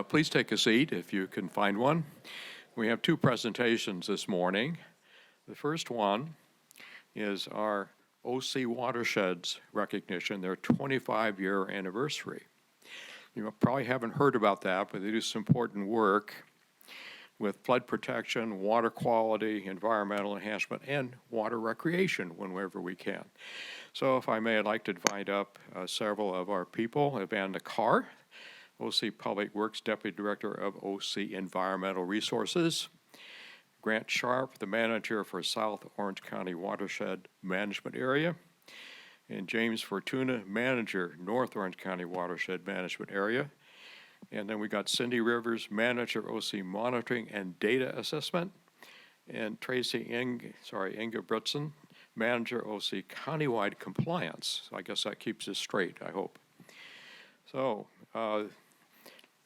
Please take a seat if you can find one. We have two presentations this morning. The first one is our OC Watersheds recognition, their 25-year anniversary. You probably haven't heard about that, but they do some important work with flood protection, water quality, environmental enhancement, and water recreation whenever we can. So if I may, I'd like to invite up several of our people. Evander Carr, OC Public Works Deputy Director of OC Environmental Resources. Grant Sharp, the Manager for South Orange County Watershed Management Area. And James Fortuna, Manager, North Orange County Watershed Management Area. And then we got Cindy Rivers, Manager, OC Monitoring and Data Assessment. And Tracy Ingebrigtsen, Manager, OC Countywide Compliance. So I guess that keeps us straight, I hope. So,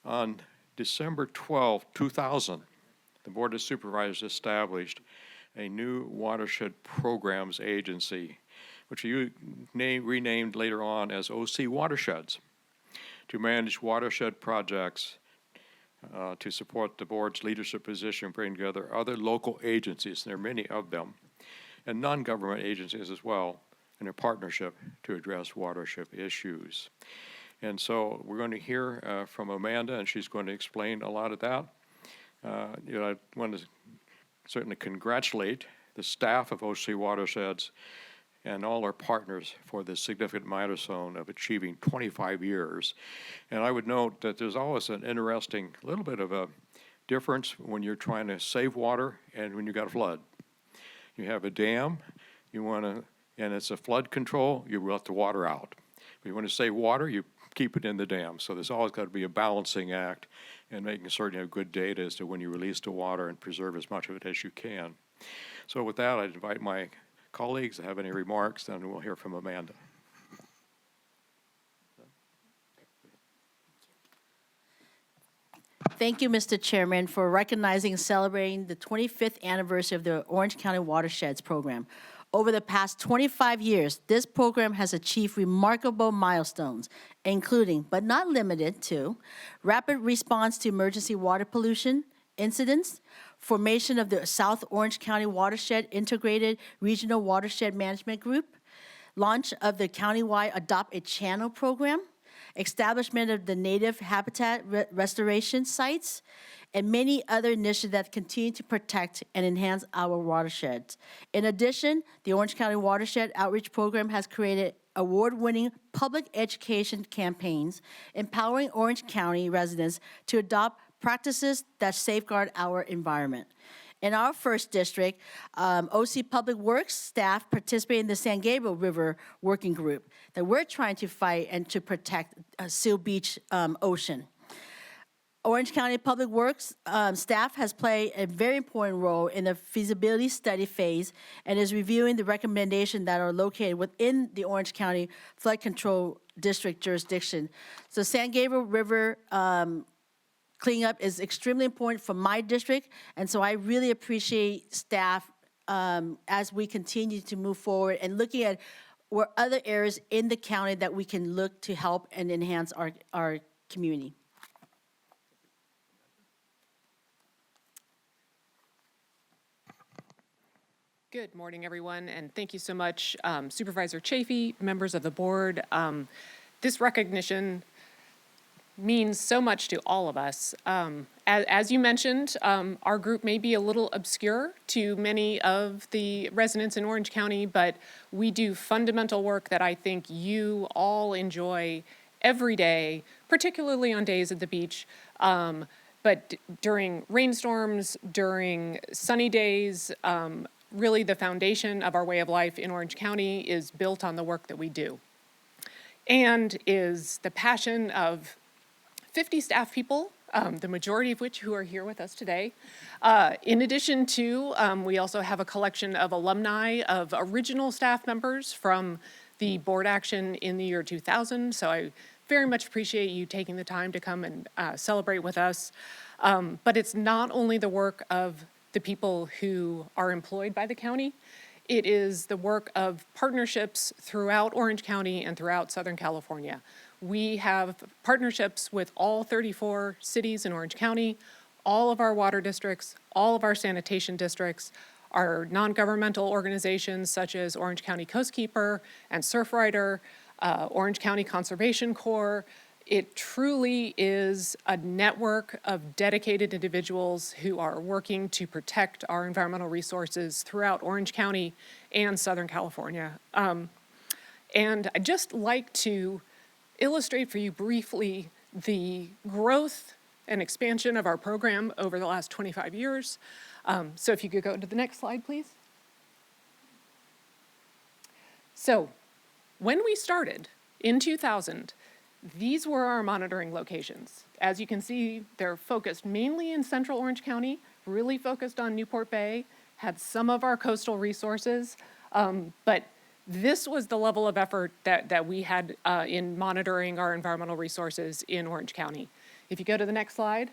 on December 12, 2000, the Board of Supervisors established a new watershed programs agency, which you renamed later on as OC Watersheds, to manage watershed projects, to support the board's leadership position, bring together other local agencies, and there are many of them, and non-government agencies as well, in a partnership to address watershed issues. And so we're going to hear from Amanda, and she's going to explain a lot of that. I want to certainly congratulate the staff of OC Watersheds and all our partners for this significant milestone of achieving 25 years. And I would note that there's always an interesting little bit of a difference when you're trying to save water and when you got a flood. You have a dam, and it's a flood control, you let the water out. But you want to save water, you keep it in the dam. So there's always got to be a balancing act and making certain you have good data as to when you release the water and preserve as much of it as you can. So with that, I'd invite my colleagues to have any remarks, then we'll hear from Amanda. Thank you, Mr. Chairman, for recognizing and celebrating the 25th anniversary of the Orange County Watersheds Program. Over the past 25 years, this program has achieved remarkable milestones, including, but not limited to, rapid response to emergency water pollution incidents, formation of the South Orange County Watershed Integrated Regional Watershed Management Group, launch of the countywide Adopt a Channel program, establishment of the native habitat restoration sites, and many other initiatives that continue to protect and enhance our watersheds. In addition, the Orange County Watershed Outreach Program has created award-winning public education campaigns, empowering Orange County residents to adopt practices that safeguard our environment. In our first district, OC Public Works staff participate in the San Gabriel River Working Group that we're trying to fight and to protect Seal Beach Ocean. Orange County Public Works staff has played a very important role in the feasibility study phase and is reviewing the recommendations that are located within the Orange County Flood Control District jurisdiction. So San Gabriel River cleanup is extremely important for my district, and so I really appreciate staff as we continue to move forward and looking at where other areas in the county that we can look to help and enhance our community. Good morning, everyone, and thank you so much, Supervisor Chafee, members of the board. This recognition means so much to all of us. As you mentioned, our group may be a little obscure to many of the residents in Orange County, but we do fundamental work that I think you all enjoy every day, particularly on days at the beach. But during rainstorms, during sunny days, really the foundation of our way of life in Orange County is built on the work that we do, and is the passion of 50 staff people, the majority of which who are here with us today. In addition to, we also have a collection of alumni of original staff members from the board action in the year 2000, so I very much appreciate you taking the time to come and celebrate with us. But it's not only the work of the people who are employed by the county, It is the work of partnerships throughout Orange County and throughout Southern California. We have partnerships with all 34 cities in Orange County, all of our water districts, all of our sanitation districts, our non-governmental organizations such as Orange County Coastkeeper and Surfrider, Orange County Conservation Corps. It truly is a network of dedicated individuals who are working to protect our environmental resources throughout Orange County and Southern California. And I'd just like to illustrate for you briefly the growth and expansion of our program over the last 25 years. So if you could go to the next slide, please. So when we started in 2000, these were our monitoring locations. As you can see, they're focused mainly in central Orange County, really focused on Newport Bay, had some of our coastal resources, but this was the level of effort that we had in monitoring our environmental resources in Orange County. If you go to the next slide,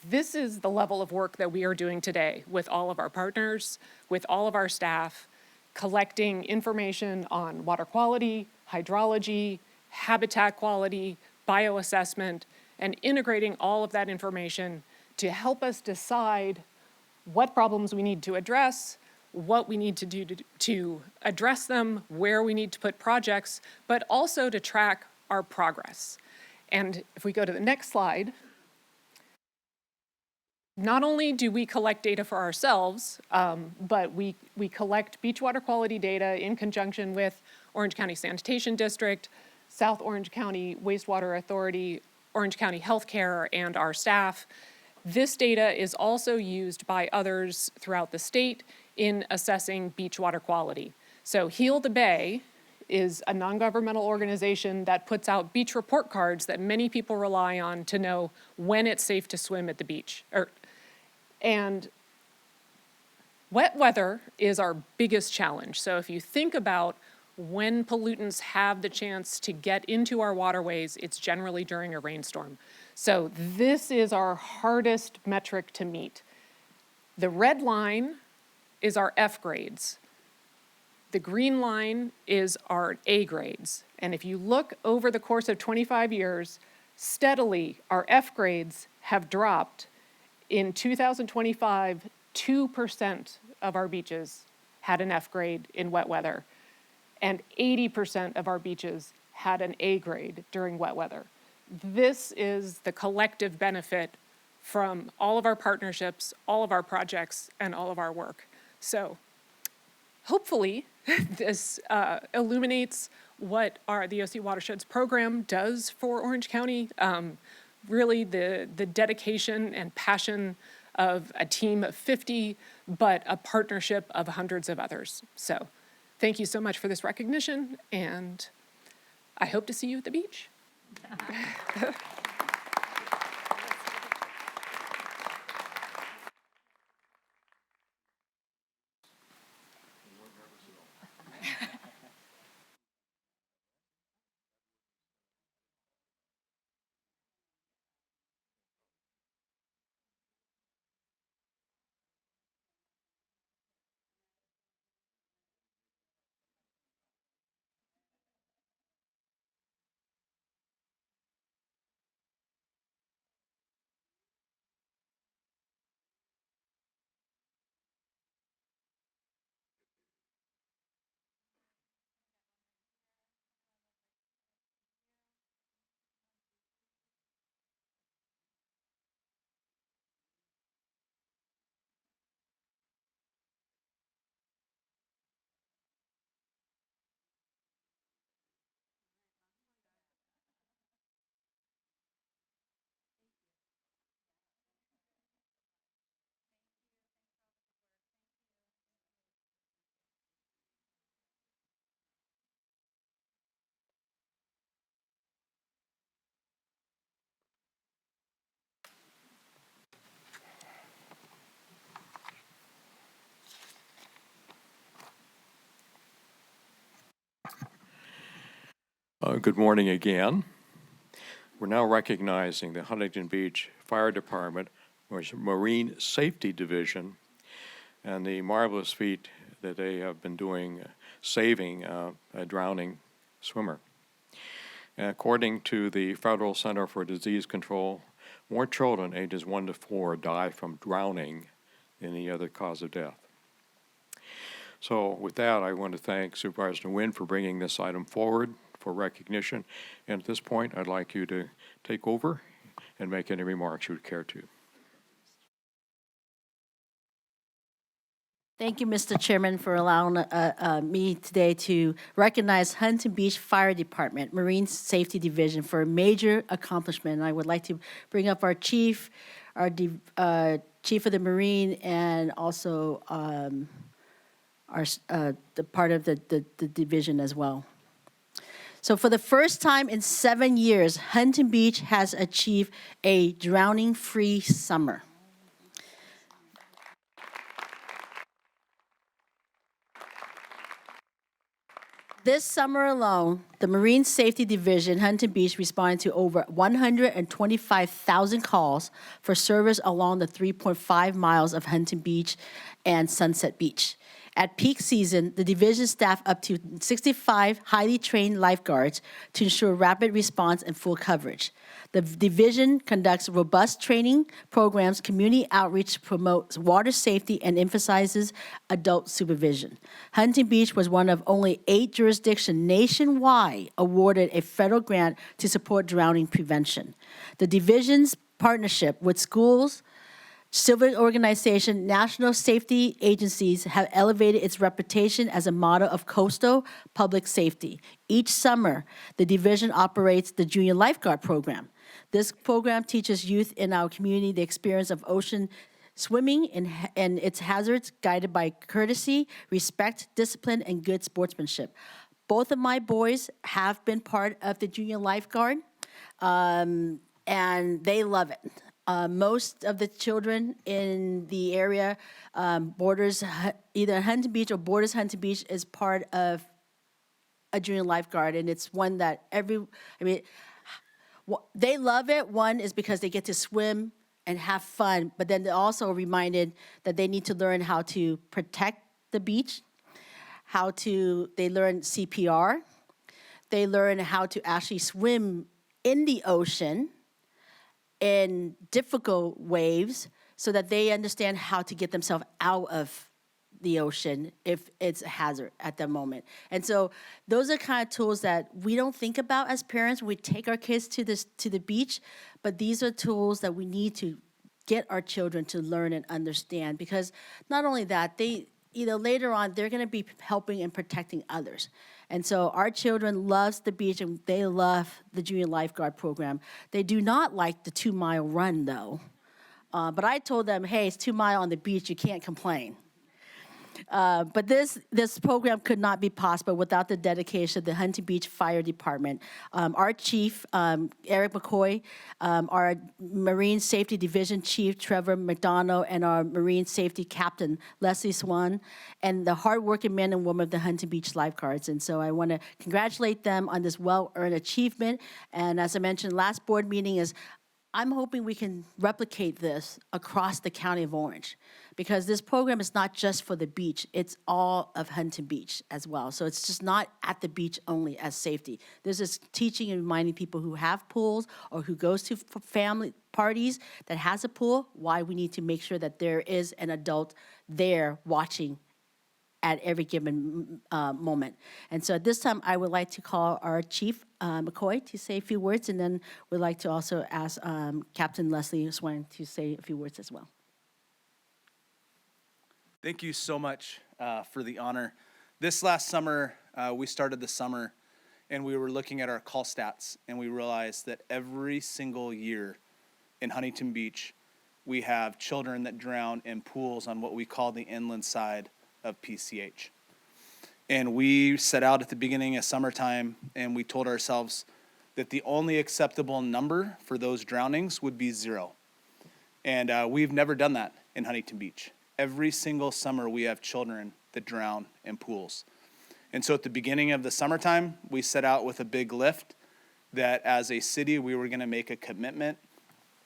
this is the level of work that we are doing today with all of our partners, with all of our staff, collecting information on water quality, hydrology, habitat quality, bioassessment, and integrating all of that information to help us decide what problems we need to address, what we need to do to address them, where we need to put projects, but also to track our progress. And if we go to the next slide, not only do we collect data for ourselves, but we collect beach water quality data in conjunction with Orange County Sanitation District, South Orange County Wastewater Authority, Orange County Healthcare, and our staff. This data is also used by others throughout the state in assessing beach water quality. So Heal the Bay is a non-governmental organization that puts out beach report cards that many people rely on to know when it's safe to swim at the beach. And wet weather is our biggest challenge. So if you think about when pollutants have the chance to get into our waterways, it's generally during a rainstorm. So this is our hardest metric to meet. The red line is our F grades. The green line is our A grades. And if you look over the course of 25 years, steadily our F grades have dropped. In 2025, 2% of our beaches had an F grade in wet weather, and 80% of our beaches had an A grade during wet weather. This is the collective benefit from all of our partnerships, all of our projects, and all of our work. So hopefully this illuminates what the OC Watersheds program does for Orange County. Really the dedication and passion of a team of 50, but a partnership of hundreds of others. So thank you so much for this recognition, and I hope to see you at the beach. Good morning again. We're now recognizing the Huntington Beach Fire Department, Marine Safety Division, and the marvelous feat that they have been doing, saving a drowning swimmer. According to the Federal Center for Disease Control, more children ages 1 to 4 die from drowning than any other cause of death. So with that, I want to thank Supervisor Nguyen for bringing this item forward for recognition. And at this point, I'd like you to take over and make any remarks you would care to. Thank you, Mr. Chairman, for allowing me today to recognize Huntington Beach Fire Department, Marine Safety Division, for a major accomplishment. And I would like to bring up our chief, chief of the Marine, and also the part of the division as well. So for the first time in 7 years, Huntington Beach has achieved a drowning-free summer. This summer alone, the Marine Safety Division, Huntington Beach, responded to over 125,000 calls for service along the 3.5 miles of Huntington Beach and Sunset Beach. At peak season, the division staffed up to 65 highly trained lifeguards to ensure rapid response and full coverage. The division conducts robust training programs, community outreach, promotes water safety, and emphasizes adult supervision. Huntington Beach was one of only 8 jurisdictions nationwide awarded a federal grant to support drowning prevention. The division's partnership with schools, civil organizations, national safety agencies have elevated its reputation as a model of coastal public safety. Each summer, the division operates the Junior Lifeguard Program. This program teaches youth in our community the experience of ocean swimming and its hazards, guided by courtesy, respect, discipline, and good sportsmanship. Both of my boys have been part of the Junior Lifeguard, and they love it. Most of the children in the area borders either Huntington Beach or borders Huntington Beach is part of a junior lifeguard, and it's one that they love it. One is because they get to swim and have fun, but then they're also reminded that they need to learn how to protect the beach, they learn CPR, they learn how to actually swim in the ocean in difficult waves so that they understand how to get themselves out of the ocean if it's a hazard at that moment. And so those are kind of tools that we don't think about as parents. We take our kids to the beach, but these are tools that we need to get our children to learn and understand, because not only that, later on, they're going to be helping and protecting others. And so our children love the beach, and they love the Junior Lifeguard Program. They do not like the 2-mile run, though. But I told them, hey, it's 2 miles on the beach. You can't complain. But this program could not be possible without the dedication of the Huntington Beach Fire Department. Our chief, Eric McCoy, our Marine Safety Division Chief, Trevor McDonald, and our Marine Safety Captain, Leslie Swan, and the hardworking men and women of the Huntington Beach Lifeguards. And so I want to congratulate them on this well-earned achievement. And as I mentioned, last board meeting I'm hoping we can replicate this across the County of Orange, because this program is not just for the beach, it's all of Huntington Beach as well. So it's just not at the beach only as safety. This is teaching and reminding people who have pools or who goes to family parties that has a pool, why we need to make sure that there is an adult there watching at every given moment. And so at this time, I would like to call our Chief McCoy to say a few words, and then we'd like to also ask Captain Leslie Swan to say a few words as well. Thank you so much for the honor. This last summer, we started the summer, and we were looking at our call stats, and we realized that every single year in Huntington Beach, we have children that drown in pools on what we call the inland side of PCH. And we set out at the beginning of summertime, and we told ourselves that the only acceptable number for those drownings would be 0. And we've never done that in Huntington Beach. Every single summer, we have children that drown in pools. And so at the beginning of the summertime, we set out with a big lift that as a city, we were going to make a commitment.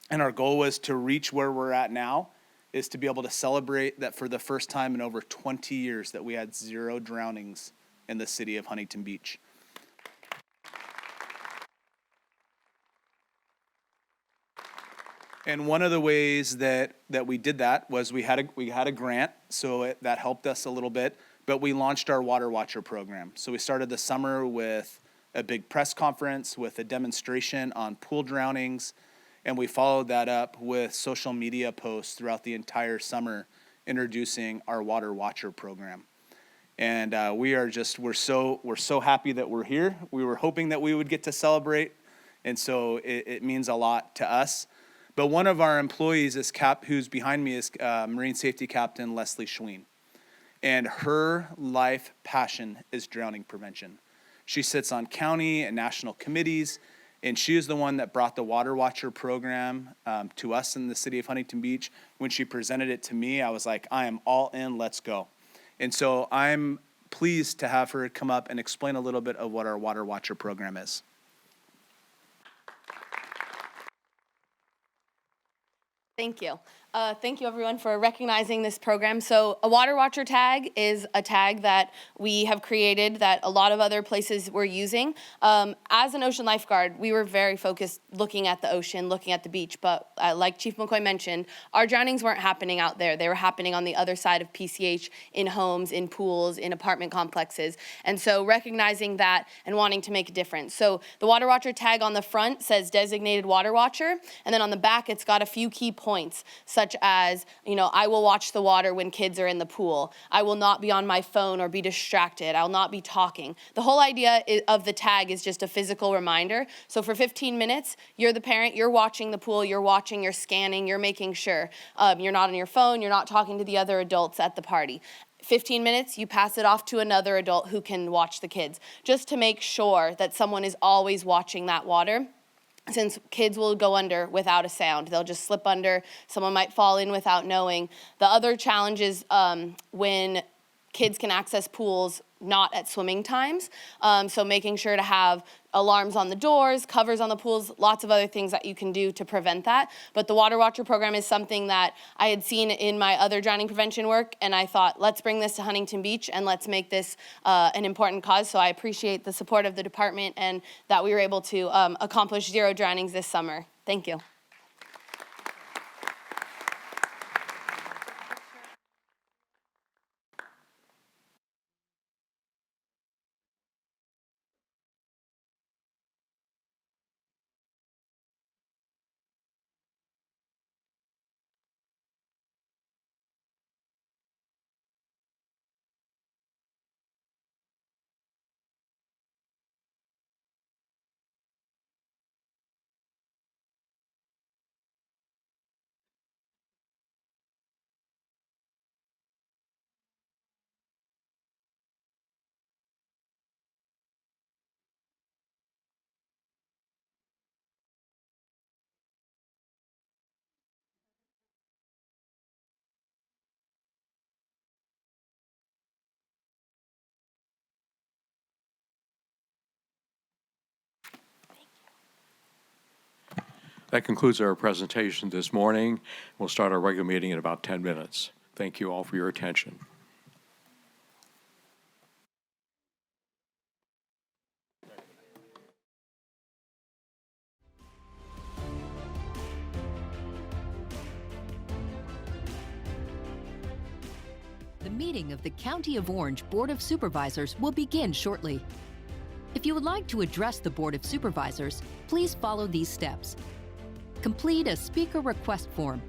And our goal was to reach where we're at now is to be able to celebrate that for the first time in over 20 years that we had 0 drownings in the city of Huntington Beach. And one of the ways that we did that was we had a grant, so that helped us a little bit, but we launched our Water Watcher program. So we started the summer with a big press conference with a demonstration on pool drownings, and we followed that up with social media posts throughout the entire summer introducing our Water Watcher program. And we're so happy that we're here. We were hoping that we would get to celebrate, and so it means a lot to us. But one of our employees who's behind me is Marine Safety Captain Leslie Schween. And her life passion is drowning prevention. She sits on county and national committees, and she is the one that brought the Water Watcher program to us in the city of Huntington Beach. When she presented it to me, I was like, I am all in, let's go. And so I'm pleased to have her come up and explain a little bit of what our Water Watcher program is. Thank you. Thank you, everyone, for recognizing this program. So a Water Watcher tag is a tag that we have created that a lot of other places were using. As an ocean lifeguard, we were very focused looking at the ocean, looking at the beach. But like Chief McCoy mentioned, our drownings weren't happening out there. They were happening on the other side of PCH, in homes, in pools, in apartment complexes. And so recognizing that and wanting to make a difference. So the Water Watcher tag on the front says designated Water Watcher. And then on the back, it's got a few key points, such as, I will watch the water when kids are in the pool. I will not be on my phone or be distracted. I will not be talking. The whole idea of the tag is just a physical reminder. So for 15 minutes, you're the parent, you're watching the pool, you're watching, you're scanning, you're making sure you're not on your phone, you're not talking to the other adults at the party. 15 minutes, you pass it off to another adult who can watch the kids, just to make sure that someone is always watching that water. Since kids will go under without a sound. They'll just slip under. Someone might fall in without knowing. The other challenge is when kids can access pools not at swimming times. So making sure to have alarms on the doors, covers on the pools, lots of other things that you can do to prevent that. But the Water Watcher program is something that I had seen in my other drowning prevention work, and I thought, let's bring this to Huntington Beach and let's make this an important cause. So I appreciate the support of the department and that we were able to accomplish 0 drownings this summer. Thank you. That concludes our presentation this morning. We'll start our regular meeting in about 10 minutes. Thank you all for your attention. The meeting of the County of Orange Board of Supervisors will begin shortly. If you would like to address the Board of Supervisors, please follow these steps. Complete a speaker request form.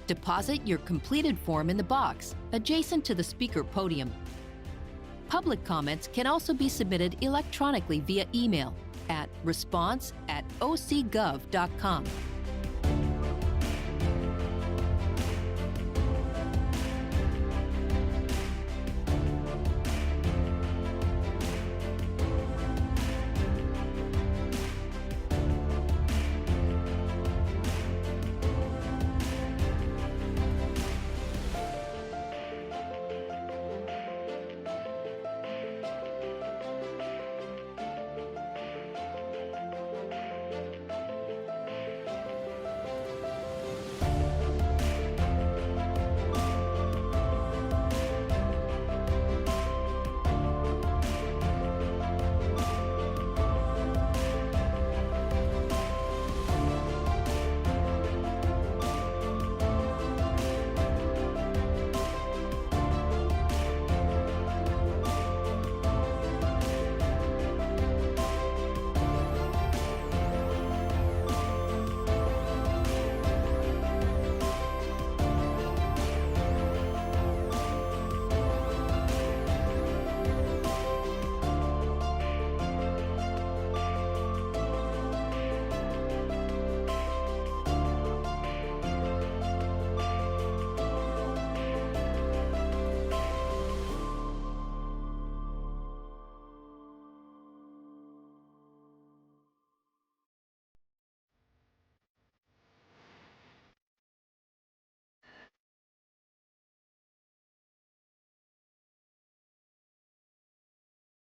Deposit your completed form in the box adjacent to the speaker podium. Public comments can also be submitted electronically via email at response@ocgov.com.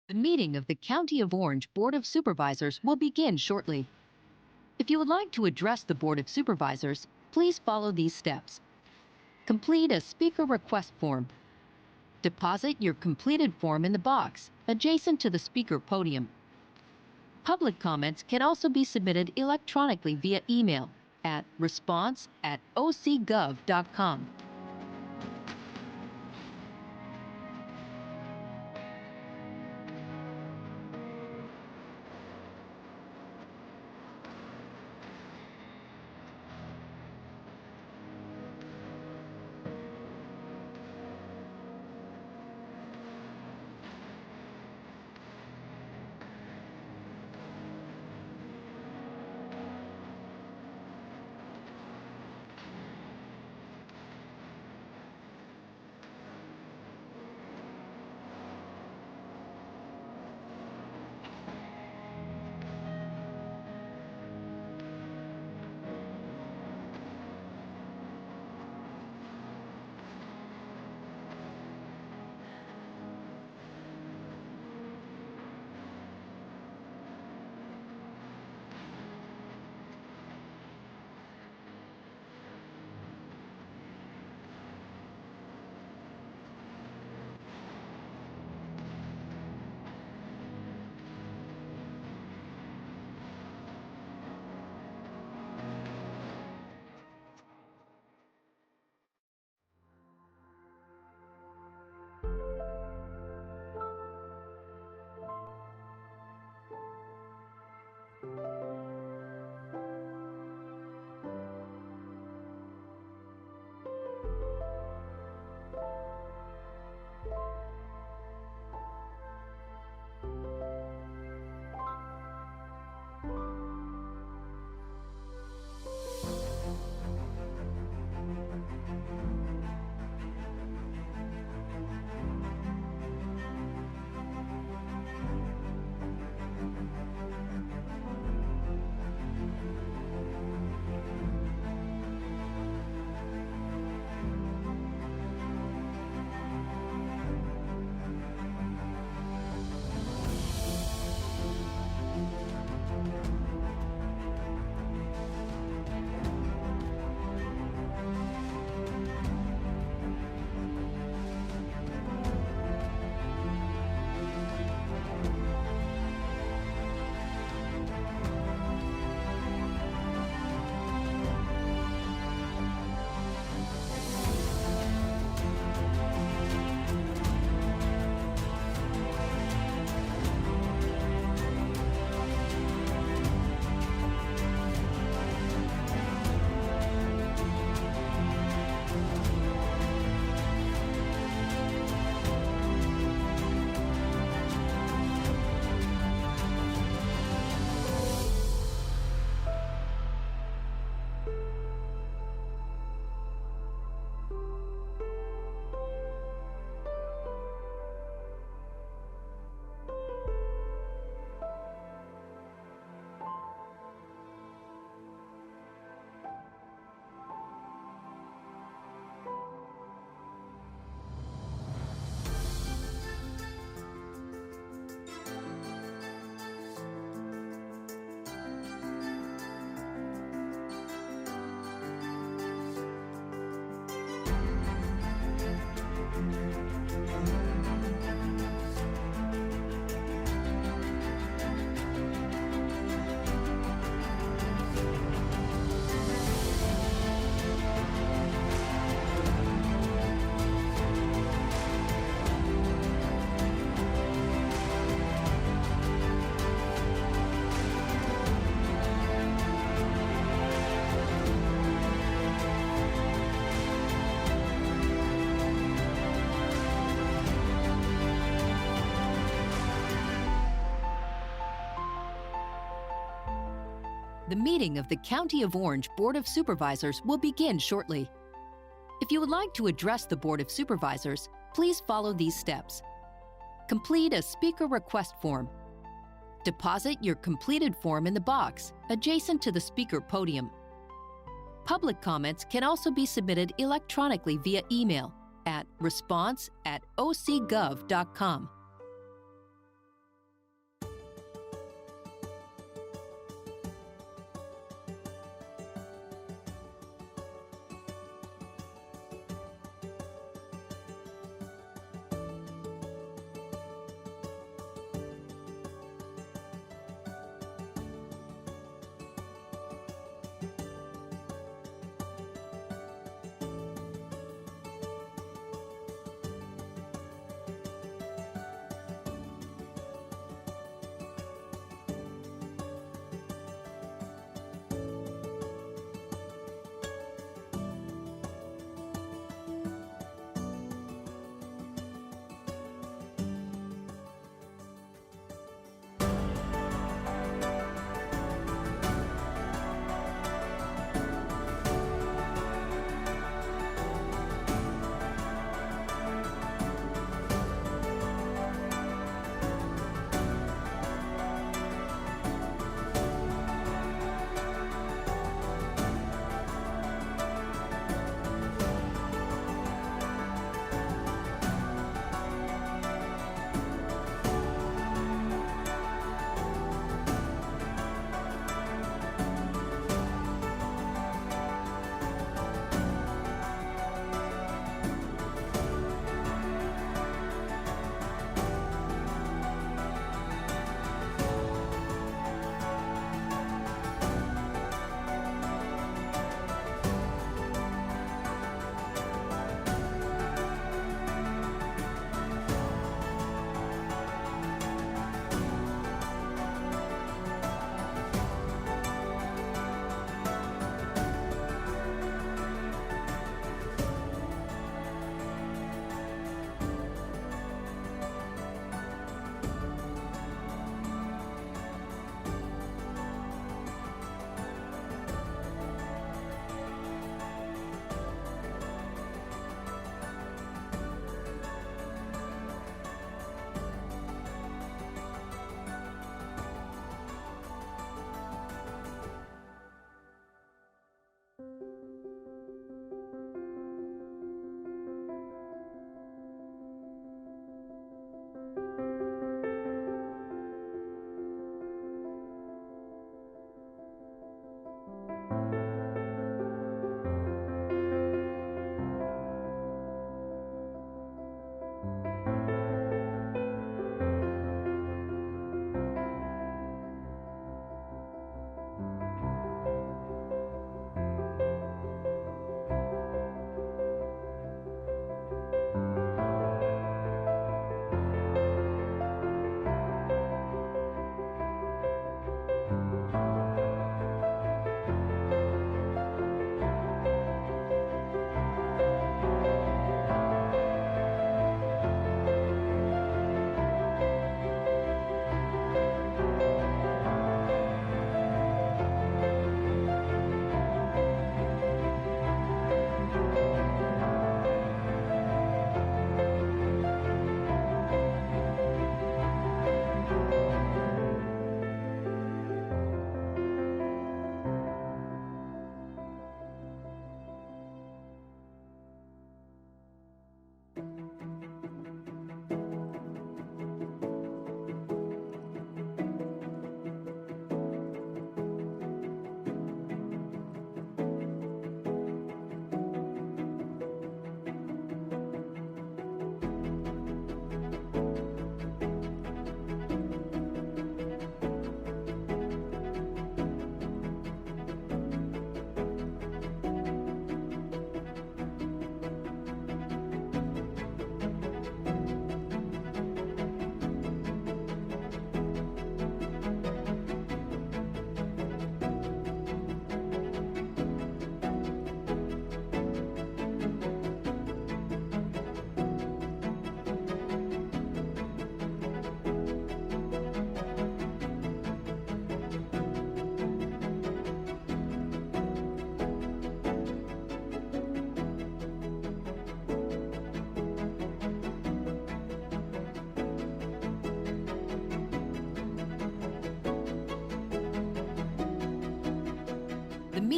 The meeting of the County of Orange Board of Supervisors will begin shortly. If you would like to address the Board of Supervisors, please follow these steps. Complete a speaker request form. Deposit your completed form in the box adjacent to the speaker podium. Public comments can also be submitted electronically via email at response@ocgov.com. The meeting of the County of Orange Board of Supervisors will begin shortly. If you would like to address the Board of Supervisors, please follow these steps. Complete a speaker request form. Deposit your completed form in the box adjacent to the speaker podium. Public comments can also be submitted electronically via email at response@ocgov.com.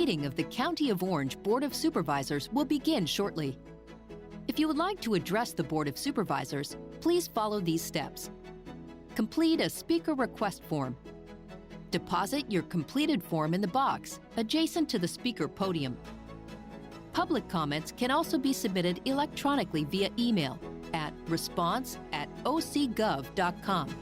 meeting of the County of Orange Board of Supervisors will begin shortly. If you would like to address the Board of Supervisors, please follow these steps. Complete a speaker request form. Deposit your completed form in the box adjacent to the speaker podium. Public comments can also be submitted electronically via email at response@ocgov.com.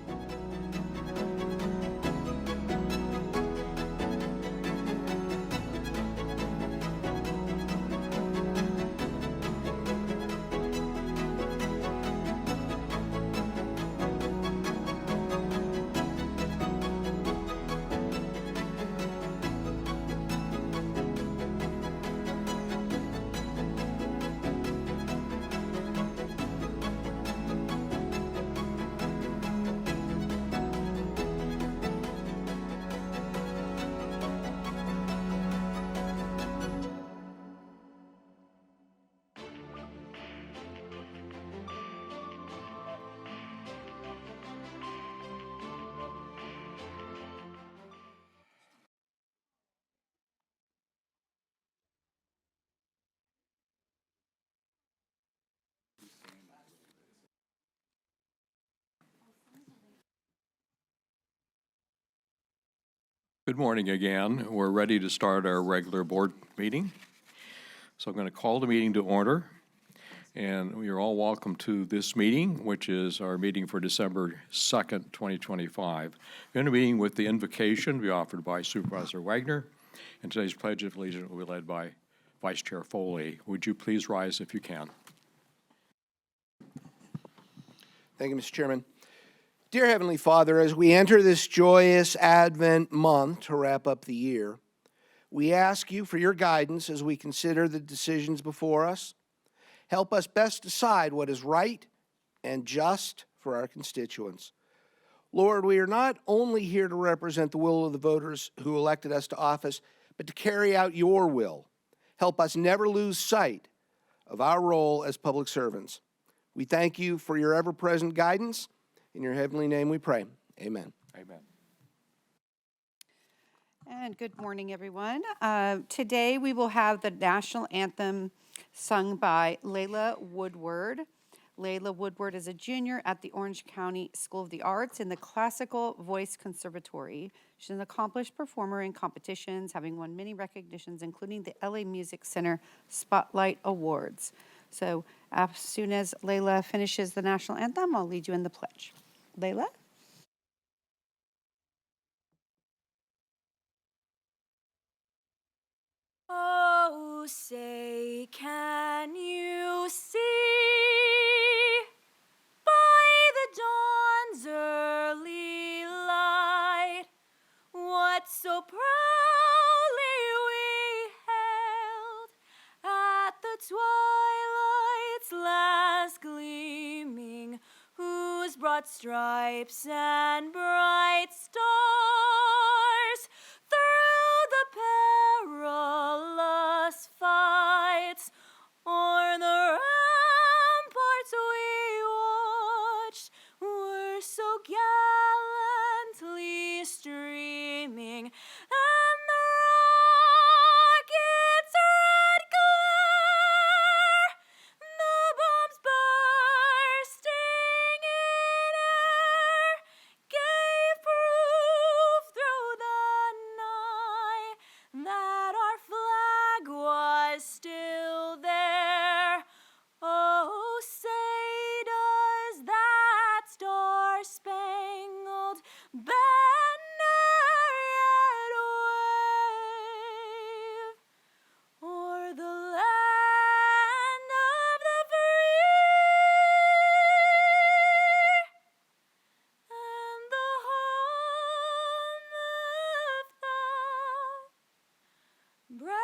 Good morning again. We're ready to start our regular board meeting. So I'm going to call the meeting to order. And you're all welcome to this meeting, which is our meeting for December 2nd, 2025. We're in a meeting with the invocation be offered by Supervisor Wagner, and today's Pledge of Allegiance will be led by Vice Chair Foley. Would you please rise if you can? Thank you, Mr. Chairman. Dear Heavenly Father, as we enter this joyous Advent month to wrap up the year, we ask you for your guidance as we consider the decisions before us. Help us best decide what is right and just for our constituents. Lord, we are not only here to represent the will of the voters who elected us to office, but to carry out your will. Help us never lose sight of our role as public servants. We thank you for your ever-present guidance. In your heavenly name we pray. Amen. Amen. And good morning, everyone. Today we will have the national anthem sung by Layla Woodward. Layla Woodward is a junior at the Orange County School of the Arts in the Classical Voice Conservatory. She's an accomplished performer in competitions, having won many recognitions, including the LA Music Center Spotlight Awards. So as soon as Layla finishes the national anthem, I'll lead you in the pledge. Layla? Oh, say, can you see by the dawn's early light what so proudly we hailed at the twilight's last gleaming, whose broad stripes and bright stars through the perilous fights o'er the ramparts we watched were so gallantly streaming, and the rocket's red glare, the bombs bursting in air, gave proof through the night that our flag was still there. Oh, say does that star-spangled banner yet wave o'er the land of the free and the home of the brave?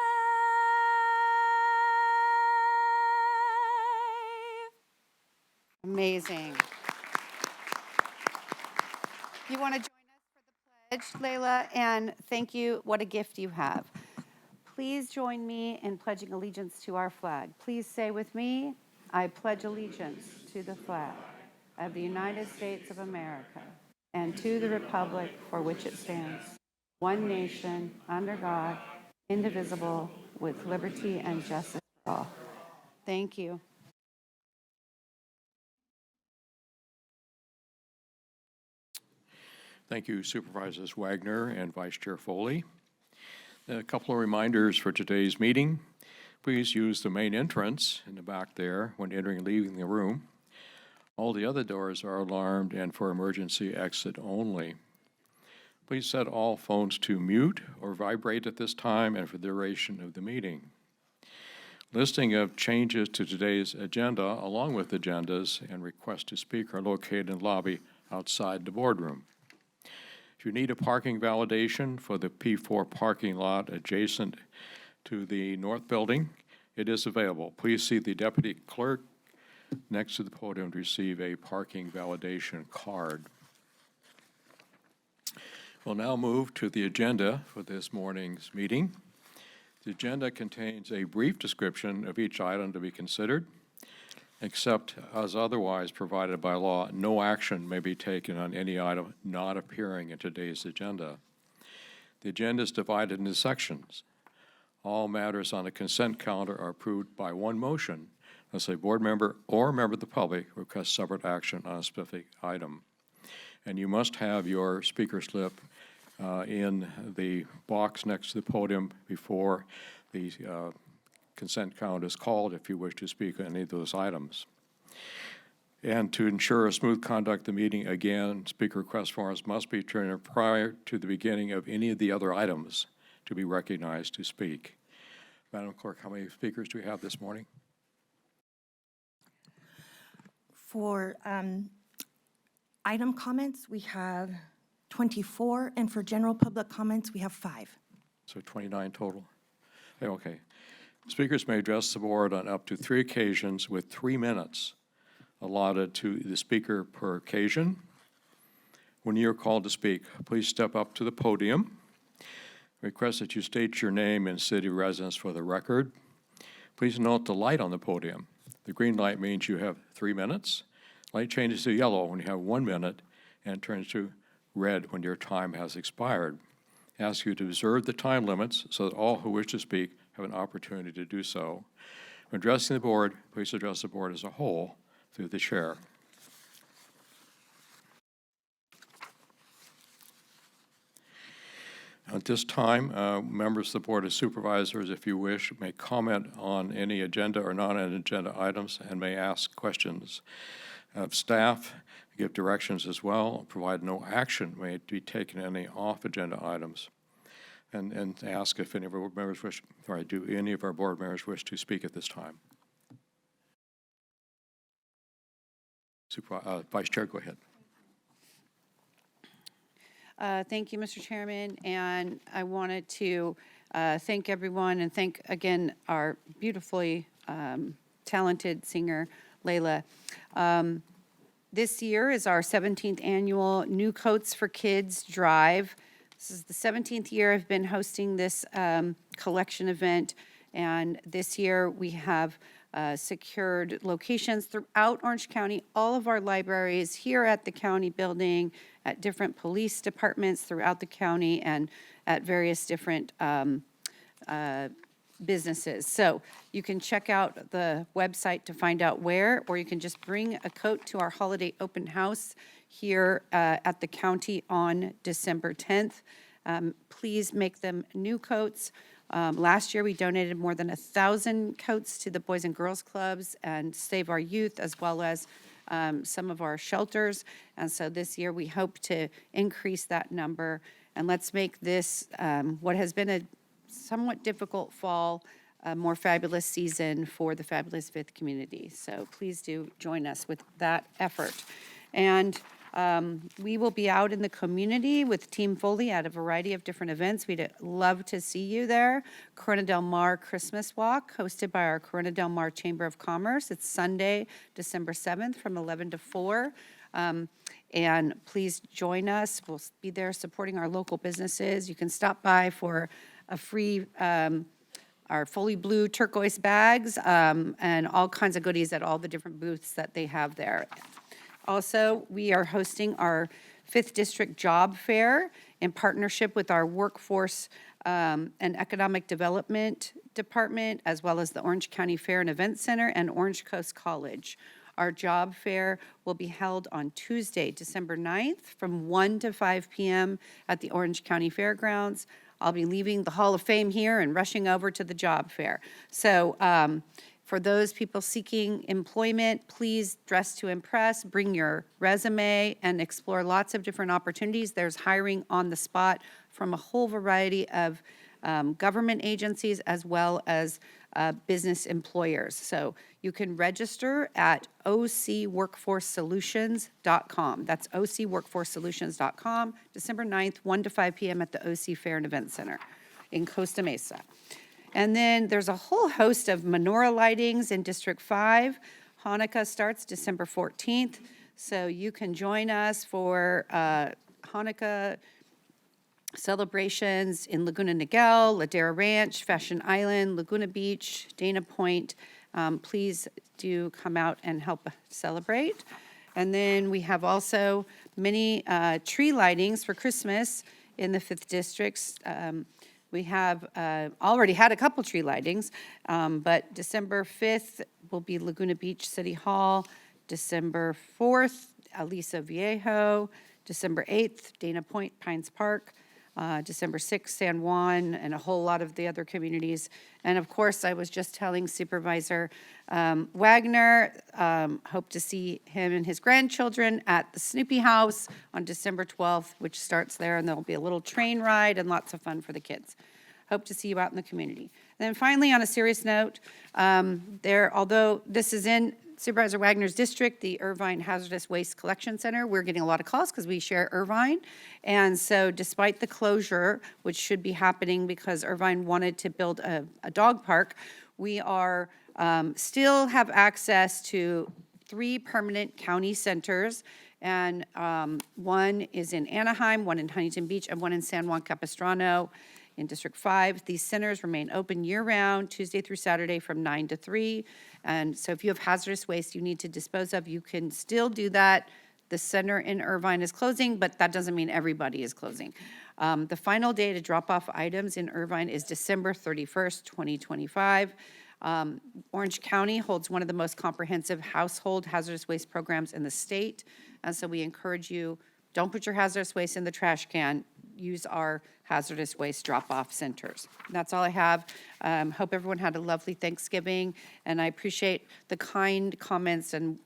Amazing. You want to join us for the pledge, Layla? And thank you. What a gift you have. Please join me in pledging allegiance to our flag. Please say with me, I pledge allegiance to the flag of the United States of America and to the republic for which it stands, one nation, under God, indivisible, with liberty and justice for all. Thank you. Thank you, Supervisors Wagner and Vice Chair Foley. A couple of reminders for today's meeting. Please use the main entrance in the back there when entering and leaving the room. All the other doors are alarmed and for emergency exit only. Please set all phones to mute or vibrate at this time and for the duration of the meeting. Listing of changes to today's agenda, along with agendas and requests to speak, are located in the lobby outside the boardroom. If you need a parking validation for the P4 parking lot adjacent to the north building, it is available. Please see the deputy clerk next to the podium to receive a parking validation card. We'll now move to the agenda for this morning's meeting. The agenda contains a brief description of each item to be considered. Except as otherwise provided by law, no action may be taken on any item not appearing in today's agenda. The agenda is divided into sections. All matters on the consent calendar are approved by one motion unless a board member or a member of the public requests separate action on a specific item. And you must have your speaker slip in the box next to the podium before the consent calendar is called if you wish to speak on any of those items. And to ensure a smooth conduct of the meeting, again, speaker request forms must be turned in prior to the beginning of any of the other items to be recognized to speak. Madam Clerk, how many speakers do we have this morning? For item comments, we have 24, and for general public comments, we have 5. So 29 total? Okay. Speakers may address the board on up to 3 occasions with 3 minutes allotted to the speaker per occasion. When you're called to speak, please step up to the podium. Request that you state your name and city residence for the record. Please note the light on the podium. The green light means you have 3 minutes. Light changes to yellow when you have 1 minute and turns to red when your time has expired. Ask you to observe the time limits so that all who wish to speak have an opportunity to do so. When addressing the board, please address the board as a whole through the chair. At this time, members of the Board of Supervisors, if you wish, may comment on any agenda or non-agenda items and may ask questions of staff, give directions as well, provide no action may be taken on any off-agenda items. And ask if any of our board members wish, or do any of our board members wish to speak at this time? Vice Chair, go ahead. Thank you, Mr. Chairman, and I wanted to thank everyone and thank again our beautifully talented singer, Layla. This year is our 17th annual New Coats for Kids Drive. This is the 17th year I've been hosting this collection event, and this year we have secured locations throughout Orange County, all of our libraries here at the county building, at different police departments throughout the county, and at various different businesses. So you can check out the website to find out where, or you can just bring a coat to our holiday open house here at the county on December 10th. Please make them new coats. Last year, we donated more than 1,000 coats to the Boys and Girls Clubs and Save Our Youth, as well as some of our shelters. And so this year, we hope to increase that number. And let's make this, what has been a somewhat difficult fall, a more fabulous season for the fabulous Fifth community. So please do join us with that effort. And we will be out in the community with Team Foley at a variety of different events. We'd love to see you there. Corona Del Mar Christmas Walk, hosted by our Corona Del Mar Chamber of Commerce. It's Sunday, December 7th from 11 to 4. And please join us. We'll be there supporting our local businesses. You can stop by for a free, our Foley Blue turquoise bags, and all kinds of goodies at all the different booths that they have there. Also, we are hosting our 5th District Job Fair in partnership with our workforce and Economic Development Department, as well as the Orange County Fair and Event Center and Orange Coast College. Our job fair will be held on Tuesday, December 9th, from 1 to 5 p.m. at the Orange County Fairgrounds. I'll be leaving the Hall of Fame here and rushing over to the job fair. So for those people seeking employment, please dress to impress, bring your resume, and explore lots of different opportunities. There's hiring on the spot from a whole variety of government agencies as well as business employers. So you can register at ocworkforcesolutions.com. That's ocworkforcesolutions.com, December 9th, 1 to 5 p.m. at the OC Fair and Event Center in Costa Mesa. And then there's a whole host of menorah lightings in District 5. Hanukkah starts December 14th, so you can join us for Hanukkah celebrations in Laguna Niguel, Ladera Ranch, Fashion Island, Laguna Beach, Dana Point. Please do come out and help celebrate. And then we have also many tree lightings for Christmas in the 5th District. We have already had a couple tree lightings, but December 5th will be Laguna Beach City Hall, December 4th, Aliso Viejo, December 8th, Dana Point, Pines Park, December 6th, San Juan, and a whole lot of the other communities. And of course, I was just telling Supervisor Wagner, hope to see him and his grandchildren at the Snoopy House on December 12th, which starts there, and there'll be a little train ride and lots of fun for the kids. Hope to see you out in the community. And then finally, on a serious note, although this is in Supervisor Wagner's district, the Irvine Hazardous Waste Collection Center, we're getting a lot of calls because we share Irvine. And so despite the closure, which should be happening because Irvine wanted to build a dog park, we are still have access to 3 permanent county centers. And one is in Anaheim, one in Huntington Beach, and one in San Juan Capistrano in District 5. These centers remain open year-round, Tuesday through Saturday from 9 to 3. And so if you have hazardous waste you need to dispose of, you can still do that. The center in Irvine is closing, but that doesn't mean everybody is closing. The final day to drop off items in Irvine is December 31st, 2025. Orange County holds one of the most comprehensive household hazardous waste programs in the state. And so we encourage you, don't put your hazardous waste in the trash can. Use our hazardous waste drop-off centers. That's all I have. Hope everyone had a lovely Thanksgiving, and I appreciate the kind comments and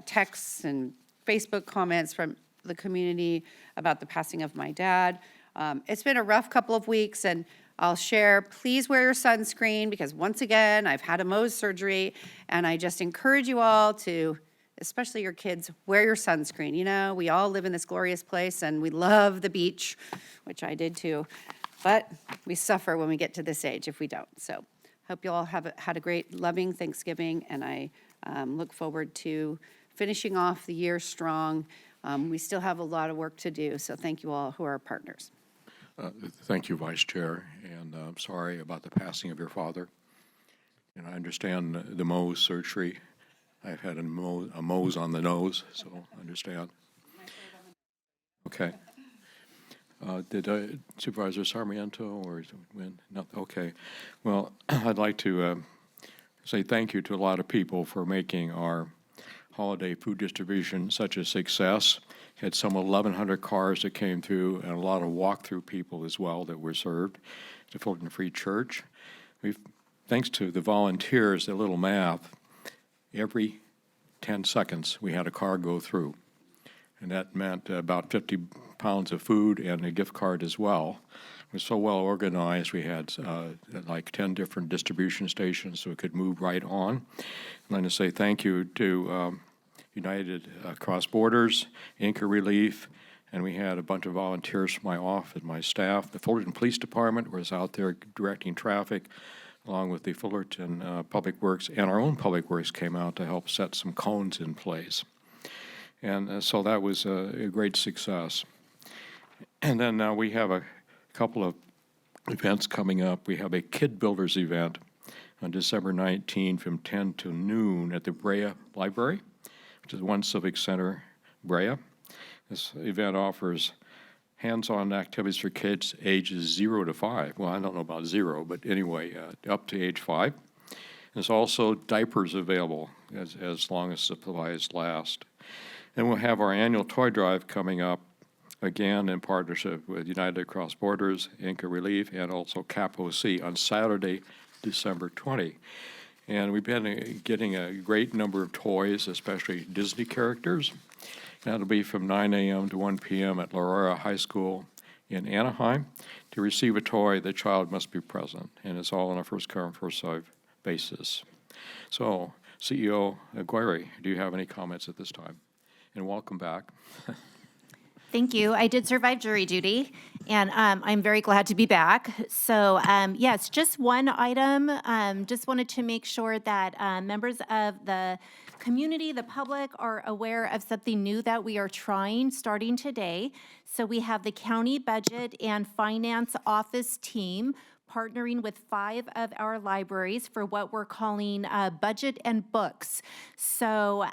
texts and Facebook comments from the community about the passing of my dad. It's been a rough couple of weeks, and I'll share, please wear your sunscreen, because once again, I've had a Mohs surgery, and I just encourage you all to, especially your kids, wear your sunscreen. You know, we all live in this glorious place and we love the beach, which I did too, but we suffer when we get to this age if we don't. So hope you all have had a great, loving Thanksgiving, and I look forward to finishing off the year strong. We still have a lot of work to do, so thank you all who are our partners. Thank you, Vice Chair, and I'm sorry about the passing of your father. And I understand the Mohs surgery. I've had a Mohs on the nose, so I understand. Okay. Did Supervisor Sarmiento or when? No, okay. Well, I'd like to say thank you to a lot of people for making our holiday food distribution such a success. Had some 1,100 cars that came through, and a lot of walk-through people as well that were served to Fulton Free Church. Thanks to the volunteers, a little math, every 10 seconds we had a car go through. And that meant about 50 pounds of food and a gift card as well. It was so well organized, we had like 10 different distribution stations so it could move right on. I'd like to say thank you to United Cross Borders, Anchor Relief, and we had a bunch of volunteers from my office, my staff. The Fullerton Police Department was out there directing traffic, along with the Fullerton Public Works, and our own Public Works came out to help set some cones in place. And so that was a great success. And then we have a couple of events coming up. We have a Kid Builders event on December 19 from 10 to noon at the Brea Library, which is One Civic Center, Brea. This event offers hands-on activities for kids ages 0 to 5. Well, I don't know about 0, but anyway, up to age 5. There's also diapers available as long as supplies last. And we'll have our annual toy drive coming up, again in partnership with United Cross Borders, Inca Relief, and also CAP OC on Saturday, December 20. And we've been getting a great number of toys, especially Disney characters. That'll be from 9 a.m. to 1 p.m. at Aurora High School in Anaheim. To receive a toy, the child must be present, and it's all on a first-come, first-served basis. So, CEO Aguirre, do you have any comments at this time? And welcome back. Thank you. I did survive jury duty, and I'm very glad to be back. So, yes, just one item. Just wanted to make sure that members of the community, the public, are aware of something new that we are trying starting today. So we have the county budget and finance office team partnering with 5 of our libraries for what we're calling budget and books. So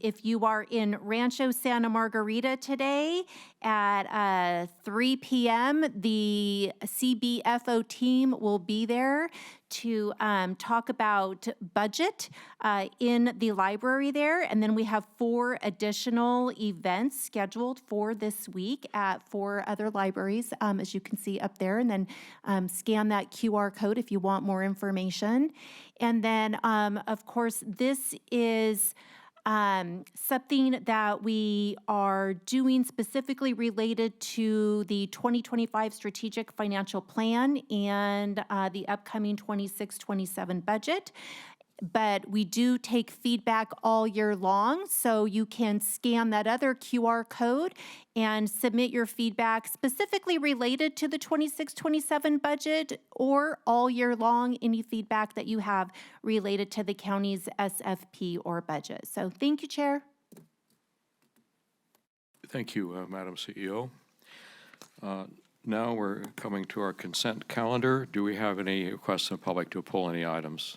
if you are in Rancho Santa Margarita today at 3 p.m., the CBFO team will be there to talk about budget in the library there. And then we have 4 additional events scheduled for this week at 4 other libraries, as you can see up there. And then scan that QR code if you want more information. And then, of course, this is something that we are doing specifically related to the 2025 Strategic Financial Plan and the upcoming 26-27 budget. But we do take feedback all year long, so you can scan that other QR code and submit your feedback specifically related to the 26-27 budget, or all year long, any feedback that you have related to the county's SFP or budget. So thank you, Chair. Thank you, Madam CEO. Now we're coming to our consent calendar. Do we have any requests from the public to pull any items?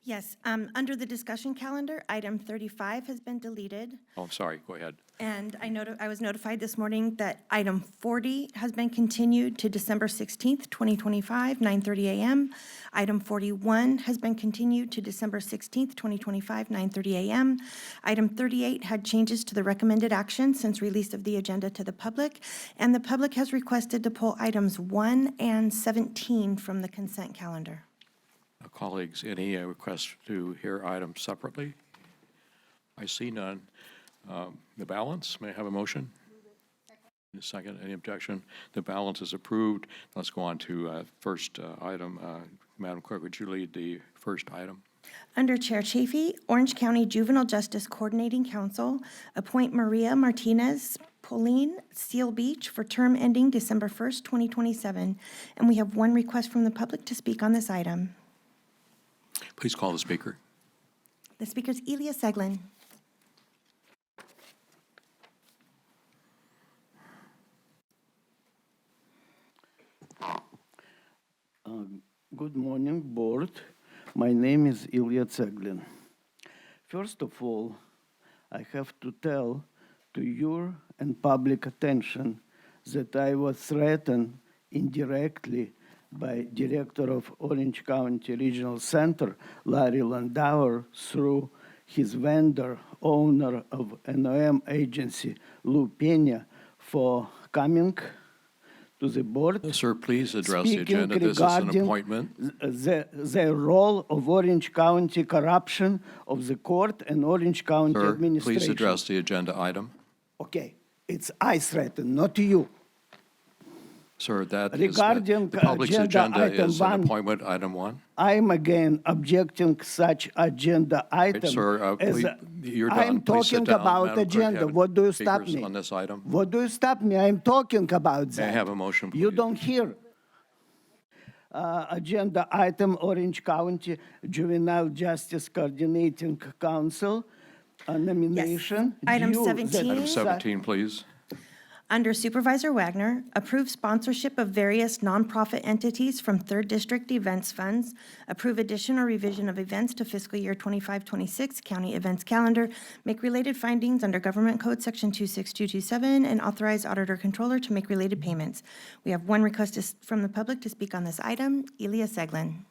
Yes, under the discussion calendar, item 35 has been deleted. Oh, I'm sorry, go ahead. And I was notified this morning that item 40 has been continued to December 16th, 2025, 9:30 a.m. Item 41 has been continued to December 16th, 2025, 9:30 a.m. Item 38 had changes to the recommended action since release of the agenda to the public, and the public has requested to pull items 1 and 17 from the consent calendar. Colleagues, any requests to hear items separately? I see none. The balance, may I have a motion? Second, any objection? The balance is approved. Let's go on to first item. Madam Clerk, would you lead the first item? Under Chair Chafee, Orange County Juvenile Justice Coordinating Council, appoint Maria Martinez Pauline Seal Beach for term ending December 1st, 2027. And we have one request from the public to speak on this item. Please call the speaker. The speaker is Elia Seglin. Good morning, board. My name is Ilya Tseglin. First of all, I have to tell to your and public attention that I was threatened indirectly by Director of Orange County Regional Center, Larry Landauer, through his vendor, owner of NOM agency, Lou Pena, for coming to the board. Sir, please address the agenda. This is an appointment. The role of Orange County corruption of the court and Orange County Sir, administration. please address the agenda item. Okay, it's I threaten, not you. Sir, that is, Regarding the public's agenda item is an one, appointment, item 1. I'm again objecting such agenda item. Sir, as you're done. I'm Please sit talking down. about Madam Clerk, agenda. have What do you stop speakers me? on this item? What do you stop me? I'm talking about that. May I have a motion, please? You don't hear. Agenda item, Orange County Juvenile Justice Coordinating Council, nomination. Item due 17. that- Item 17, please. Under Supervisor Wagner, approve sponsorship of various nonprofit entities from Third District Events Funds, approve addition or revision of events to fiscal year 25-26 county events calendar, make related findings under Government Code Section 26227, and authorize auditor controller to make related payments. We have one request from the public to speak on this item. Elia Seglin.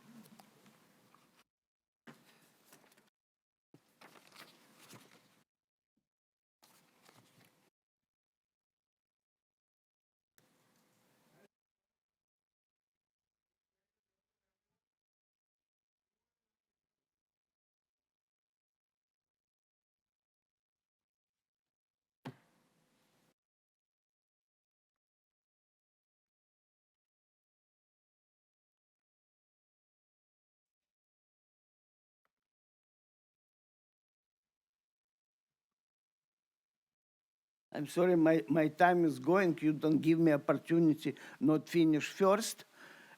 I'm sorry, my time is going. You don't give me opportunity not finish first,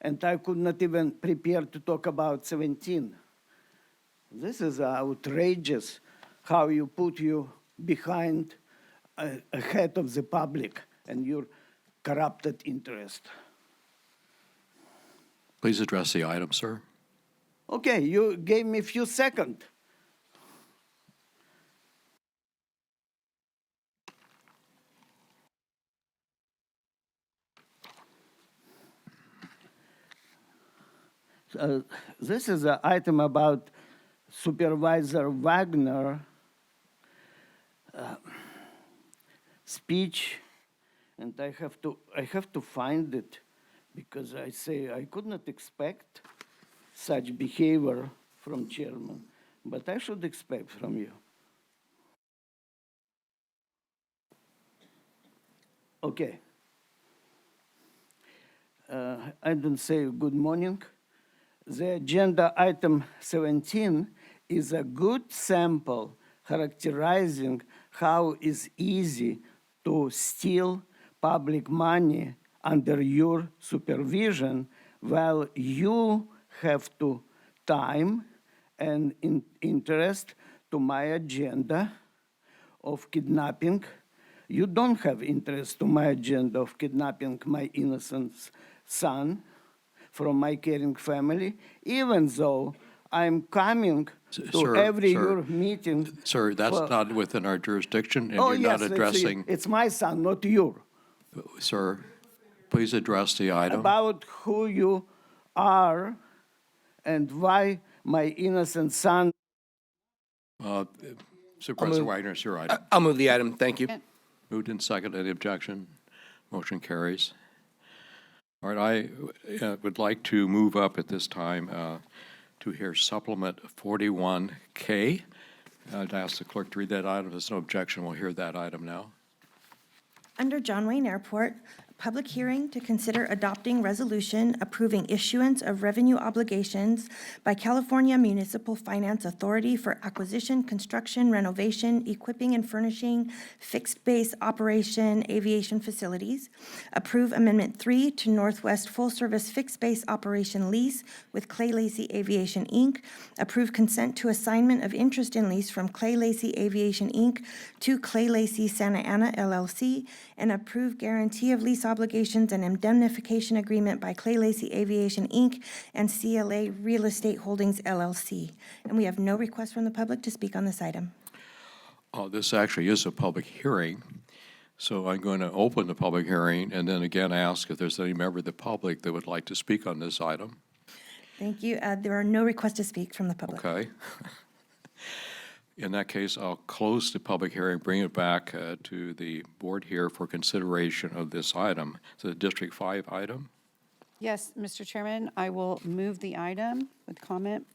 and I could not even prepare to talk about 17. This is outrageous how you put you behind ahead of the public and your corrupted interest. Please address the item, sir. Okay, you gave me a few seconds. This is an item about Supervisor Wagner speech, and I have to find it because I say I could not expect such behavior from chairman, but I should expect from you. Okay. I don't say good morning. The agenda item 17 is a good sample characterizing how it's easy to steal public money under your supervision while you have to time and interest to my agenda of kidnapping. You don't have interest to my agenda of kidnapping my innocent son from my caring family, even though I'm coming to every your meeting. Sir, that's not within our jurisdiction, and Oh, you're yes, not addressing. it's my son, not you. Sir, please address the item. About who you are and why my innocent son. Supervisor Wagner, it's your item. I'll move the item. Thank you. Moved and seconded. Any objection? Motion carries. All right, I would like to move up at this time to hear supplement 41K. I'd ask the clerk to read that item. If there's no objection, we'll hear that item now. Under John Wayne Airport, public hearing to consider adopting resolution approving issuance of revenue obligations by California Municipal Finance Authority for acquisition, construction, renovation, equipping and furnishing fixed-base operation aviation facilities. Approve Amendment 3 to Northwest Full-Service Fixed-Base Operation Lease with Clay Lacy Aviation, Inc. Approve consent to assignment of interest in lease from Clay Lacy Aviation, Inc. to Clay Lacy Santa Ana, LLC, and approve guarantee of lease obligations and indemnification agreement by Clay Lacy Aviation, Inc. and CLA Real Estate Holdings, LLC. And we have no request from the public to speak on this item. This actually is a public hearing, so I'm going to open the public hearing and then again ask if there's any member of the public that would like to speak on this item. Thank you. There are no requests to speak from the public. Okay. In that case, I'll close the public hearing, bring it back to the board here for consideration of this item. So the District 5 item. Yes, Mr. Chairman, I will move the item with comment.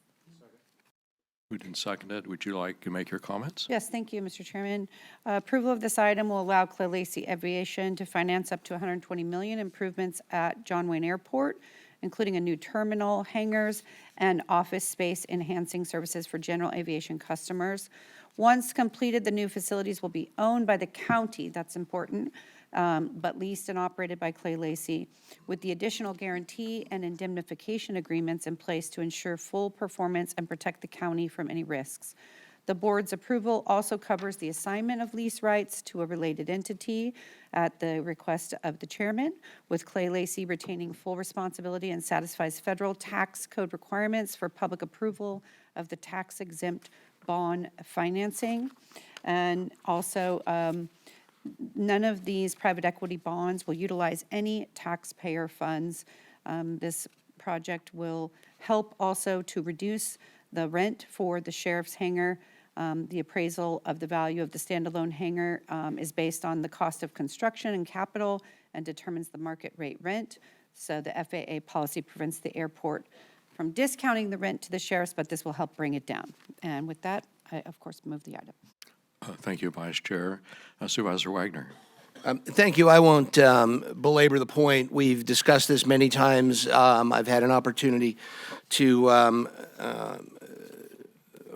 Moved and seconded. Would you like to make your comments? Yes, thank you, Mr. Chairman. Approval of this item will allow Clay Lacy Aviation to finance up to $120 million improvements at John Wayne Airport, including a new terminal, hangars, and office space enhancing services for general aviation customers. Once completed, the new facilities will be owned by the county, that's important, but leased and operated by Clay Lacy, with the additional guarantee and indemnification agreements in place to ensure full performance and protect the county from any risks. The board's approval also covers the assignment of lease rights to a related entity at the request of the chairman, with Clay Lacy retaining full responsibility and satisfies federal tax code requirements for public approval of the tax-exempt bond financing. And also, none of these private equity bonds will utilize any taxpayer funds. This project will help also to reduce the rent for the sheriff's hangar. The appraisal of the value of the standalone hangar is based on the cost of construction and capital and determines the market rate rent. So the FAA policy prevents the airport from discounting the rent to the sheriffs, but this will help bring it down. And with that, I, of course, move the item. Thank you, Vice Chair. Supervisor Wagner. Thank you. I won't belabor the point. We've discussed this many times. I've had an opportunity to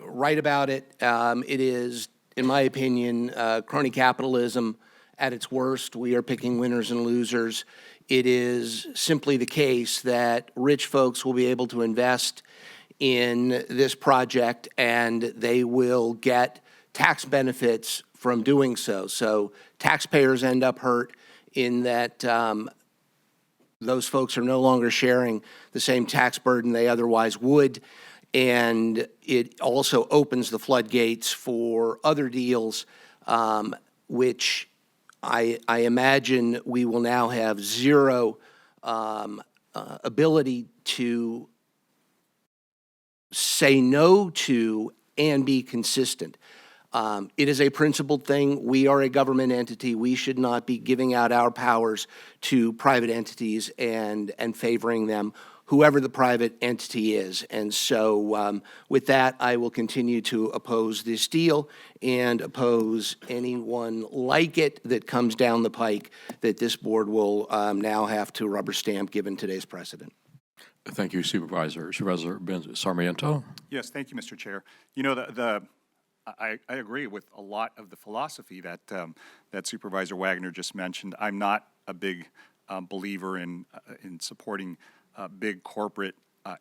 write about it. It is, in my opinion, crony capitalism at its worst. We are picking winners and losers. It is simply the case that rich folks will be able to invest in this project, and they will get tax benefits from doing so. So taxpayers end up hurt in that those folks are no longer sharing the same tax burden they otherwise would. And it also opens the floodgates for other deals, which I imagine we will now have zero ability to say no to and be consistent. It is a principled thing. We are a government entity. We should not be giving out our powers to private entities and favoring them, whoever the private entity is. And so with that, I will continue to oppose this deal and oppose anyone like it that comes down the pike that this board will now have to rubber stamp given today's precedent. Thank you, Supervisor. Supervisor Sarmiento. Yes, thank you, Mr. Chair. You know, I agree with a lot of the philosophy that that Supervisor Wagner just mentioned. I'm not a big believer in supporting big corporate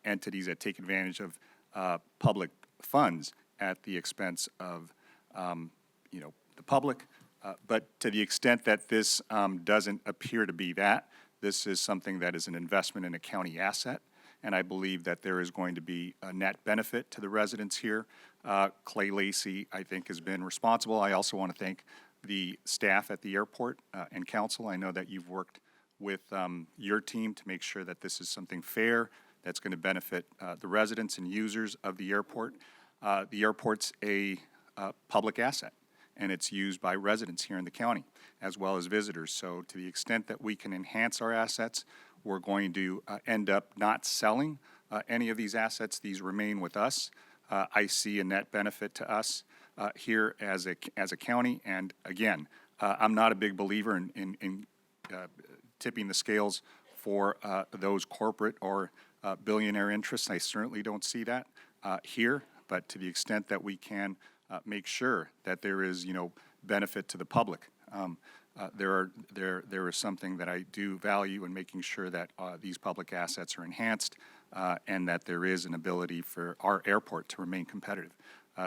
entities that take advantage of public funds at the expense of the public. But to the extent that this doesn't appear to be that, this is something that is an investment in a county asset. And I believe that there is going to be a net benefit to the residents here. Clay Lacy, I think, has been responsible. I also want to thank the staff at the airport and council. I know that you've worked with your team to make sure that this is something fair that's going to benefit the residents and users of the airport. The airport's a public asset, and it's used by residents here in the county as well as visitors. So to the extent that we can enhance our assets, we're going to end up not selling any of these assets. These remain with us. I see a net benefit to us here as a county. And again, I'm not a big believer in tipping the scales for those corporate or billionaire interests. I certainly don't see that here. But to the extent that we can make sure that there is, benefit to the public. There is something that I do value in making sure that these public assets are enhanced and that there is an ability for our airport to remain competitive.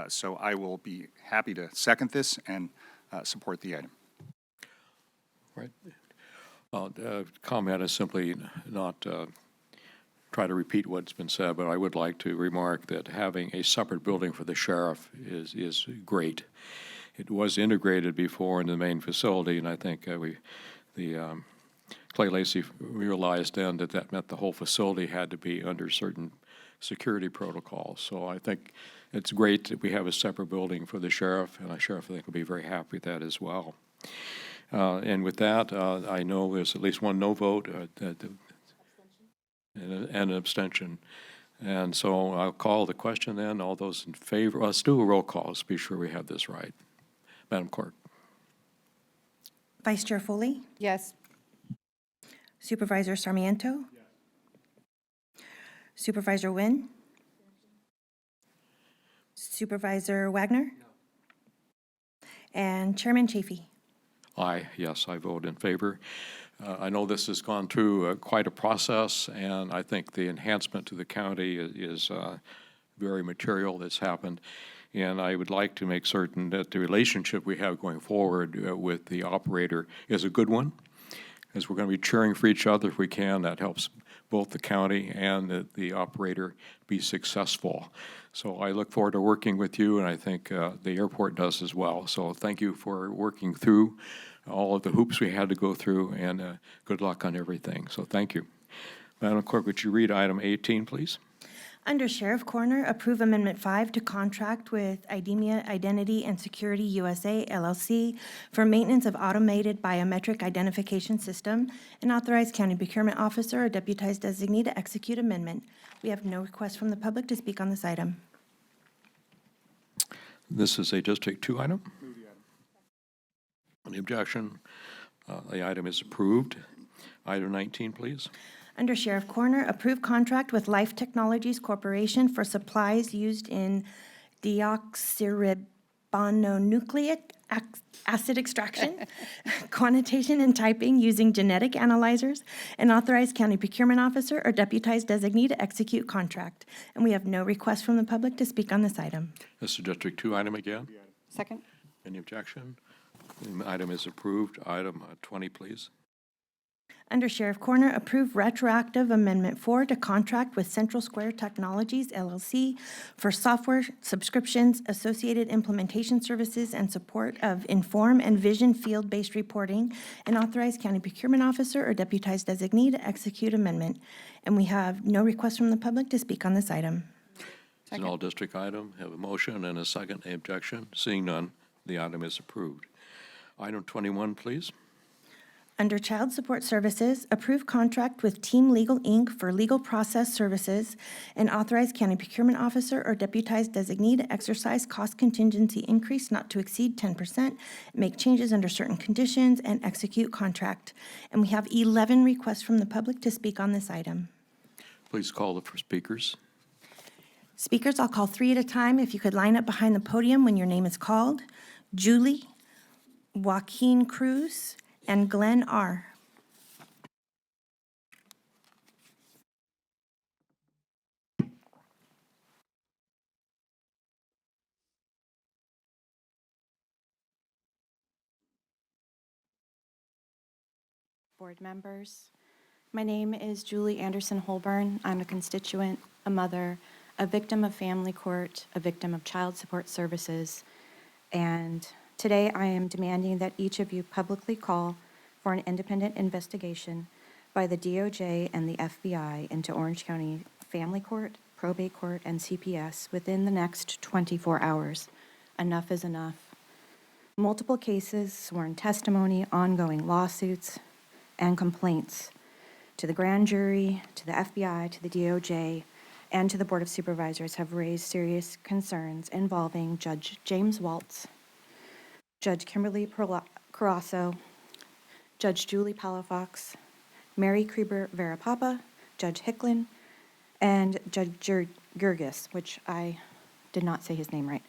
So I will be happy to second this and support the item. Right. Comment is simply not try to repeat what's been said, but I would like to remark that having a separate building for the sheriff is great. It was integrated before in the main facility, and I think Clay Lacy realized then that meant the whole facility had to be under certain security protocols. So I think it's great that we have a separate building for the sheriff, and the sheriff, I think, will be very happy with that as well. And with that, I know there's at least one no vote and an abstention. And so I'll call the question then. All those in favor, let's do a roll call. Let's be sure we have this right. Madam Clerk. Vice Chair Foley? Yes. Supervisor Sarmiento? Yes. Supervisor Nguyen? Supervisor Wagner? No. And Chairman Chafee? Aye, yes, I vote in favor. I know this has gone through quite a process, and I think the enhancement to the county is very material that's happened. And I would like to make certain that the relationship we have going forward with the operator is a good one, as we're going to be cheering for each other if we can. That helps both the county and the operator be successful. So I look forward to working with you, and I think the airport does as well. So thank you for working through all of the hoops we had to go through, and good luck on everything. So thank you. Madam Clerk, would you read item 18, please? Under Sheriff Coroner, approve Amendment 5 to contract with IDEMIA Identity and Security USA, LLC, for maintenance of automated biometric identification system, and authorize county procurement officer or deputized designee to execute amendment. We have no request from the public to speak on this item. This is a District 2 item. Any objection? The item is approved. Item 19, please. Under Sheriff Coroner, approve contract with Life Technologies Corporation for supplies used in deoxyribonucleic acid extraction, quantitation and typing using genetic analyzers, and authorize county procurement officer or deputized designee to execute contract. And we have no request from the public to speak on this item. This is a District 2 item again. Second. Any objection? The item is approved. Item 20, please. Under Sheriff Coroner, approve retroactive Amendment 4 to contract with Central Square Technologies, LLC, for software subscriptions, associated implementation services, and support of Inform and Vision field-based reporting, and authorize county procurement officer or deputized designee to execute amendment. And we have no request from the public to speak on this item. It's an all-district item. Have a motion and a second. Any objection? Seeing none, the item is approved. Item 21, please. Under Child Support Services, approve contract with Team Legal, Inc. for legal process services, and authorize county procurement officer or deputized designee to exercise cost contingency increase not to exceed 10%, make changes under certain conditions, and execute contract. And we have 11 requests from the public to speak on this item. Please call the first speakers. Speakers, I'll call 3 at a time. If you could line up behind the podium when your name is called. Julie, Joaquin Cruz, and Glenn R. Board members, my name is Julie Anderson-Holburn. I'm a constituent, a mother, a victim of family court, a victim of child support services, and today I am demanding that each of you publicly call for an independent investigation by the DOJ and the FBI into Orange County Family Court, Probate Court, and CPS within the next 24 hours. Enough is enough. Multiple cases, sworn testimony, ongoing lawsuits, and complaints to the grand jury, to the FBI, to the DOJ, and to the Board of Supervisors have raised serious concerns involving Judge James Waltz, Judge Kimberly Carasso, Judge Julie Palafox, Mary Krieber-Verapapa, Judge Hicklin, and Judge Gergis, which I did not say his name right.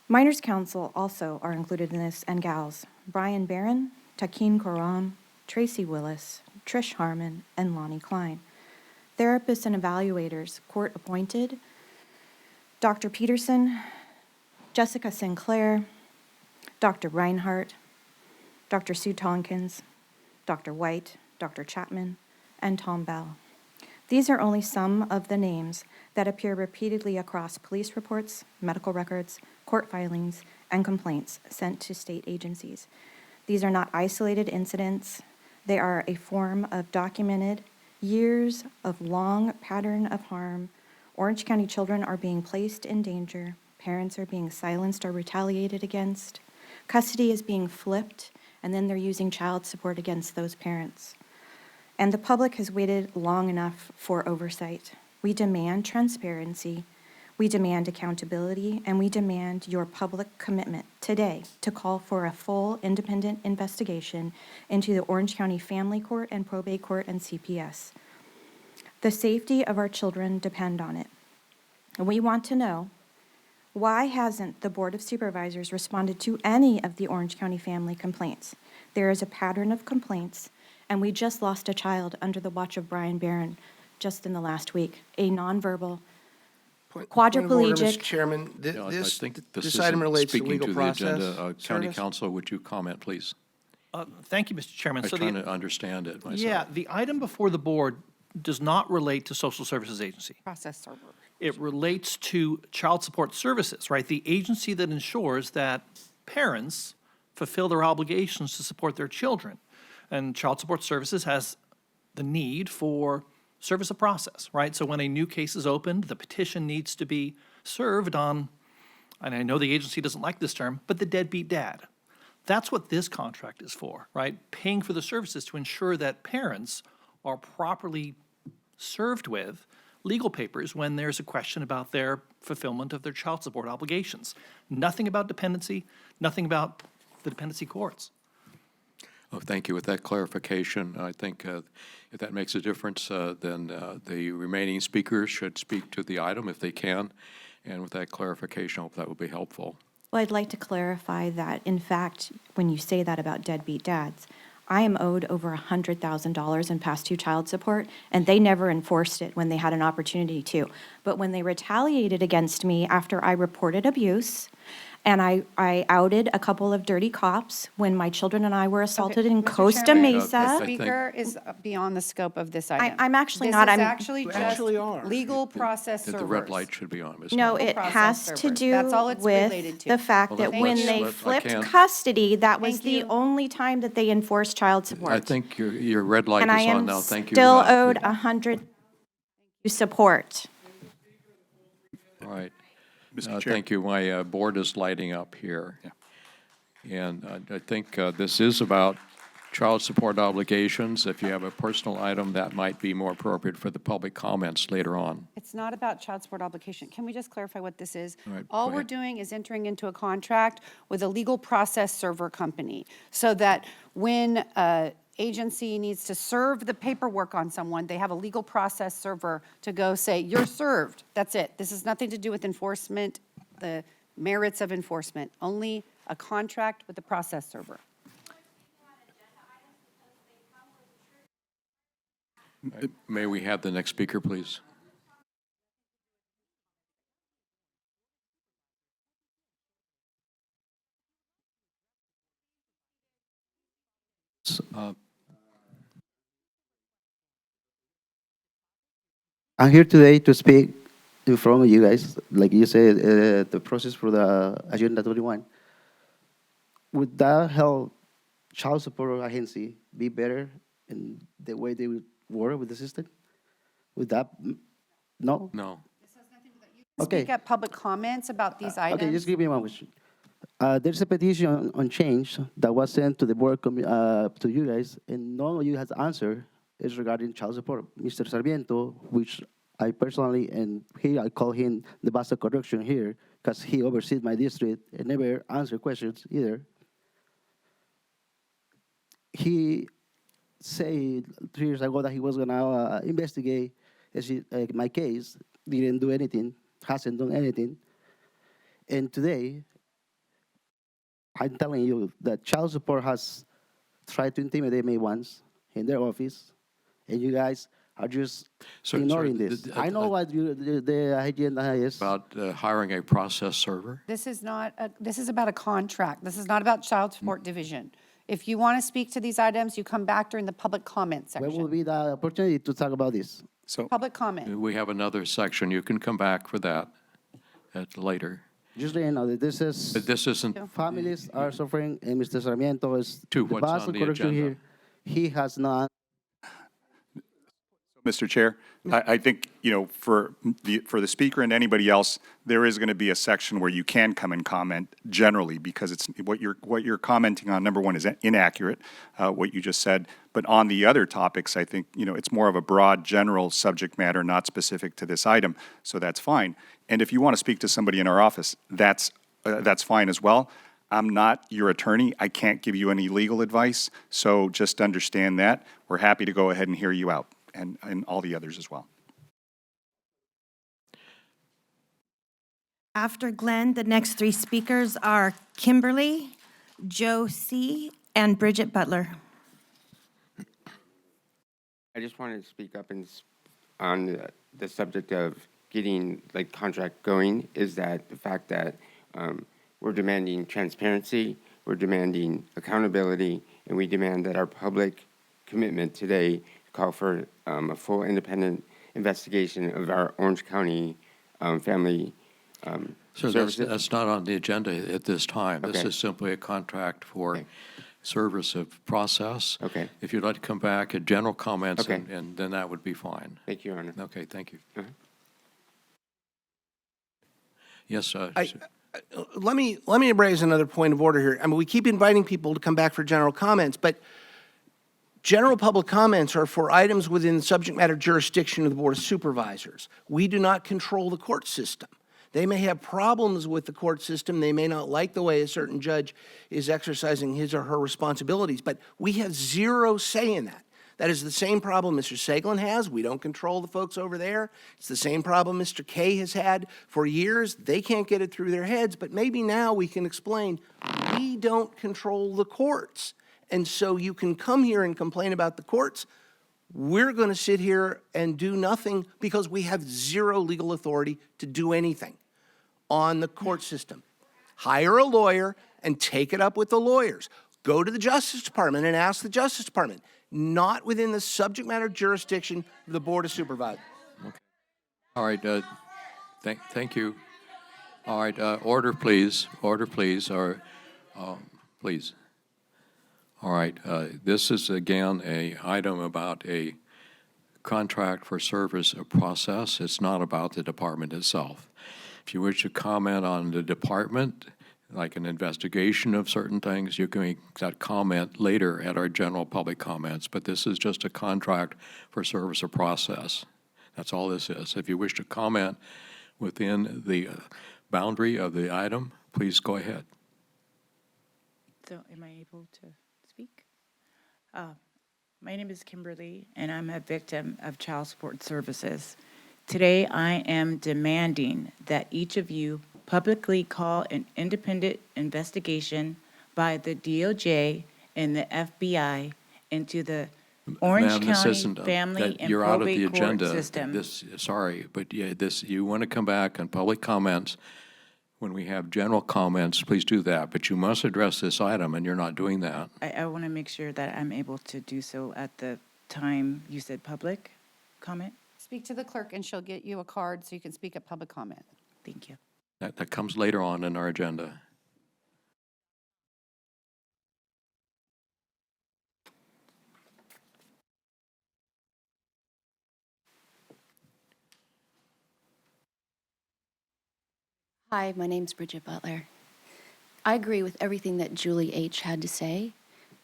Minors Counsel also are included in this, and gals, Brian Barron, Takin Koran, Tracy Willis, Trish Harmon, and Lonnie Klein. Therapists and evaluators, court appointed, Dr. Peterson, Jessica Sinclair, Dr. Reinhardt, Dr. Sue Tonkins, Dr. White, Dr. Chapman, and Tom Bell. These are only some of the names that appear repeatedly across police reports, medical records, court filings, and complaints sent to state agencies. These are not isolated incidents. They are a form of documented years of long pattern of harm. Orange County children are being placed in danger. Parents are being silenced or retaliated against. Custody is being flipped, and then they're using child support against those parents. And the public has waited long enough for oversight. We demand transparency, we demand accountability, and we demand your public commitment today to call for a full independent investigation into the Orange County Family Court and Probate Court and CPS. The safety of our children depend on it. And we want to know, why hasn't the Board of Supervisors responded to any of the Orange County family complaints? There is a pattern of complaints, and we just lost a child under the watch of Brian Barron just in the last week, a nonverbal Point of order, Mr. quadriplegic. Chairman, Yeah, I think this item isn't relates to speaking legal the process. agenda. County service. Counsel, would you comment, please? Thank you, Mr. Chairman. I'm So trying to understand it myself. yeah, the item before the board does not relate to Social Services Agency. Process server. It relates to child support services, right? The agency that ensures that parents fulfill their obligations to support their children. And child support services has the need for service of process, right? So when a new case is opened, the petition needs to be served on, and I know the agency doesn't like this term, but the deadbeat dad. That's what this contract is for, right? Paying for the services to ensure that parents are properly served with legal papers when there's a question about their fulfillment of their child support obligations. Nothing about dependency, nothing about the dependency courts. Oh, thank you. With that clarification, I think if that makes a difference, then the remaining speakers should speak to the item if they can. And with that clarification, I hope that will be helpful. Well, I'd like to clarify that, in fact, when you say that about deadbeat dads, I am owed over $100,000 in past due child support, and they never enforced it when they had an opportunity to. But when they retaliated against me after I reported abuse, and I outed a couple of dirty cops when my children and I were assaulted in Mr. Costa Chairman, Mesa. I The think- speaker is beyond the scope of this item. I'm actually not. This is I'm- actually You just actually are. legal process That servers. the red light should be on, Ms. No, Miller. it process has to servers. do That's all it's related with to. the fact Well, that then when let's- they I flipped can't- custody, that was Thank the you. only time that they enforced child support. I think your red light And I is on am now. Thank you. still Now, owed 100 support. All right. Mr. Chair. Thank you. My board is lighting up here. And I think this is about child support obligations. If you have a personal item, that might be more appropriate for the public comments later on. It's not about child support obligation. Can we just clarify what this is? All right, All go we're ahead. doing is entering into a contract with a legal process server company so that when a agency needs to serve the paperwork on someone, they have a legal process server to go say, you're served. That's it. This has nothing to do with enforcement, the merits of enforcement, only a contract with the process server. May we have the next speaker, please? I'm here today to speak in front of you guys. Like you said, the process for the Agenda 21. Would that help child support agency be better in the way they would work with the system? Would that, no? No. Okay. Speak at public comments about these items. Okay, just give me one question. There's a petition on change that was sent to the board, to you guys, and none of you has answered. Is regarding child support. Mr. Sarmiento, which I personally, and here I call him the boss of correction here, because he oversees my district and never answered questions either. He said 3 years ago that he was gonna investigate my case, didn't do anything, hasn't done anything. And today, I'm telling you that child support has tried to intimidate me once in their office, and you guys are just ignoring this. I know what the agenda is. About hiring a process server? This is not, this is about a contract. This is not about child support division. If you want to speak to these items, you come back during the public comment When will section. be the opportunity to talk about this? So, Public comment. We have another section. You can come back for that later. Just so you know that this is, But this isn't, families are suffering, and Mr. Sarmiento is To the what's boss on of the correction agenda. here. He has not. Mr. Chair, I think, for the speaker and anybody else, there is going to be a section where you can come and comment generally, because it's what you're commenting on, number one, is inaccurate, what you just said. But on the other topics, I think, it's more of a broad, general subject matter, not specific to this item, so that's fine. And if you want to speak to somebody in our office, that's fine as well. I'm not your attorney. I can't give you any legal advice, so just understand that. We're happy to go ahead and hear you out. And all the others as well. After Glenn, the next three speakers are Kimberly, Joe C., and Bridget Butler. I just wanted to speak up on the subject of getting like contract going is that the fact that we're demanding transparency, we're demanding accountability, and we demand that our public commitment today call for a full independent investigation of our Orange County family Sir, services. that's not on the agenda at this time. This Okay. is simply a contract for service of process. Okay. If you'd like to come back at general comments, Okay. and then that would be fine. Thank you, Your Honor. Okay, thank you. Uh-huh. Yes, Let me raise another point of order here. I mean, we keep inviting people to come back for general comments, but general public comments are for items within the subject matter jurisdiction of the Board of Supervisors. We do not control the court system. They may have problems with the court system. They may not like the way a certain judge is exercising his or her responsibilities, but we have zero say in that. That is the same problem Mr. Seglin has. We don't control the folks over there. It's the same problem Mr. Kay has had for years. They can't get it through their heads, but maybe now we can explain we don't control the courts. And so you can come here and complain about the courts. We're going to sit here and do nothing because we have zero legal authority to do anything on the court system. Hire a lawyer and take it up with the lawyers. Go to the Justice Department and ask the Justice Department. Not within the subject matter jurisdiction of the Board of Supervisors. all right, thank you. All right, order, please. Order, please, or, please. All right, this is again a item about a contract for service of process. It's not about the department itself. If you wish to comment on the department, like an investigation of certain things, you can make that comment later at our general public comments, but this is just a contract for service of process. That's all this is. If you wish to comment within the boundary of the item, please go ahead. So am I able to speak? My name is Kimberly, and I'm a victim of child support services. Today, I am demanding that each of you publicly call an independent investigation by the DOJ and the FBI into the Orange Ma'am, this County isn't, Family that and you're out of the Probate Court agenda. System. Sorry, but yeah, you want to come back on public comments. When we have general comments, please do that, but you must address this item, and you're not doing that. I want to make sure that I'm able to do so at the time you said public comment. Speak to the clerk and she'll get you a card so you can speak at public comment. Thank you. That comes later on in our agenda. Hi, my name's Bridget Butler. I agree with everything that Julie H. had to say,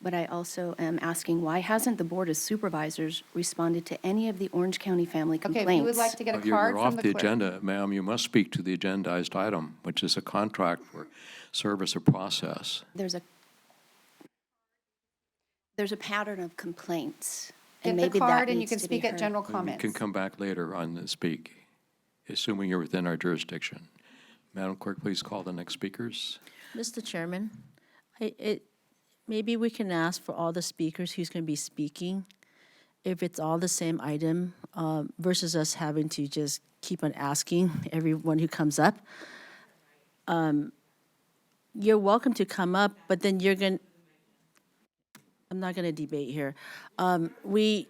but I also am asking why hasn't the Board of Supervisors responded to any of the Orange County family complaints? Okay, if you would like to get a card You're from off the the clerk. agenda, ma'am. You must speak to the agendized item, which is a contract for service of process. There's a pattern of complaints, Get and the maybe card that and you needs can to be speak at heard. general You comments. can come back later on and speak, assuming you're within our jurisdiction. Madam Clerk, please call the next speakers. Mr. Chairman, maybe we can ask for all the speakers who's going to be speaking, if it's all the same item, versus us having to just keep on asking everyone who comes up. You're welcome to come up, but then I'm not going to debate here. We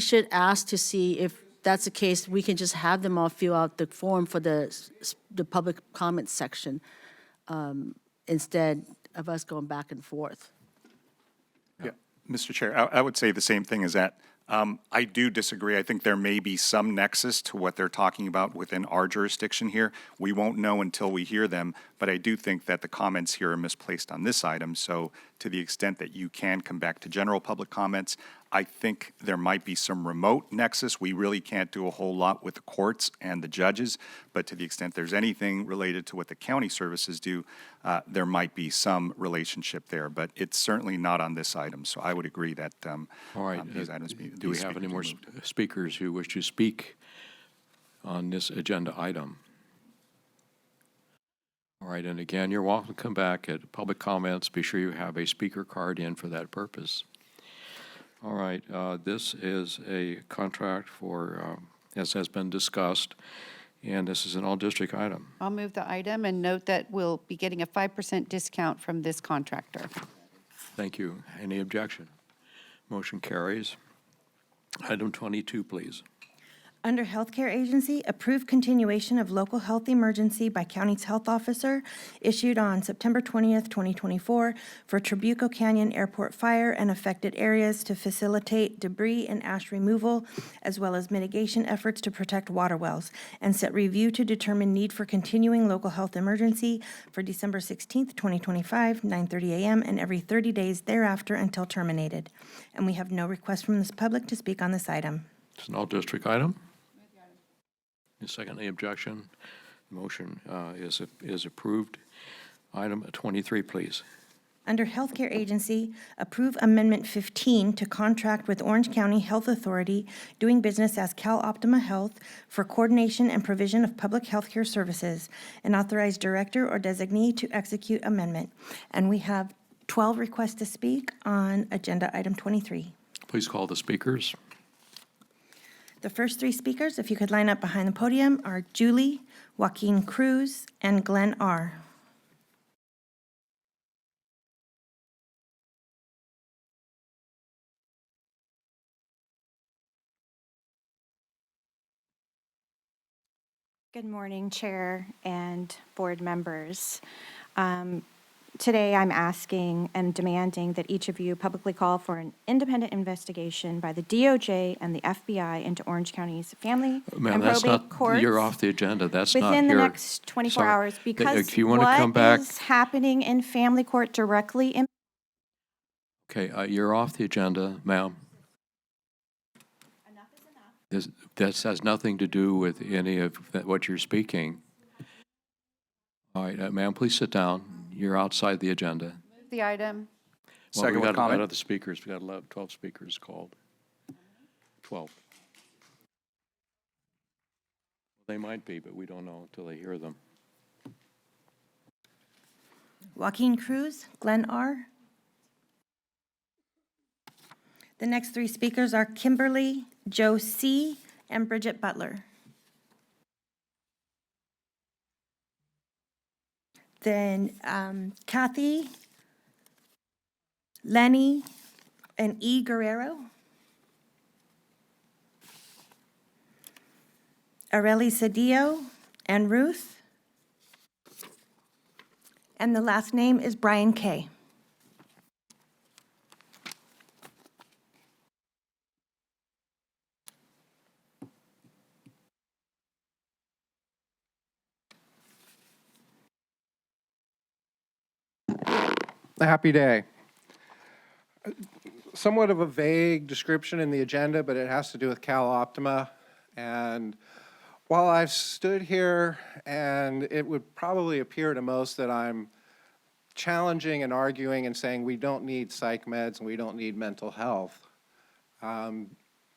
should ask to see if that's the case, we can just have them all fill out the form for the public comment section, instead of us going back and forth. Yeah, Mr. Chair, I would say the same thing as that. I do disagree. I think there may be some nexus to what they're talking about within our jurisdiction here. We won't know until we hear them, but I do think that the comments here are misplaced on this item. So to the extent that you can come back to general public comments, I think there might be some remote nexus. We really can't do a whole lot with the courts and the judges, but to the extent there's anything related to what the county services do, there might be some relationship there, but it's certainly not on this item. So I would agree that All right. these items be. Do we have any more speakers who wish to speak on this agenda item? All right, and again, you're welcome to come back at public comments. Be sure you have a speaker card in for that purpose. All right, this is a contract for, as has been discussed, And this is an all-district item. I'll move the item and note that we'll be getting a 5% discount from this contractor. Thank you. Any objection? Motion carries. Item 22, please. Under Healthcare Agency, approve continuation of local health emergency by county's health officer issued on September 20th, 2024 for Trabuco Canyon Airport fire and affected areas to facilitate debris and ash removal, as well as mitigation efforts to protect water wells, and set review to determine need for continuing local health emergency for December 16th, 2025, 9:30 a.m., and every 30 days thereafter until terminated. And we have no request from this public to speak on this item. It's an all-district item. Second, the objection. Motion is approved. Item 23, please. Under Healthcare Agency, approve Amendment 15 to contract with Orange County Health Authority doing business as Cal Optima Health for coordination and provision of public healthcare services, and authorize director or designee to execute amendment. And we have 12 requests to speak on agenda item 23. Please call the speakers. The first three speakers, if you could line up behind the podium, are Julie, Joaquin Cruz, and Glenn R. Good morning, Chair and board members. Today, I'm asking and demanding that each of you publicly call for an independent investigation by the DOJ and the FBI into Orange County's family Ma'am, and that's probate not, courts you're off the agenda. That's not here. within the next 24 Sorry. hours, because If you want to come back, what is happening in family court directly impacts. okay, you're off the agenda, ma'am. Enough is enough. This has nothing to do with any of what you're speaking. All right, ma'am, please sit down. You're outside the agenda. Move the item. Well, Second we with got comment. other speakers. We got 12 speakers called. 12. They might be, but we don't know until they hear them. Joaquin Cruz, Glenn R. The next three speakers are Kimberly, Joe C., and Bridget Butler. Then Kathy, Lenny, and E. Guerrero. Areli Cedillo and Ruth. And the last name is Brian K. A happy day. Somewhat of a vague description in the agenda, but it has to do with Cal Optima. And while I've stood here, and it would probably appear to most that I'm challenging and arguing and saying we don't need psych meds and we don't need mental health.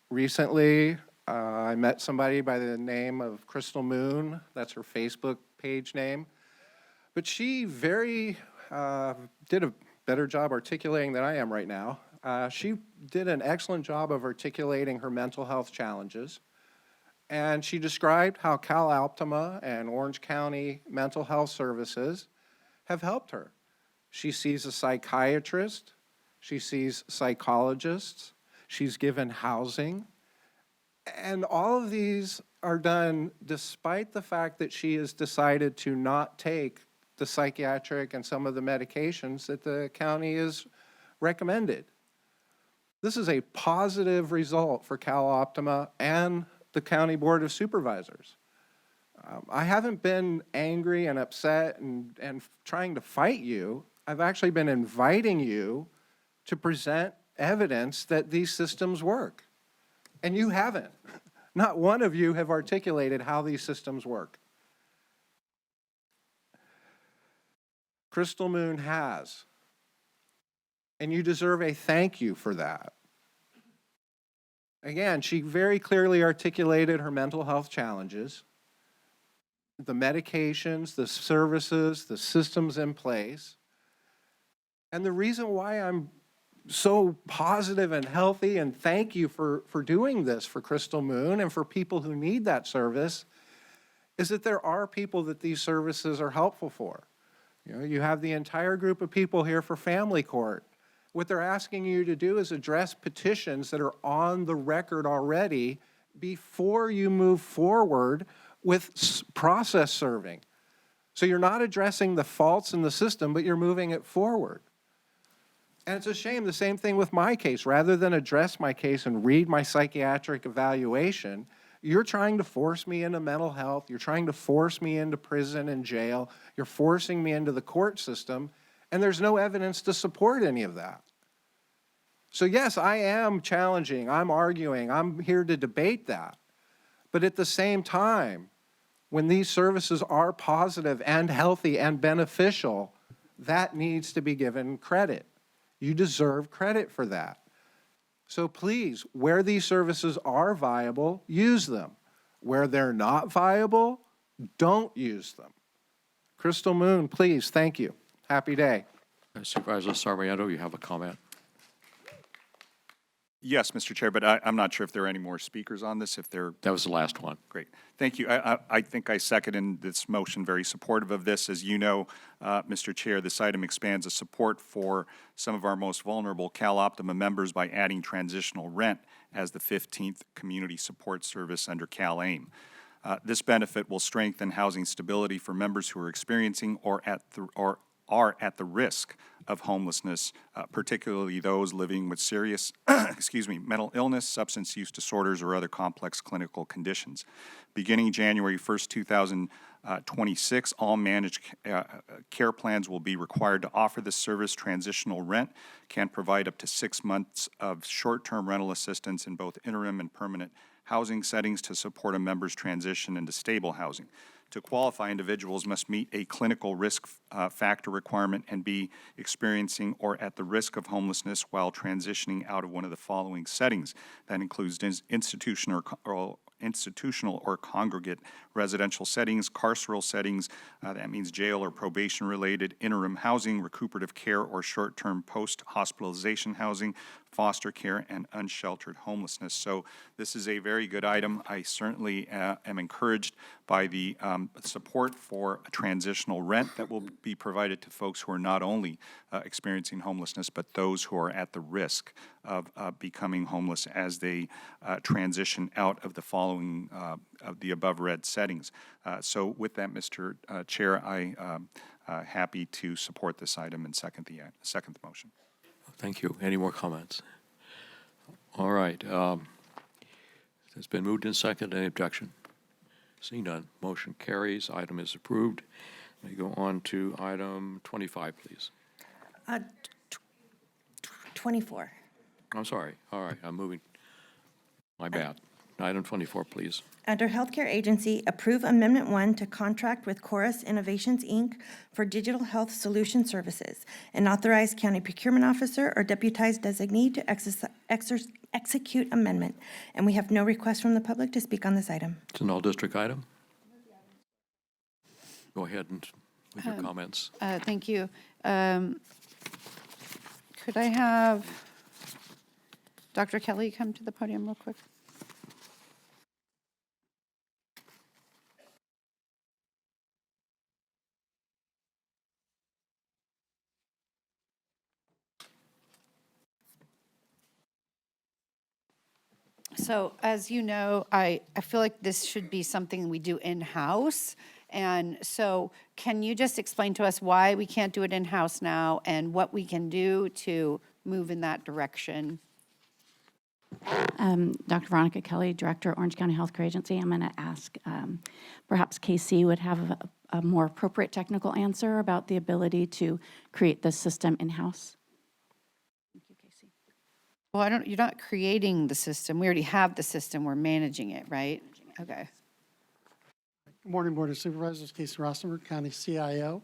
Recently, I met somebody by the name of Crystal Moon. That's her Facebook page name. But she did a better job articulating than I am right now. She did an excellent job of articulating her mental health challenges. And she described how Cal Optima and Orange County Mental Health Services have helped her. She sees a psychiatrist, she sees psychologists, she's given housing, and all of these are done despite the fact that she has decided to not take the psychiatric and some of the medications that the county has recommended. This is a positive result for Cal Optima and the County Board of Supervisors. I haven't been angry and upset and trying to fight you. I've actually been inviting you to present evidence that these systems work. And you haven't. Not one of you have articulated how these systems work. Crystal Moon has. And you deserve a thank you for that. Again, she very clearly articulated her mental health challenges, the medications, the services, the systems in place. And the reason why I'm so positive and healthy, and thank you for doing this for Crystal Moon and for people who need that service, is that there are people that these services are helpful for. You know, you have the entire group of people here for family court. What they're asking you to do is address petitions that are on the record already before you move forward with process serving. So you're not addressing the faults in the system, but you're moving it forward. And it's a shame, the same thing with my case. Rather than address my case and read my psychiatric evaluation, you're trying to force me into mental health. You're trying to force me into prison and jail. You're forcing me into the court system, and there's no evidence to support any of that. So yes, I am challenging, I'm arguing, I'm here to debate that. But at the same time, when these services are positive and healthy and beneficial, that needs to be given credit. You deserve credit for that. So please, where these services are viable, use them. Where they're not viable, don't use them. Crystal Moon, please, thank you. Happy day. Supervisor Sarmiento, you have a comment? Yes, Mr. Chair, but I'm not sure if there are any more speakers on this, if there... That was the last one. Great. Thank you. I think I second in this motion, very supportive of this. As you know, Mr. Chair, this item expands the support for some of our most vulnerable Cal Optima members by adding transitional rent as the 15th community support service under Cal AIM. This benefit will strengthen housing stability for members who are experiencing or are at the risk of homelessness, particularly those living with serious mental illness, substance use disorders, or other complex clinical conditions. Beginning January 1st, 2026, all managed care plans will be required to offer this service. Transitional rent can provide up to 6 months of short-term rental assistance in both interim and permanent housing settings to support a member's transition into stable housing. To qualify, individuals must meet a clinical risk factor requirement and be experiencing or at the risk of homelessness while transitioning out of one of the following settings. That includes institutional or congregate residential settings, carceral settings, that means jail or probation-related, interim housing, recuperative care or short-term post-hospitalization housing, foster care, and unsheltered homelessness. So this is a very good item. I certainly am encouraged by the support for a transitional rent that will be provided to folks who are not only experiencing homelessness, but those who are at the risk of becoming homeless as they transition out of the following of the above read settings. So with that, Mr. Chair, I happy to support this item and second the motion. Thank you. Any more comments? All right. It's been moved and seconded. Any objection? Seeing none, motion carries. Item is approved. We go on to item 25, please. 24. I'm sorry. All right, I'm moving. My bad. Item 24, please. Under Healthcare Agency, approve Amendment 1 to contract with Chorus Innovations, Inc. for digital health solution services, and authorize county procurement officer or deputized designee to execute amendment. And we have no request from the public to speak on this item. It's an all-district item. Go ahead and with your comments. Thank you. Could I have Dr. Kelly come to the podium real quick? So as you know, I feel like this should be something we do in-house. And so can you just explain to us why we can't do it in-house now and what we can do to move in that direction? Dr. Veronica Kelly, Director, Orange County Healthcare Agency. I'm going to ask, perhaps KC would have a more appropriate technical answer about the ability to create this system in-house. Well, you're not creating the system. We already have the system. We're managing it, right? Okay. Good morning, Board of Supervisors. Casey Rostenberg, County CIO.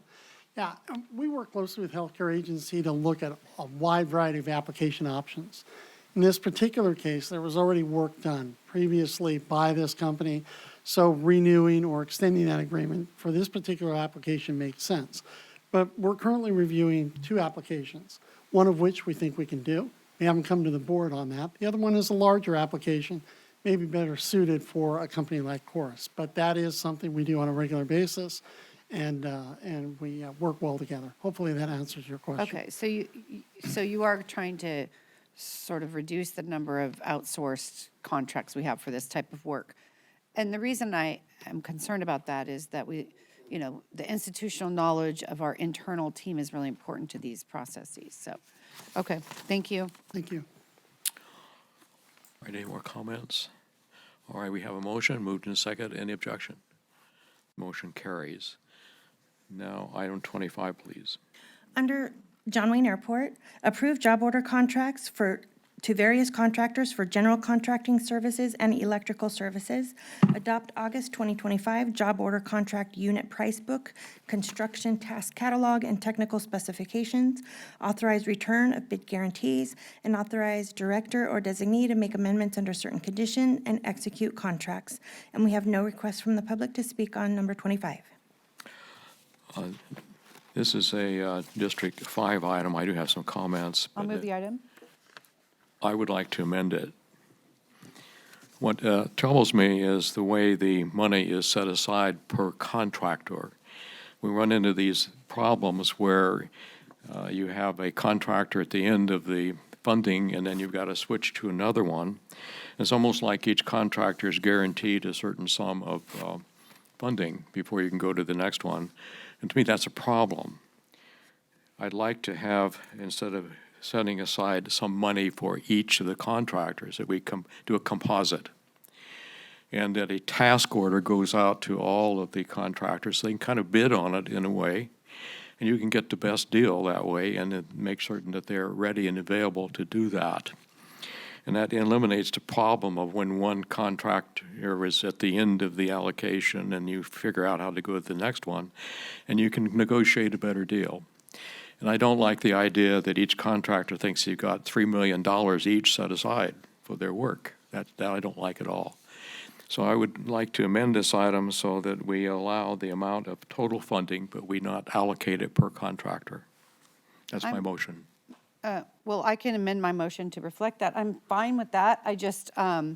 Yeah, we work closely with Healthcare Agency to look at a wide variety of application options. In this particular case, there was already work done previously by this company, so renewing or extending that agreement for this particular application makes sense. But we're currently reviewing 2 applications, one of which we think we can do. We haven't come to the board on that. The other one is a larger application may be better suited for a company like Chorus. But that is something we do on a regular basis, and we work well together. Hopefully that answers your question. Okay, so you are trying to sort of reduce the number of outsourced contracts we have for this type of work. And the reason I am concerned about that is that the institutional knowledge of our internal team is really important to these processes. So, okay, thank you. Thank you. All right, any more comments? All right, we have a motion, moved in second. Any objection? Motion carries. Now, item 25, please. Under John Wayne Airport, approve job order contracts to various contractors for general contracting services and electrical services. Adopt August 2025 job order contract unit price book, construction task catalog, and technical specifications. Authorize return of bid guarantees, and authorize director or designee to make amendments under certain condition and execute contracts. And we have no requests from the public to speak on number 25. This is a District 5 item. I do have some comments. I'll move the item. I would like to amend it. What troubles me is the way the money is set aside per contractor. We run into these problems where you have a contractor at the end of the funding, and then you've got to switch to another one. It's almost like each contractor is guaranteed a certain sum of funding before you can go to the next one. And to me, that's a problem. I'd like to have, instead of setting aside some money for each of the contractors, that we do a composite, and that a task order goes out to all of the contractors so they can kind of bid on it in a way, and you can get the best deal that way, and then make certain that they're ready and available to do that. And that eliminates the problem of when one contractor is at the end of the allocation and you figure out how to go to the next one, and you can negotiate a better deal. And I don't like the idea that each contractor thinks you've got $3 million each set aside for their work. That I don't like at all. So I would like to amend this item so that we allow the amount of total funding, but we not allocate it per contractor. That's my motion. Well, I can amend my motion to reflect that. I'm fine with that. I just, I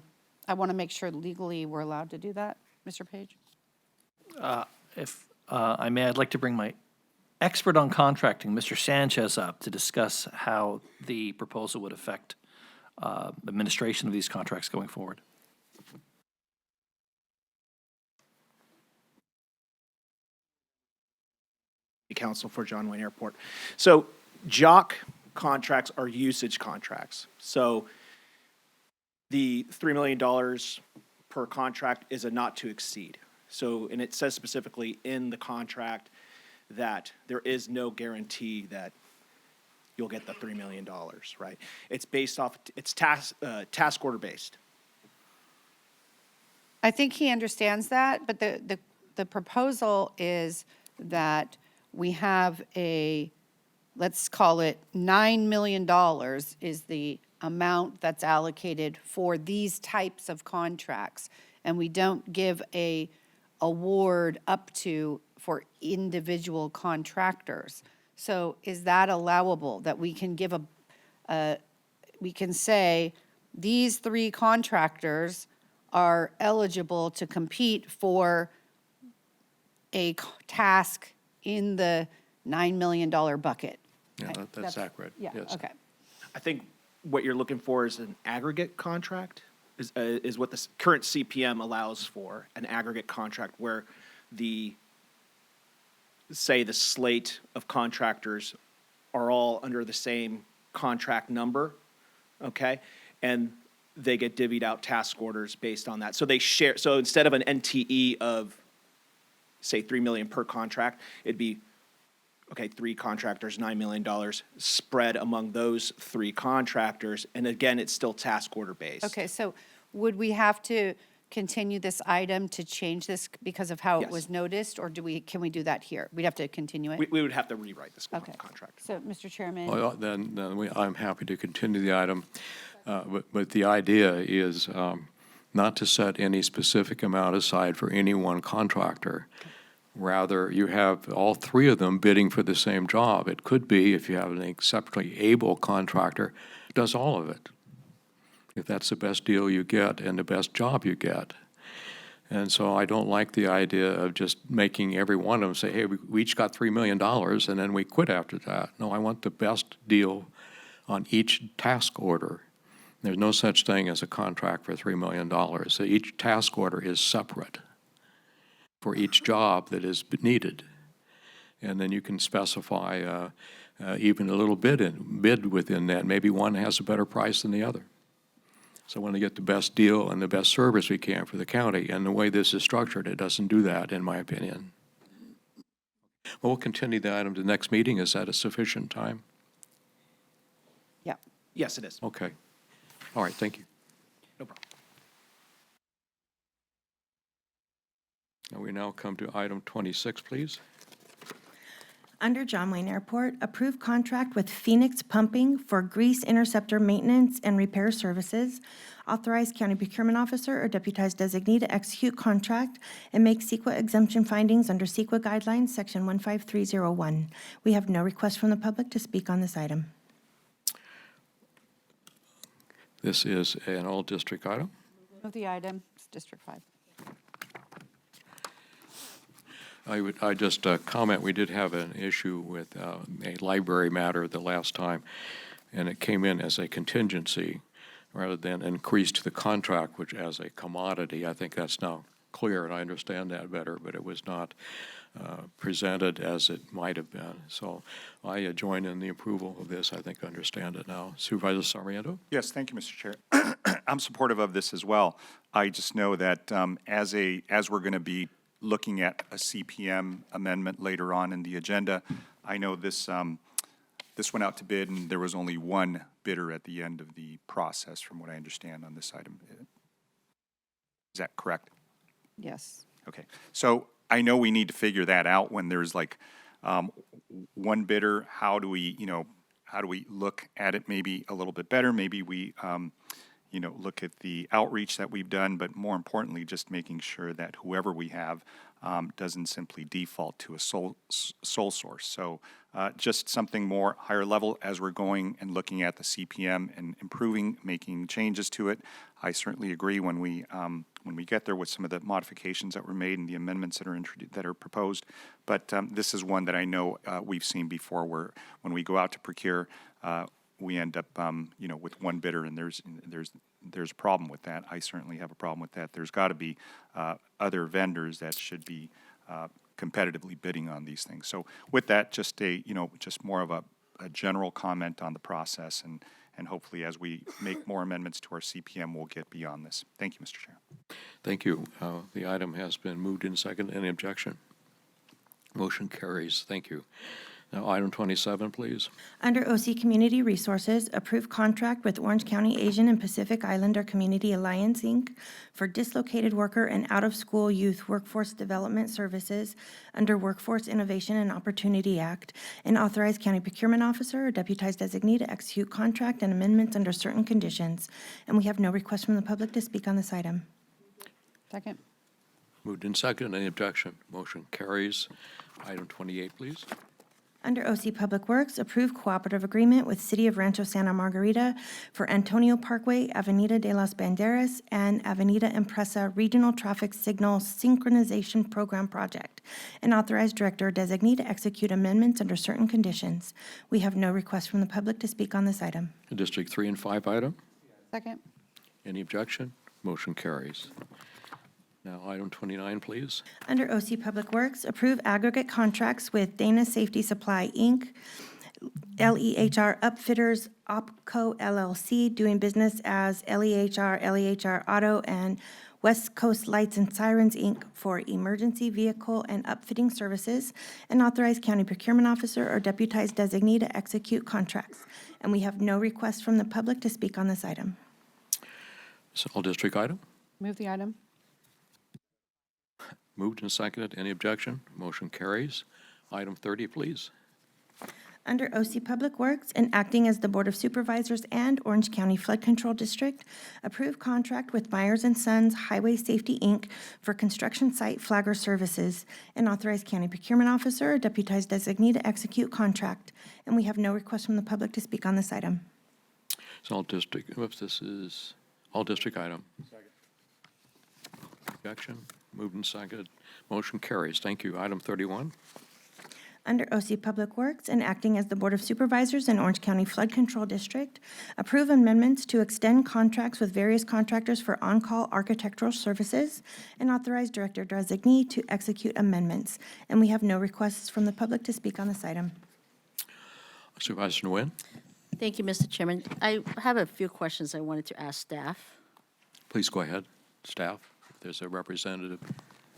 want to make sure legally we're allowed to do that. Mr. Page? If I may, I'd like to bring my expert on contracting, Mr. Sanchez, up to discuss how the proposal would affect administration of these contracts going forward. Counsel for John Wayne Airport. So JOC contracts are usage contracts. So the $3 million per contract is a not to exceed. So, and it says specifically in the contract that there is no guarantee that you'll get the $3 million, right? It's based off, it's task order based. I think he understands that, but the proposal is that we have let's call it $9 million is the amount that's allocated for these types of contracts. And we don't give a award up to for individual contractors. So is that allowable, that we can give we can say these 3 contractors are eligible to compete for a task in the $9 million bucket? Yeah, that's accurate. Yeah, yes. okay. I think what you're looking for is an aggregate contract, is what the current CPM allows for, an aggregate contract where say the slate of contractors are all under the same contract number, okay? And they get divvied out task orders based on that. So they share, so instead of an NTE of, say, $3 million per contract, it'd be, okay, 3 contractors, $9 million spread among those 3 contractors. And again, it's still task order based. Okay, so would we have to continue this item to change this because of how it Yes. was noticed, or can we do that here? We'd have to continue it? We would have to rewrite this Okay. contract. So, Mr. Chairman? Well, I'm happy to continue the item, but the idea is not to set any specific amount aside for any one contractor. Rather, you have all 3 of them bidding for the same job. It could be, if you have an exceptionally able contractor, does all of it. if that's the best deal you get and the best job you get. And so I don't like the idea of just making every one of them say, hey, we each got $3 million, and then we quit after that. No, I want the best deal on each task order. There's no such thing as a contract for $3 million. So each task order is separate for each job that is needed. And then you can specify even a little bid within that. Maybe one has a better price than the other. So I want to get the best deal and the best service we can for the county. And the way this is structured, it doesn't do that, in my opinion. Well, we'll continue the item to the next meeting. Is that a sufficient time? Yeah. Yes, it is. Okay. All right, thank you. No problem. Now we now come to item 26, please. Under John Wayne Airport, approve contract with Phoenix Pumping for grease interceptor maintenance and repair services. Authorize county procurement officer or deputized designee to execute contract and make CEQA exemption findings under CEQA guidelines, section 15301. We have no request from the public to speak on this item. This is an all-district item. Move the item. It's District 5. I just comment, we did have an issue with a library matter the last time, and it came in as a contingency rather than increased the contract, which as a commodity. I think that's now clear, and I understand that better, but it was not presented as it might have been. So I join in the approval of this. I think I understand it now. Supervisor Sarmiento? Yes, thank you, Mr. Chair. I'm supportive of this as well. I just know that as we're going to be looking at a CPM amendment later on in the agenda, I know this went out to bid, and there was only one bidder at the end of the process, from what I understand on this item. Is that correct? Yes. Okay. So I know we need to figure that out when there's like one bidder. How do we look at it maybe a little bit better? Maybe we look at the outreach that we've done, but more importantly, just making sure that whoever we have doesn't simply default to a sole source. So just something more higher level as we're going and looking at the CPM and improving, making changes to it. I certainly agree when we get there with some of the modifications that were made and the amendments that are proposed. But this is one that I know we've seen before, where when we go out to procure, we end up, with one bidder, and there's a problem with that. I certainly have a problem with that. There's got to be other vendors that should be competitively bidding on these things. So with that, just more of a general comment on the process, and hopefully as we make more amendments to our CPM, we'll get beyond this. Thank you, Mr. Chair. Thank you. The item has been moved in second. Any objection? Motion carries. Thank you. Now, item 27, please. Under OC Community Resources, approve contract with Orange County Asian and Pacific Islander Community Alliance, Inc. for dislocated worker and out-of-school youth workforce development services under Workforce Innovation and Opportunity Act, and authorize county procurement officer or deputized designee to execute contract and amendments under certain conditions. And we have no request from the public to speak on this item. Second. Moved in second. Any objection? Motion carries. Item 28, please. Under OC Public Works, approve cooperative agreement with City of Rancho Santa Margarita for Antonio Parkway, Avenida de las Banderas, and Avenida Impresa Regional Traffic Signal Synchronization Program Project, and authorize director or designee to execute amendments under certain conditions. We have no request from the public to speak on this item. District 3 and 5 item. Second. Any objection? Motion carries. Now, item 29, please. Under OC Public Works, approve aggregate contracts with Dana Safety Supply, Inc., LEHR Upfitters OpCo LLC, doing business as LEHR Auto, and West Coast Lights and Sirens, Inc., for emergency vehicle and upfitting services, and authorize county procurement officer or deputized designee to execute contracts. And we have no request from the public to speak on this item. It's an all-district item. Move the item. Moved and seconded. Any objection? Motion carries. Item 30, please. Under OC Public Works and acting as the Board of Supervisors and Orange County Flood Control District, approve contract with Myers & Sons Highway Safety, Inc. for construction site flagger services, and authorize county procurement officer or deputized designee to execute contract. And we have no request from the public to speak on this item. It's all district. Oops, this is All district item. Objection? Moved and seconded. Motion carries. Thank you. Item 31. Under OC Public Works and acting as the Board of Supervisors in Orange County Flood Control District, approve amendments to extend contracts with various contractors for on-call architectural services and authorize Director Designee to execute amendments. And we have no requests from the public to speak on this item. Supervisor Nguyen? Thank you, Mr. Chairman. I have a few questions I wanted to ask staff. Please go ahead, staff, if there's a representative.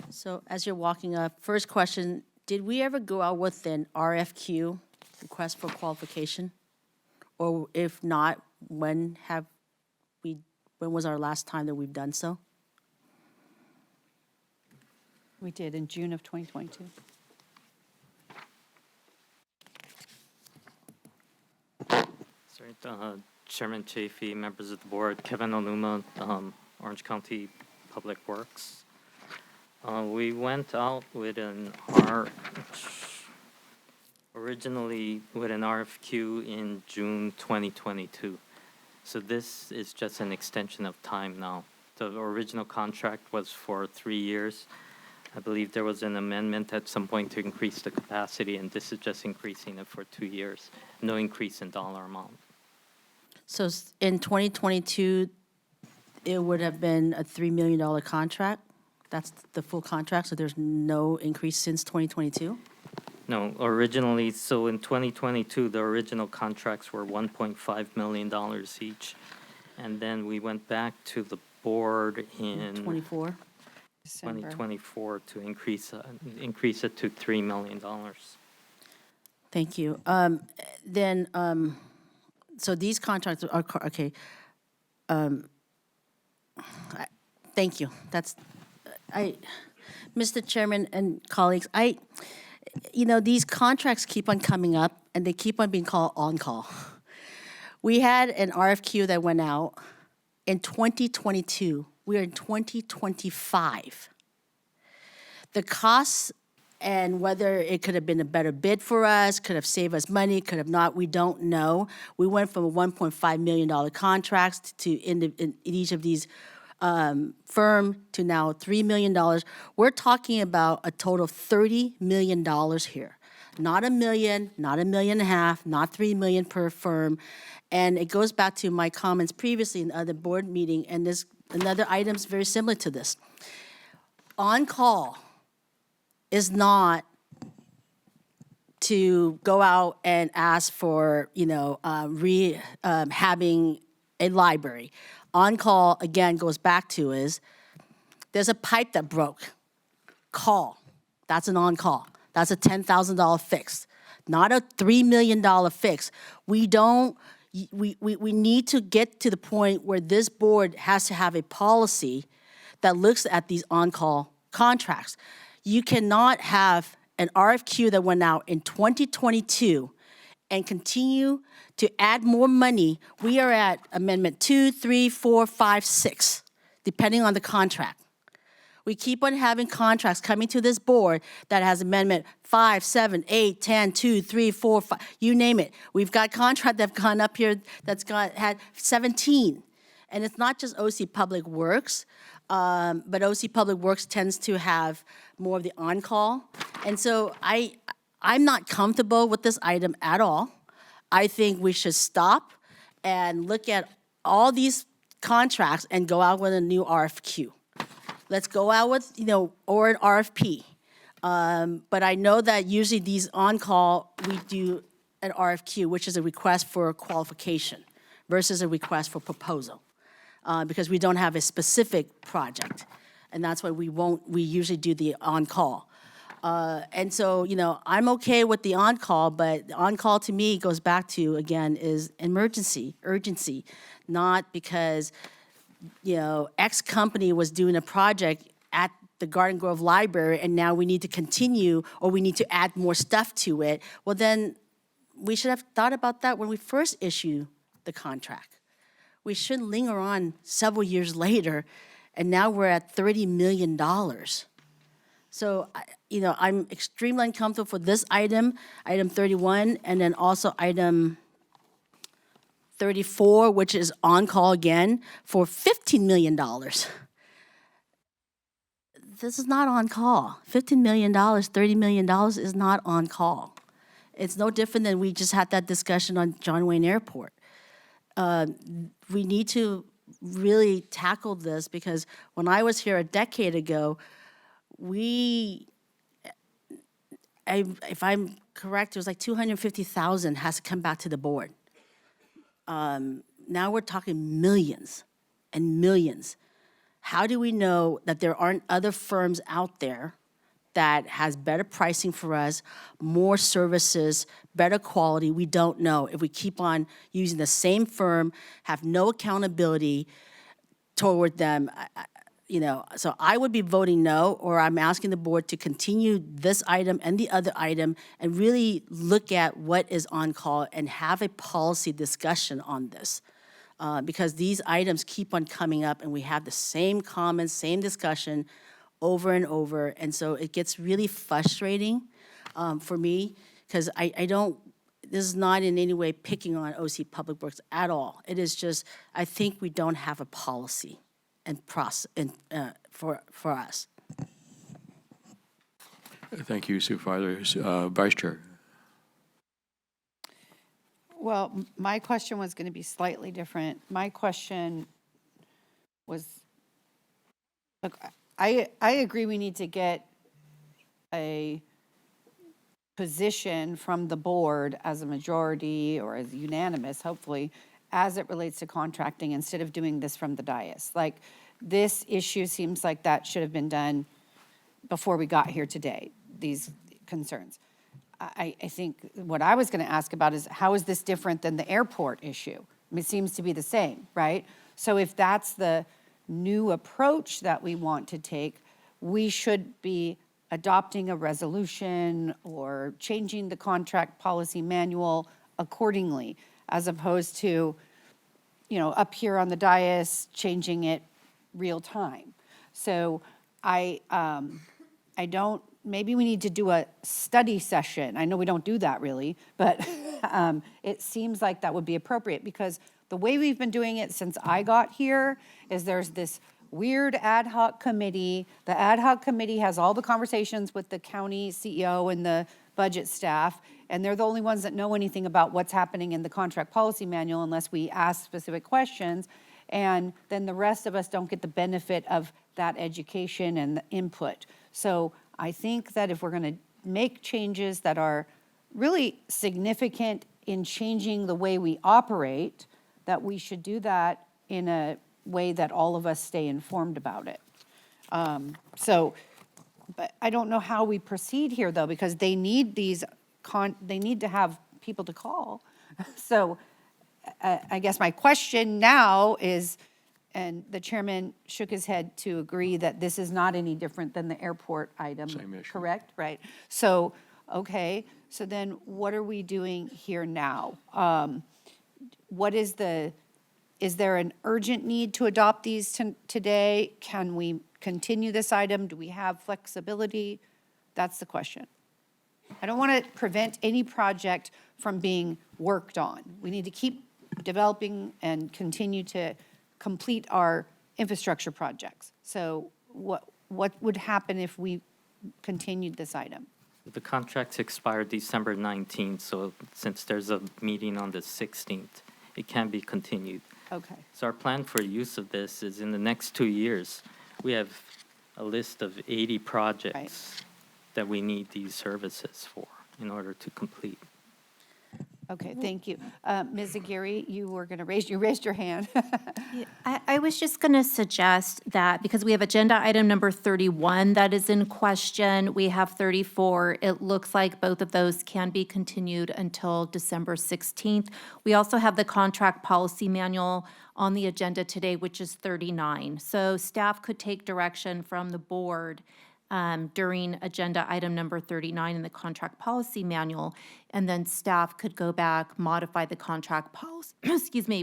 So as you're walking up, first question, did we ever go out with an RFQ, request for qualification? Or if not, when was our last time that we've done so? We did in June of 2022. Sorry, Chairman Chafee, members of the board, Kevin Onuma, Orange County Public Works. We went out with originally with an RFQ in June 2022. So this is just an extension of time now. The original contract was for 3 years. I believe there was an amendment at some point to increase the capacity, and this is just increasing it for 2 years. No increase in dollar amount. So in 2022, it would have been a $3 million contract? That's the full contract, so there's no increase since 2022? No, originally, so in 2022, the original contracts were $1.5 million each. And then we went back to the board in 2024 to increase it to $3 million. Thank you. So these contracts are, okay. Thank you. Mr. Chairman and colleagues, these contracts keep on coming up and they keep on being called on-call. We had an RFQ that went out in 2022. We are in 2025. The costs and whether it could have been a better bid for us, could have saved us money, could have not, we don't know. We went from a $1.5 million contracts to in each of these firm to now $3 million. We're talking about a total of $30 million here. Not $1 million, not $1.5 million, not $3 million per firm. And it goes back to my comments previously in the other board meeting, and there's another items very similar to this. On-call is not to go out and ask for, rehabbing a library. On-call, again, goes back to is, there's a pipe that broke. Call. That's an on-call. That's a $10,000 fix, not a $3 million fix. We need to get to the point where this board has to have a policy that looks at these on-call contracts. You cannot have an RFQ that went out in 2022 and continue to add more money. We are at Amendment 2, 3, 4, 5, 6, depending on the contract. We keep on having contracts coming to this board that has Amendment 5, 7, 8, 10, 2, 3, 4, 5, you name it. We've got contracts that have gone up here that's had 17. And it's not just OC Public Works, but OC Public Works tends to have more of the on-call. And so I'm not comfortable with this item at all. I think we should stop and look at all these contracts and go out with a new RFQ. Let's go out with, or an RFP. But I know that usually these on-call, we do an RFQ, which is a request for qualification versus a request for proposal, because we don't have a specific project. And that's why we usually do the on-call. And so, I'm okay with the on-call, but the on-call to me goes back to, again, is emergency, urgency, not because, X company was doing a project at the Garden Grove Library and now we need to continue or we need to add more stuff to it. Well, then we should have thought about that when we first issued the contract. We shouldn't linger on several years later and now we're at $30 million. So, I'm extremely uncomfortable for this item 31, and then also item 34, which is on-call again, for $15 million. This is not on-call. $15 million, $30 million is not on-call. It's no different than we just had that discussion on John Wayne Airport. We need to really tackle this because when I was here a decade ago, if I'm correct, it was like 250,000 has to come back to the board. Now we're talking millions and millions. How do we know that there aren't other firms out there that has better pricing for us, more services, better quality? We don't know. If we keep on using the same firm, have no accountability toward them, so I would be voting no, or I'm asking the board to continue this item and the other item and really look at what is on call and have a policy discussion on this. Because these items keep on coming up and we have the same comments, same discussion over and over. And so it gets really frustrating for me because this is not in any way picking on OC Public Works at all. It is just, I think we don't have a policy and process for us. Thank you, Supervisor. Vice Chair. Well, my question was going to be slightly different. My question was, look, I agree we need to get a position from the board as a majority or as unanimous, hopefully, as it relates to contracting instead of doing this from the dais. Like, this issue seems like that should have been done before we got here today, these concerns. I think what I was going to ask about is how is this different than the airport issue? I mean, it seems to be the same, right? So if that's the new approach that we want to take, we should be adopting a resolution or changing the contract policy manual accordingly, as opposed to, up here on the dais, changing it real time. So maybe we need to do a study session. I know we don't do that really, but it seems like that would be appropriate because the way we've been doing it since I got here is there's this weird ad hoc committee. The ad hoc committee has all the conversations with the county CEO and the budget staff, and they're the only ones that know anything about what's happening in the contract policy manual unless we ask specific questions. And then the rest of us don't get the benefit of that education and the input. So I think that if we're going to make changes that are really significant in changing the way we operate, that we should do that in a way that all of us stay informed about it. But I don't know how we proceed here, though, because they need they need to have people to call. So I guess my question now is, and the chairman shook his head to agree that this is not any different than the airport item. Same issue. Correct? Right. So, okay. So then what are we doing here now? Is there an urgent need to adopt these today? Can we continue this item? Do we have flexibility? That's the question. I don't want to prevent any project from being worked on. We need to keep developing and continue to complete our infrastructure projects. So what would happen if we continued this item? The contracts expire December 19th, so since there's a meeting on the 16th, it can be continued. Okay. So our plan for use of this is in the next 2 years, we have a list of 80 projects that we need these services for in order to complete. Okay, thank you. Ms. Aguirre, you raised your hand. I was just going to suggest that because we have agenda item number 31 that is in question, we have 34. It looks like both of those can be continued until December 16th. We also have the contract policy manual on the agenda today, which is 39. So staff could take direction from the board during agenda item number 39 in the contract policy manual, and then staff could go back, modify the contract policy,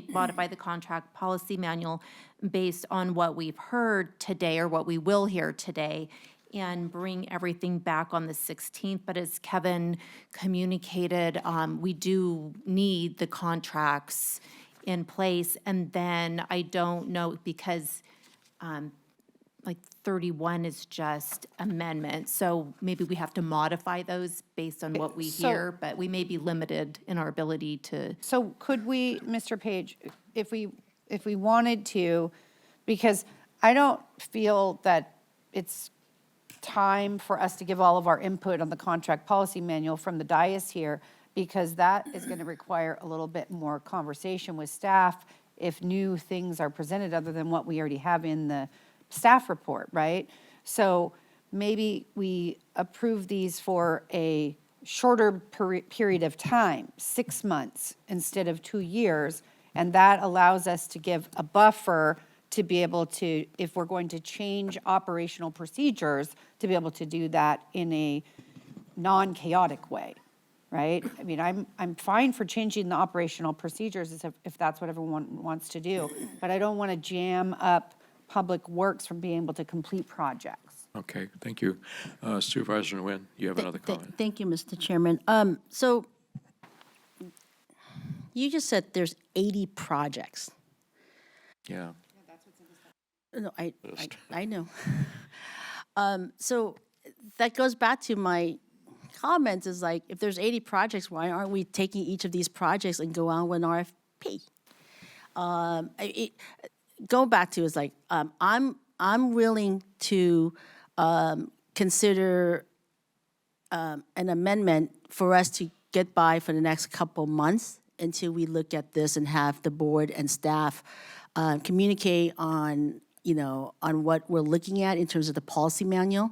modify the contract policy manual based on what we've heard today or what we will hear today, and bring everything back on the 16th. But as Kevin communicated, we do need the contracts in place. And then I don't know, because like 31 is just amendment. So maybe we have to modify those based on what we So- hear, but we may be limited in our ability to. So could we, Mr. Page, if we wanted to, because I don't feel that it's time for us to give all of our input on the contract policy manual from the dais here, because that is going to require a little bit more conversation with staff if new things are presented other than what we already have in the staff report, right? So maybe we approve these for a shorter period of time, 6 months instead of 2 years, and that allows us to give a buffer to be able to, if we're going to change operational procedures, to be able to do that in a non-chaotic way, right? I mean, I'm fine for changing the operational procedures if that's what everyone wants to do, but I don't want to jam up Public Works from being able to complete projects. Okay, thank you. Supervisor Nguyen, you have another comment? Thank you, Mr. Chairman. So you just said there's 80 projects. Yeah. No, I know. So that goes back to my comment is like, if there's 80 projects, why aren't we taking each of these projects and go on with an RFP? Go back to is like, I'm willing to consider an amendment for us to get by for the next couple months until we look at this and have the board and staff communicate on, on what we're looking at in terms of the policy manual.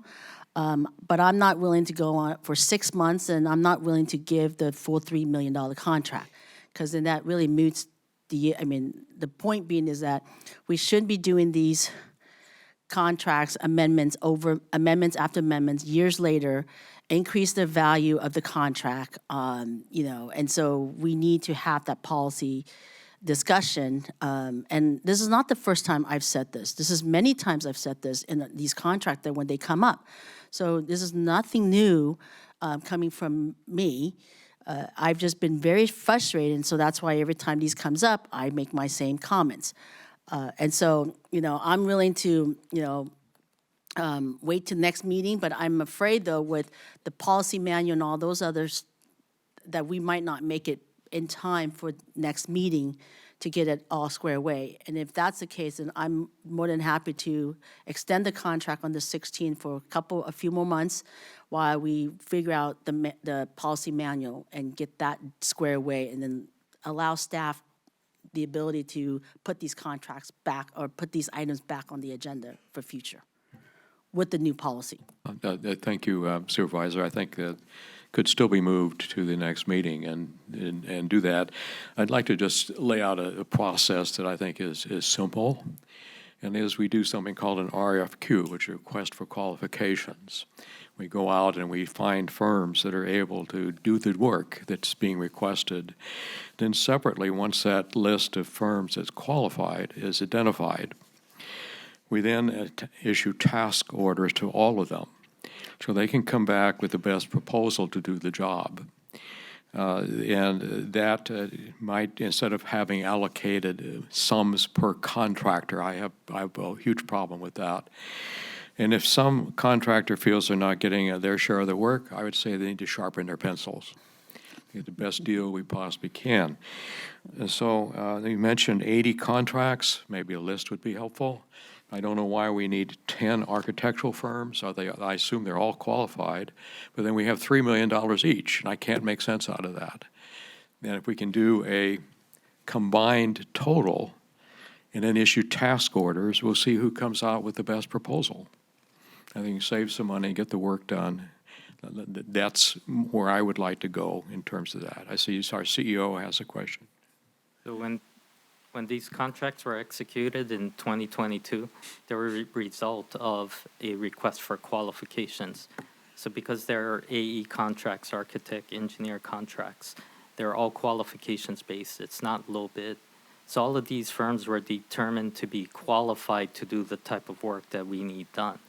But I'm not willing to go on for 6 months, and I'm not willing to give the full $3 million contract, because then that really moots the point being is that we should be doing these contracts, amendments after amendments, years later, increase the value of the contract, and so we need to have that policy discussion. And this is not the first time I've said this. This is many times I've said this in these contracts that when they come up. So this is nothing new coming from me. I've just been very frustrated, and so that's why every time these comes up, I make my same comments. And so, I'm willing to, wait till next meeting, but I'm afraid, though, with the policy manual and all those others, that we might not make it in time for next meeting to get it all squared away. And if that's the case, then I'm more than happy to extend the contract on the 16th for a few more months while we figure out the policy manual and get that squared away, and then allow staff the ability to put these contracts back or put these items back on the agenda for future with the new policy. Thank you, Supervisor. I think that could still be moved to the next meeting and do that. I'd like to just lay out a process that I think is simple, and is we do something called an RFQ, which is a request for qualifications. We go out and we find firms that are able to do the work that's being requested. Then separately, once that list of firms that's qualified is identified, we then issue task orders to all of them, so they can come back with the best proposal to do the job. And that might, instead of having allocated sums per contractor, I have a huge problem with that. And if some contractor feels they're not getting their share of the work, I would say they need to sharpen their pencils, get the best deal we possibly can. And so you mentioned 80 contracts. Maybe a list would be helpful. I don't know why we need 10 architectural firms. I assume they're all qualified, but then we have $3 million each, and I can't make sense out of that. And if we can do a combined total and then issue task orders, we'll see who comes out with the best proposal. I think save some money, get the work done. That's where I would like to go in terms of that. I see our CEO has a question. So when these contracts were executed in 2022, they were a result of a request for qualifications. So because they're AE contracts, architect, engineer contracts, they're all qualifications based. It's not low bid. So all of these firms were determined to be qualified to do the type of work that we need done.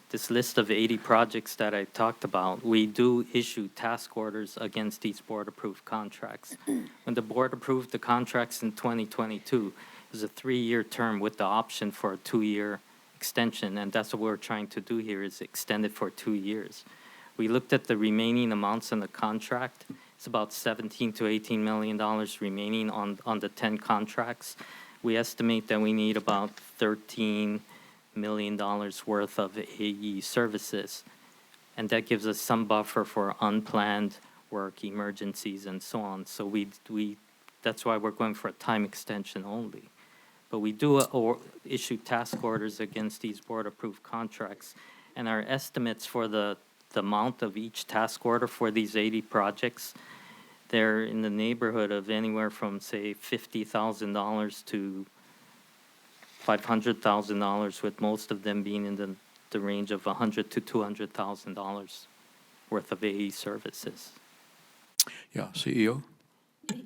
this list of 80 projects that I talked about, we do issue task orders against these board-approved contracts. When the board approved the contracts in 2022, it was a 3-year term with the option for a 2-year extension, and that's what we're trying to do here, is extend it for 2 years. We looked at the remaining amounts in the contract. It's about $17 to $18 million remaining on the 10 contracts. We estimate that we need about $13 million worth of AE services. And that gives us some buffer for unplanned work, emergencies, and so on. So that's why we're going for a time extension only. But we do issue task orders against these board-approved contracts. And our estimates for the amount of each task order for these 80 projects, they're in the neighborhood of anywhere from, say, $50,000 to $500,000, with most of them being in the range of $100,000 to $200,000 worth of AE services. Yeah, CEO?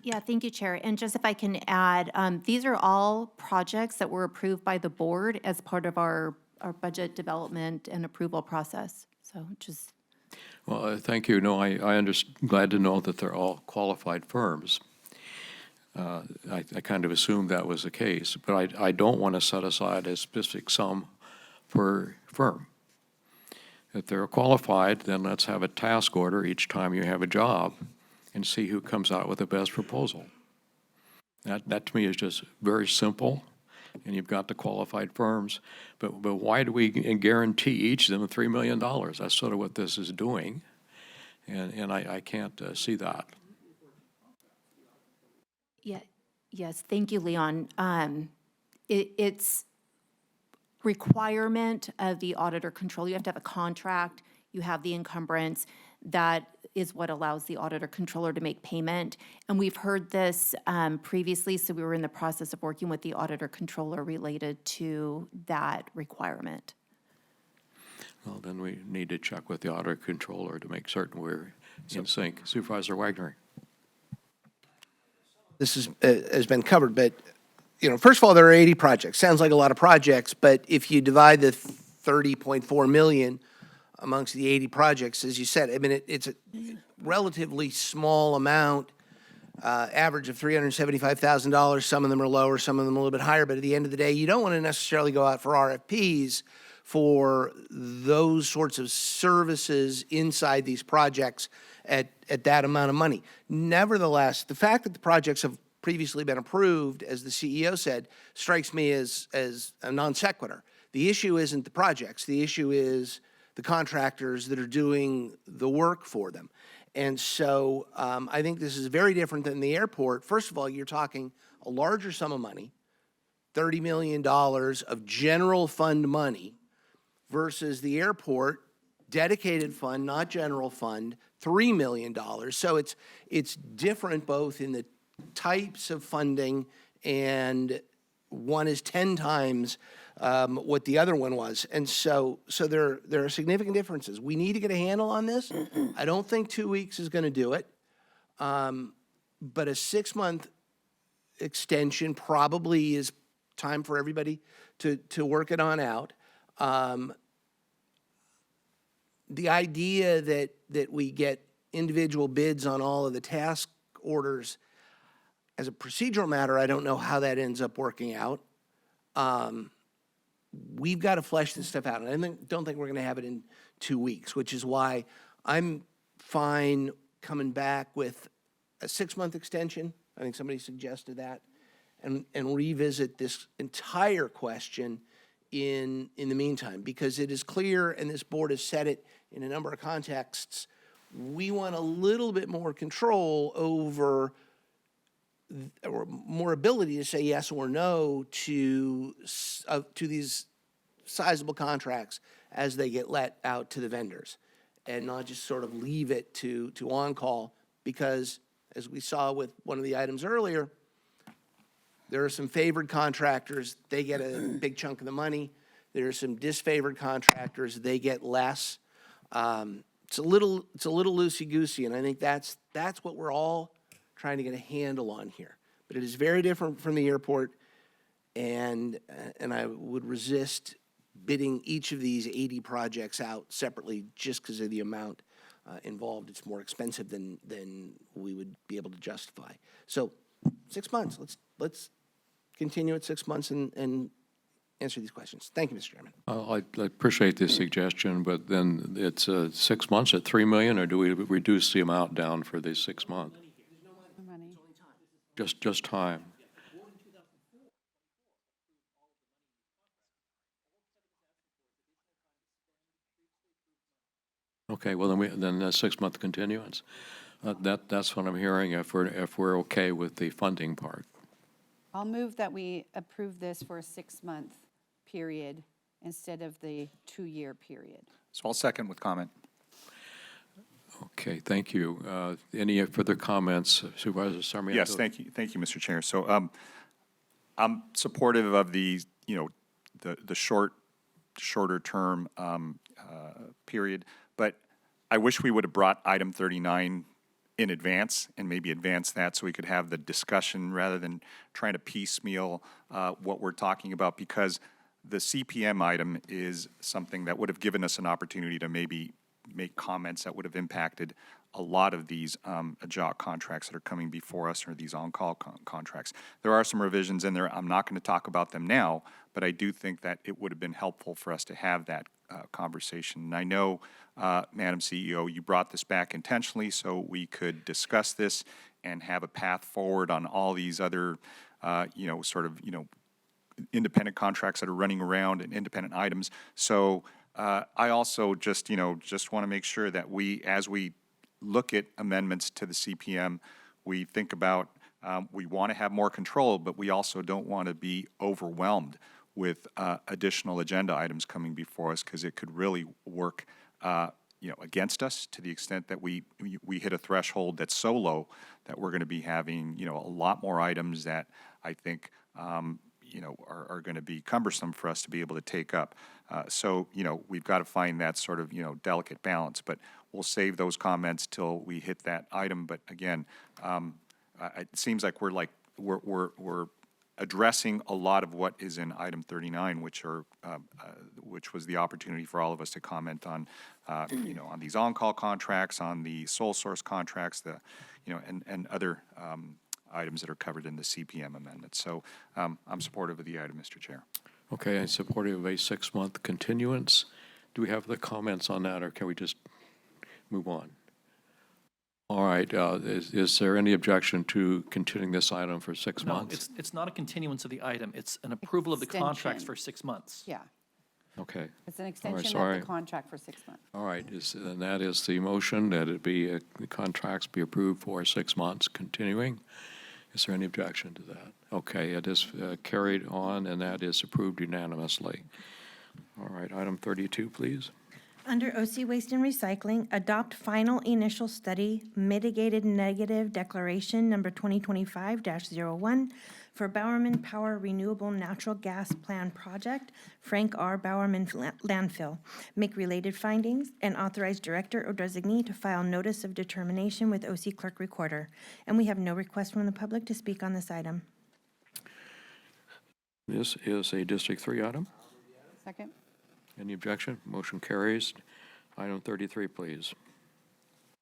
Yeah, thank you, Chair. And just if I can add, these are all projects that were approved by the board as part of our budget development and approval process. So just. Well, thank you. No, I'm glad to know that they're all qualified firms. I kind of assumed that was the case, but I don't want to set aside a specific sum per firm. If they're qualified, then let's have a task order each time you have a job and see who comes out with the best proposal. That to me is just very simple, and you've got the qualified firms, but why do we guarantee each of them $3 million? That's sort of what this is doing, and I can't see that. Yeah. Yes, thank you, Leon. It's requirement of the auditor control. You have to have a contract, you have the encumbrance. That is what allows the auditor controller to make payment. And we've heard this previously, so we were in the process of working with the auditor controller related to that requirement. Well, then we need to check with the auditor controller to make certain we're in sync. Supervisor Wagner. This has been covered, but, first of all, there are 80 projects. Sounds like a lot of projects, but if you divide the 30.4 million amongst the 80 projects, as you said, I mean, it's a relatively small amount, average of $375,000. Some of them are lower, some of them a little bit higher, but at the end of the day, you don't want to necessarily go out for RFPs for those sorts of services inside these projects at that amount of money. Nevertheless, the fact that the projects have previously been approved, as the CEO said, strikes me as a non sequitur. The issue isn't the projects. The issue is the contractors that are doing the work for them. And so I think this is very different than the airport. First of all, you're talking a larger sum of money, $30 million of general fund money, versus the airport, dedicated fund, not general fund, $3 million. So it's different both in the types of funding, and one is 10 times what the other one was. And so there are significant differences. We need to get a handle on this. I don't think 2 weeks is going to do it. But a 6-month extension probably is time for everybody to work it on out. The idea that we get individual bids on all of the task orders, as a procedural matter, I don't know how that ends up working out. We've got to flesh this stuff out, and I don't think we're going to have it in 2 weeks, which is why I'm fine coming back with a 6-month extension. I think somebody suggested that, and revisit this entire question in the meantime, because it is clear, and this board has said it in a number of contexts, we want a little bit more control over, or more ability to say yes or no to these sizable contracts as they get let out to the vendors, and not just sort of leave it to on-call, because as we saw with one of the items earlier, there are some favored contractors, they get a big chunk of the money. There are some disfavored contractors, they get less. It's a little loosey-goosey, and I think that's what we're all trying to get a handle on here. But it is very different from the airport, and I would resist bidding each of these 80 projects out separately just because of the amount involved. It's more expensive than we would be able to justify. So 6 months, let's continue at 6 months and answer these questions. Thank you, Mr. Chairman. I appreciate the suggestion, but then it's 6 months at 3 million, or do we reduce the amount down for these 6 months? Just time. Okay, well, then a 6-month continuance. That's what I'm hearing, if we're okay with the funding part. I'll move that we approve this for a 6-month period instead of the 2-year period. So I'll second with comment. Okay, thank you. Any further comments, Supervisor Sarmiento? Yes, thank you, Mr. Chair. So I'm supportive of the shorter term period, but I wish we would have brought item 39 in advance and maybe advance that so we could have the discussion rather than trying to piecemeal what we're talking about, because the CPM item is something that would have given us an opportunity to maybe make comments that would have impacted a lot of these JOC contracts that are coming before us, or these on-call contracts. There are some revisions in there. I'm not going to talk about them now, but I do think that it would have been helpful for us to have that conversation. And I know, Madam CEO, you brought this back intentionally so we could discuss this and have a path forward on all these other, independent contracts that are running around and independent items. So I also just want to make sure that as we look at amendments to the CPM, we think about, we want to have more control, but we also don't want to be overwhelmed with additional agenda items coming before us, because it could really work against us to the extent that we hit a threshold that's so low that we're going to be having a lot more items that I think are going to be cumbersome for us to be able to take up. So we've got to find that sort of delicate balance, but we'll save those comments till we hit that item. But again, it seems like we're addressing a lot of what is in item 39, which was the opportunity for all of us to comment on, on these on-call contracts, on the sole source contracts, and other items that are covered in the CPM amendment. So I'm supportive of the item, Mr. Chair. Okay, I'm supportive of a 6-month continuance. Do we have the comments on that, or can we just move on? All right, is there any objection to continuing this item for 6 months? No, it's not a continuance of the item. It's an approval of the contracts for 6 months. Yeah, Okay. it's an All right, extension sorry. of the contract for 6 months. All right, and that is the motion, that it be, the contracts be approved for 6 months, continuing. Is there any objection to that? Okay, it is carried on, and that is approved unanimously. All right, item 32, please. Under OC Waste and Recycling, adopt final initial study mitigated negative declaration number 2025-01 for Bowerman Power Renewable Natural Gas Plan Project, Frank R. Bowerman Landfill. Make related findings and authorize director or designee to file notice of determination with OC Clerk Recorder. And we have no request from the public to speak on this item. This is a District 3 item. Second. Any objection? Motion carries. Item 33, please.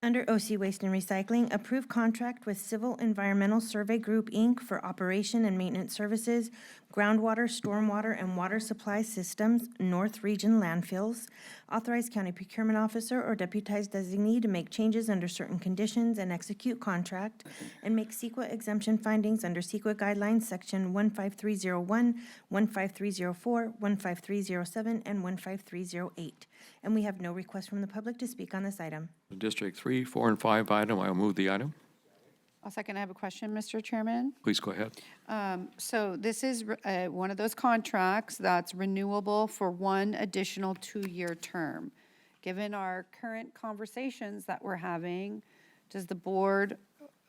Under OC Waste and Recycling, approve contract with Civil Environmental Survey Group, Inc. for operation and maintenance services, groundwater, stormwater, and water supply systems, North Region landfills. Authorize county procurement officer or deputized designee to make changes under certain conditions and execute contract, and make CEQA exemption findings under CEQA guidelines, section 15301, 15304, 15307, and 15308. And we have no request from the public to speak on this item. District 3, 4, and 5 item, I will move the item. I'll second. I have a question, Mr. Chairman. Please go ahead. So this is one of those contracts that's renewable for one additional 2-year term. Given our current conversations that we're having, does the board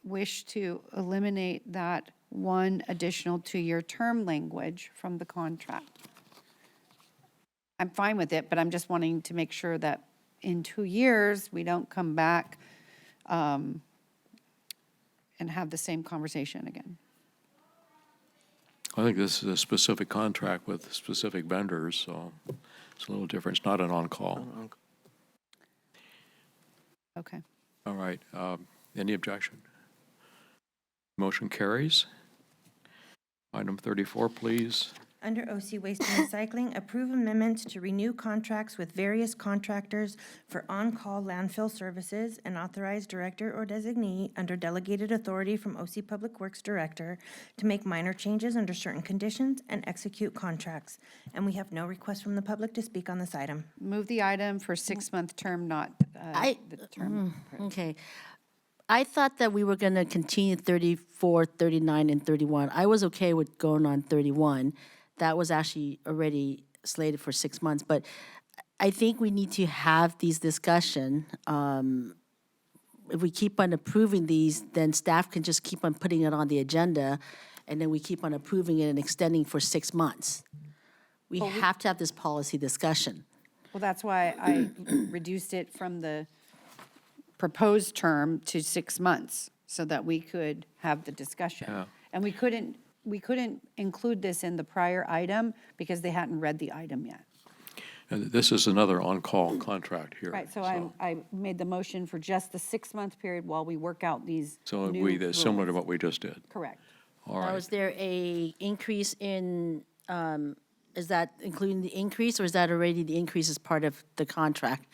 wish to eliminate that one additional 2-year term language from the contract? I'm fine with it, but I'm just wanting to make sure that in 2 years, we don't come back and have the same conversation again. I think this is a specific contract with specific vendors, so It's a little different. It's not an on-call. Okay. All right. Any objection? Motion carries. Item 34, please. Under OC Waste and Recycling, approve amendments to renew contracts with various contractors for on-call landfill services and authorize director or designee under delegated authority from OC Public Works Director to make minor changes under certain conditions and execute contracts. And we have no request from the public to speak on this item. Move the item for 6-month term, not the term. Okay. I thought that we were going to continue 34, 39, and 31. I was okay with going on 31. That was actually already slated for 6 months. But I think we need to have these discussion. If we keep on approving these, then staff can just keep on putting it on the agenda, and then we keep on approving it and extending for 6 months. We have to have this policy discussion. Well, that's why I reduced it from the proposed term to 6 months so that we could have the discussion. Yeah. And we couldn't include this in the prior item because they hadn't read the item yet. And this is another on-call contract here. Right, so I made the motion for just the 6-month period while we work out these So new that's similar to rules. what we just did. Correct. All Now, right. is there a increase in, is that including the increase, or is that already the increase as part of the contract?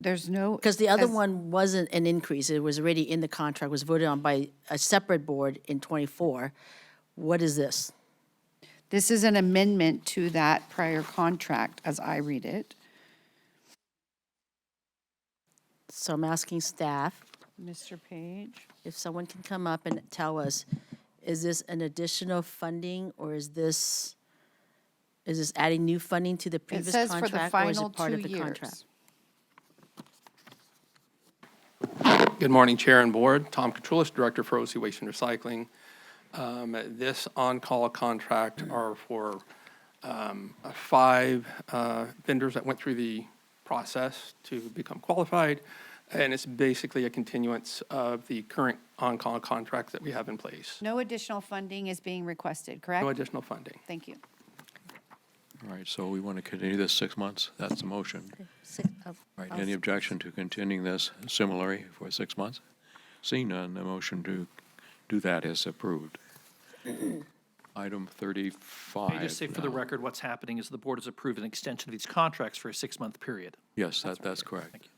There's no. Because the other as- one wasn't an increase, it was already in the contract, was voted on by a separate board in '24. What is this? This is an amendment to that prior contract, as I read it. So I'm asking staff, Mr. Page? if someone can come up and tell us, is this an additional funding, or is this adding new funding to the It previous says for the contract, or is final it part 2 of the contract? years. Good morning, Chair and Board. Tom Katrulis, Director for OC Waste and Recycling. This on-call contract are for 5 vendors that went through the process to become qualified, and it's basically a continuance of the current on-call contract that we have in place. No additional funding is being requested, correct? No additional funding. Thank you. All right, so we want to continue this 6 months? That's the motion. All right, any objection to continuing this similarly for 6 months? Seeing none, the motion to do that is approved. Item 35. May I just say for the now. record, what's happening is the board has approved an extension of these contracts for a 6-month period. Yes, that's correct. Thank you.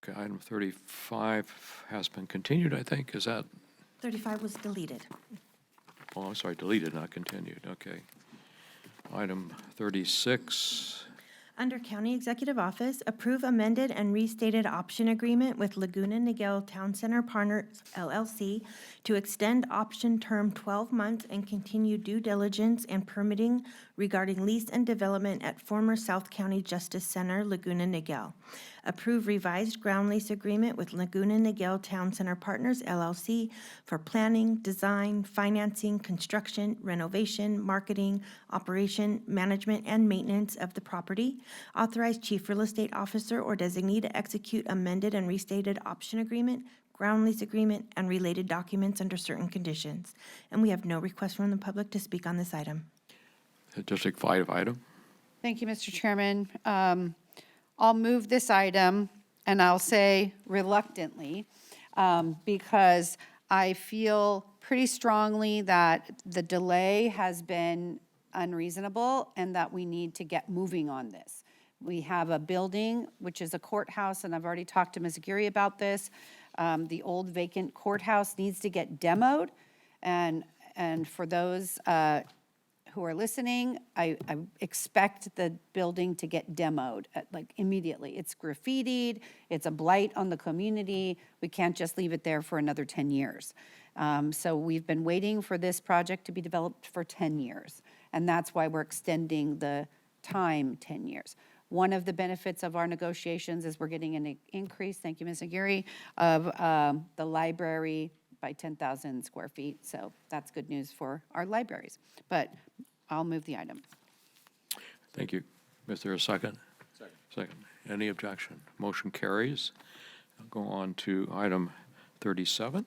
Okay, item 35 has been continued, I think. Is that, 35 was deleted. oh, I'm sorry, deleted, not continued. Okay. Item 36. Under County Executive Office, approve amended and restated option agreement with Laguna Niguel Town Center Partners LLC to extend option term 12 months and continue due diligence and permitting regarding lease and development at former South County Justice Center, Laguna Niguel. Approve revised ground lease agreement with Laguna Niguel Town Center Partners LLC for planning, design, financing, construction, renovation, marketing, operation, management, and maintenance of the property. Authorize Chief Real Estate Officer or designee to execute amended and restated option agreement, ground lease agreement, and related documents under certain conditions. And we have no request from the public to speak on this item. District 5 item. Thank you, Mr. Chairman. I'll move this item, and I'll say reluctantly, because I feel pretty strongly that the delay has been unreasonable and that we need to get moving on this. We have a building, which is a courthouse, and I've already talked to Ms. Aguirre about this. The old vacant courthouse needs to get demoed, and for those who are listening, I expect the building to get demoed, like immediately. It's graffitied, it's a blight on the community. We can't just leave it there for another 10 years. So we've been waiting for this project to be developed for 10 years, and that's why we're extending the time 10 years. One of the benefits of our negotiations is we're getting an increase, thank you, Ms. Aguirre, of the library by 10,000 square feet. So that's good news for our libraries. But I'll move the item. Thank you. Is there a second? Second. Any objection? Motion carries. I'll go on to item 37.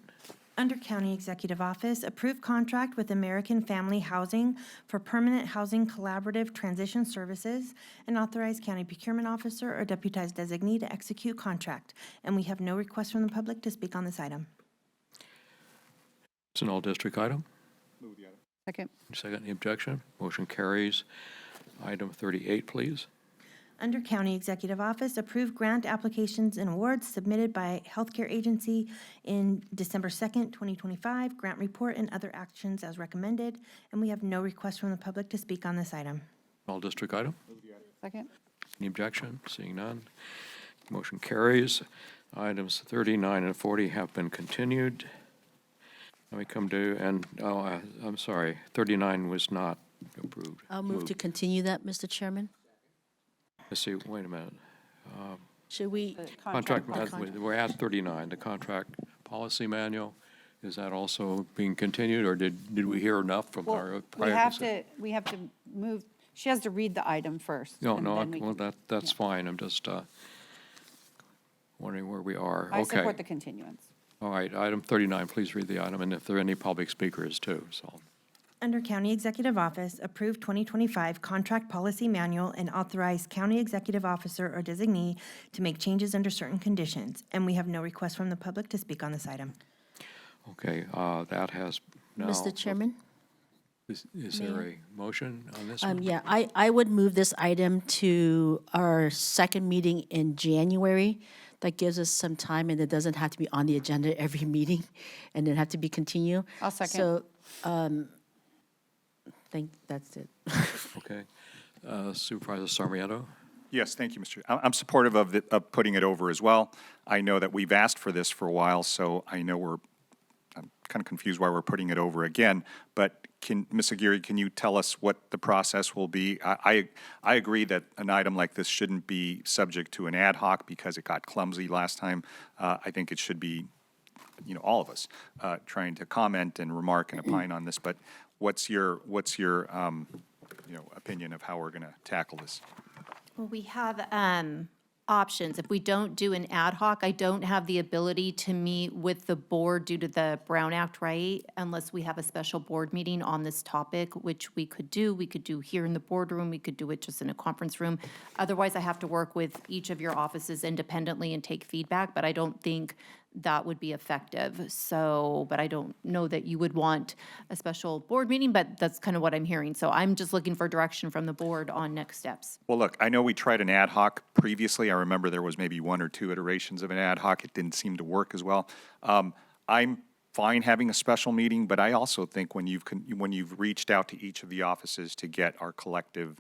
Under County Executive Office, approve contract with American Family Housing for permanent housing collaborative transition services, and authorize county procurement officer or deputized designee to execute contract. And we have no request from the public to speak on this item. It's an all-district item. Second. Second, the objection. Motion carries. Item 38, please. Under County Executive Office, approve grant applications and awards submitted by Healthcare Agency in December 2nd, 2025, grant report and other actions as recommended, and we have no request from the public to speak on this item. All-district item. Second. Any objection? Seeing none. Motion carries. Items 39 and 40 have been continued. Now we come to, I'm sorry, 39 was not approved. I'll move to continue that, Mr. Chairman. Let's see, wait a minute. Should we? Contract, we're at 39, the contract policy manual. Is that also being continued, or did we hear enough from our We prior? have to move, she has to read the item first. No, and no, then we well, can- that's fine. I'm just wondering where we are. I Okay. support the continuance. All right, item 39, please read the item, and if there are any public speakers too, so. Under County Executive Office, approve 2025 Contract Policy Manual and authorize County Executive Officer or designee to make changes under certain conditions. And we have no request from the public to speak on this item. Okay, that has now. Mr. Chairman? Is there a motion on this one? Yeah, I would move this item to our second meeting in January. That gives us some time, and it doesn't have to be on the agenda every meeting, and then have to be continued. I'll second. So, that's it. Okay. Supervisor Sarmiento? Yes, thank you, Mr. I'm supportive of putting it over as well. I know that we've asked for this for a while, so I know I'm kind of confused why we're putting it over again. But Ms. Aguirre, can you tell us what the process will be? I agree that an item like this shouldn't be subject to an ad hoc because it got clumsy last time. I think it should be, all of us trying to comment and remark and opine on this. But what's your opinion of how we're going to tackle this? Well, we have options. If we don't do an ad hoc, I don't have the ability to meet with the board due to the Brown Act, right? Unless we have a special board meeting on this topic, which we could do. We could do here in the boardroom. We could do it just in a conference room. Otherwise, I have to work with each of your offices independently and take feedback, but I don't think that would be effective. So, but I don't know that you would want a special board meeting, but that's kind of what I'm hearing. So I'm just looking for direction from the board on next steps. Well, look, I know we tried an ad hoc previously. I remember there was maybe one or two iterations of an ad hoc. It didn't seem to work as well. I'm fine having a special meeting, but I also think when you've reached out to each of the offices to get our collective,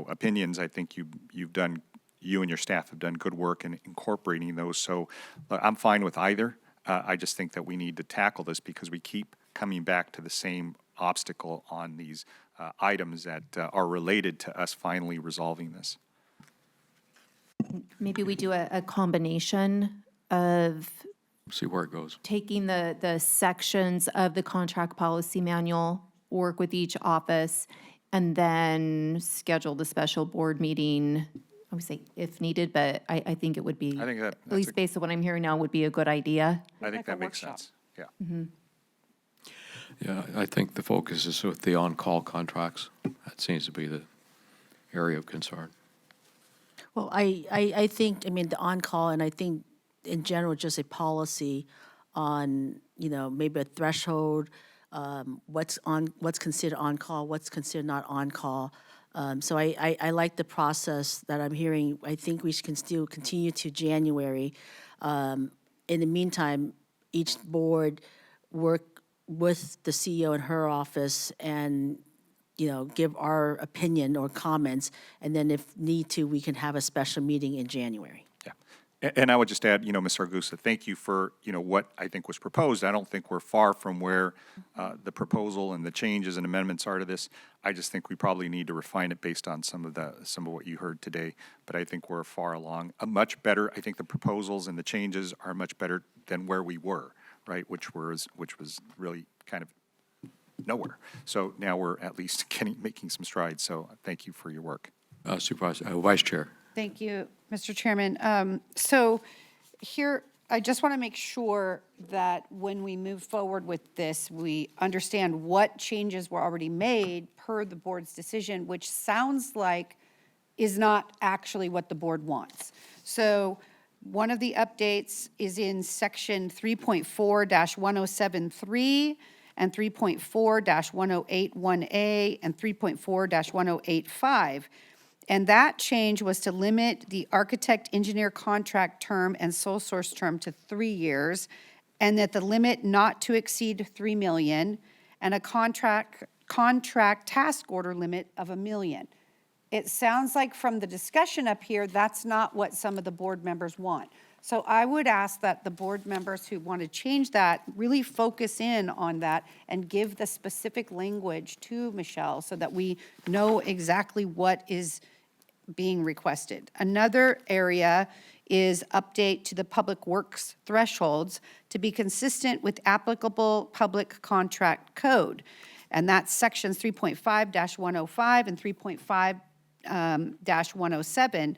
opinions, I think you and your staff have done good work in incorporating those. So I'm fine with either. I just think that we need to tackle this because we keep coming back to the same obstacle on these items that are related to us finally resolving this. Maybe we do a combination of See where it goes. taking the sections of the contract policy manual, work with each office, and then schedule the special board meeting, I would say if needed, but I think it would be, I think that at least based on what I'm hearing now, would be a good idea. I think that makes sense. Yeah. Yeah, I think the focus is with the on-call contracts. That seems to be the area of concern. Well, I think, the on-call, and I think in general, just a policy on, maybe a threshold, what's considered on-call, what's considered not on-call. So I like the process that I'm hearing. I think we can still continue to January. In the meantime, each board work with the CEO in her office and, give our opinion or comments. And then if need to, we can have a special meeting in January. And I would just add, Ms. Argusa, thank you for, what I think was proposed. I don't think we're far from where the proposal and the changes and amendments are to this. I just think we probably need to refine it based on some of what you heard today. But I think we're far along. Much better. I think the proposals and the changes are much better than where we were, right? Which was really kind of nowhere. So now we're at least making some strides. So thank you for your work. Supervisor, Vice Chair. Thank you, Mr. Chairman. So here, I just want to make sure that when we move forward with this, we understand what changes were already made per the board's decision, which sounds like is not actually what the board wants. So one of the updates is in section 3.4-1073 and 3.4-1081A and 3.4-1085. And that change was to limit the architect-engineer contract term and sole source term to 3 years, and that the limit not to exceed 3 million, and a contract task order limit of $1 million. It sounds like from the discussion up here, that's not what some of the board members want. So I would ask that the board members who want to change that really focus in on that and give the specific language to Michelle so that we know exactly what is being requested. Another area is update to the public works thresholds to be consistent with applicable public contract code. And that's sections 3.5-105 and 3.5-107.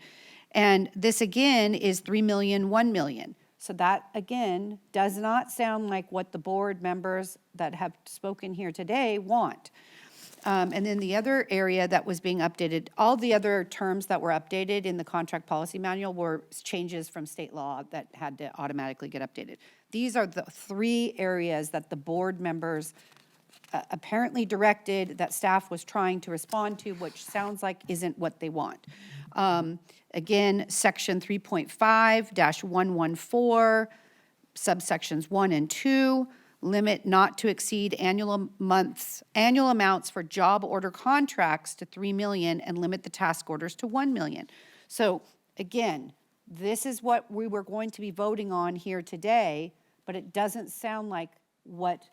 And this again is 3 million, 1 million. So that again does not sound like what the board members that have spoken here today want. And then the other area that was being updated, all the other terms that were updated in the contract policy manual were changes from state law that had to automatically get updated. These are the 3 areas that the board members apparently directed that staff was trying to respond to, which sounds like isn't what they want. Again, section 3.5-114, subsections 1 and 2, limit not to exceed annual amounts for job order contracts to 3 million and limit the task orders to 1 million. So again, this is what we were going to be voting on here today, but it doesn't sound like what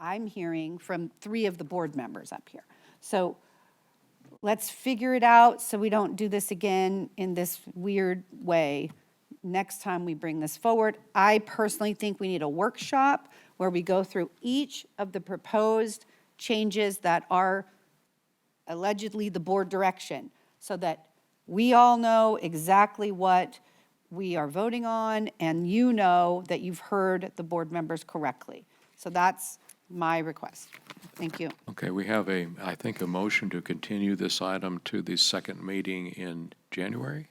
I'm hearing from 3 of the board members up here. So let's figure it out so we don't do this again in this weird way next time we bring this forward. I personally think we need a workshop where we go through each of the proposed changes that are allegedly the board direction so that we all know exactly what we are voting on and you know that you've heard the board members correctly. So that's my request. Thank you. Okay, we have I think, a motion to continue this item to the second meeting in January.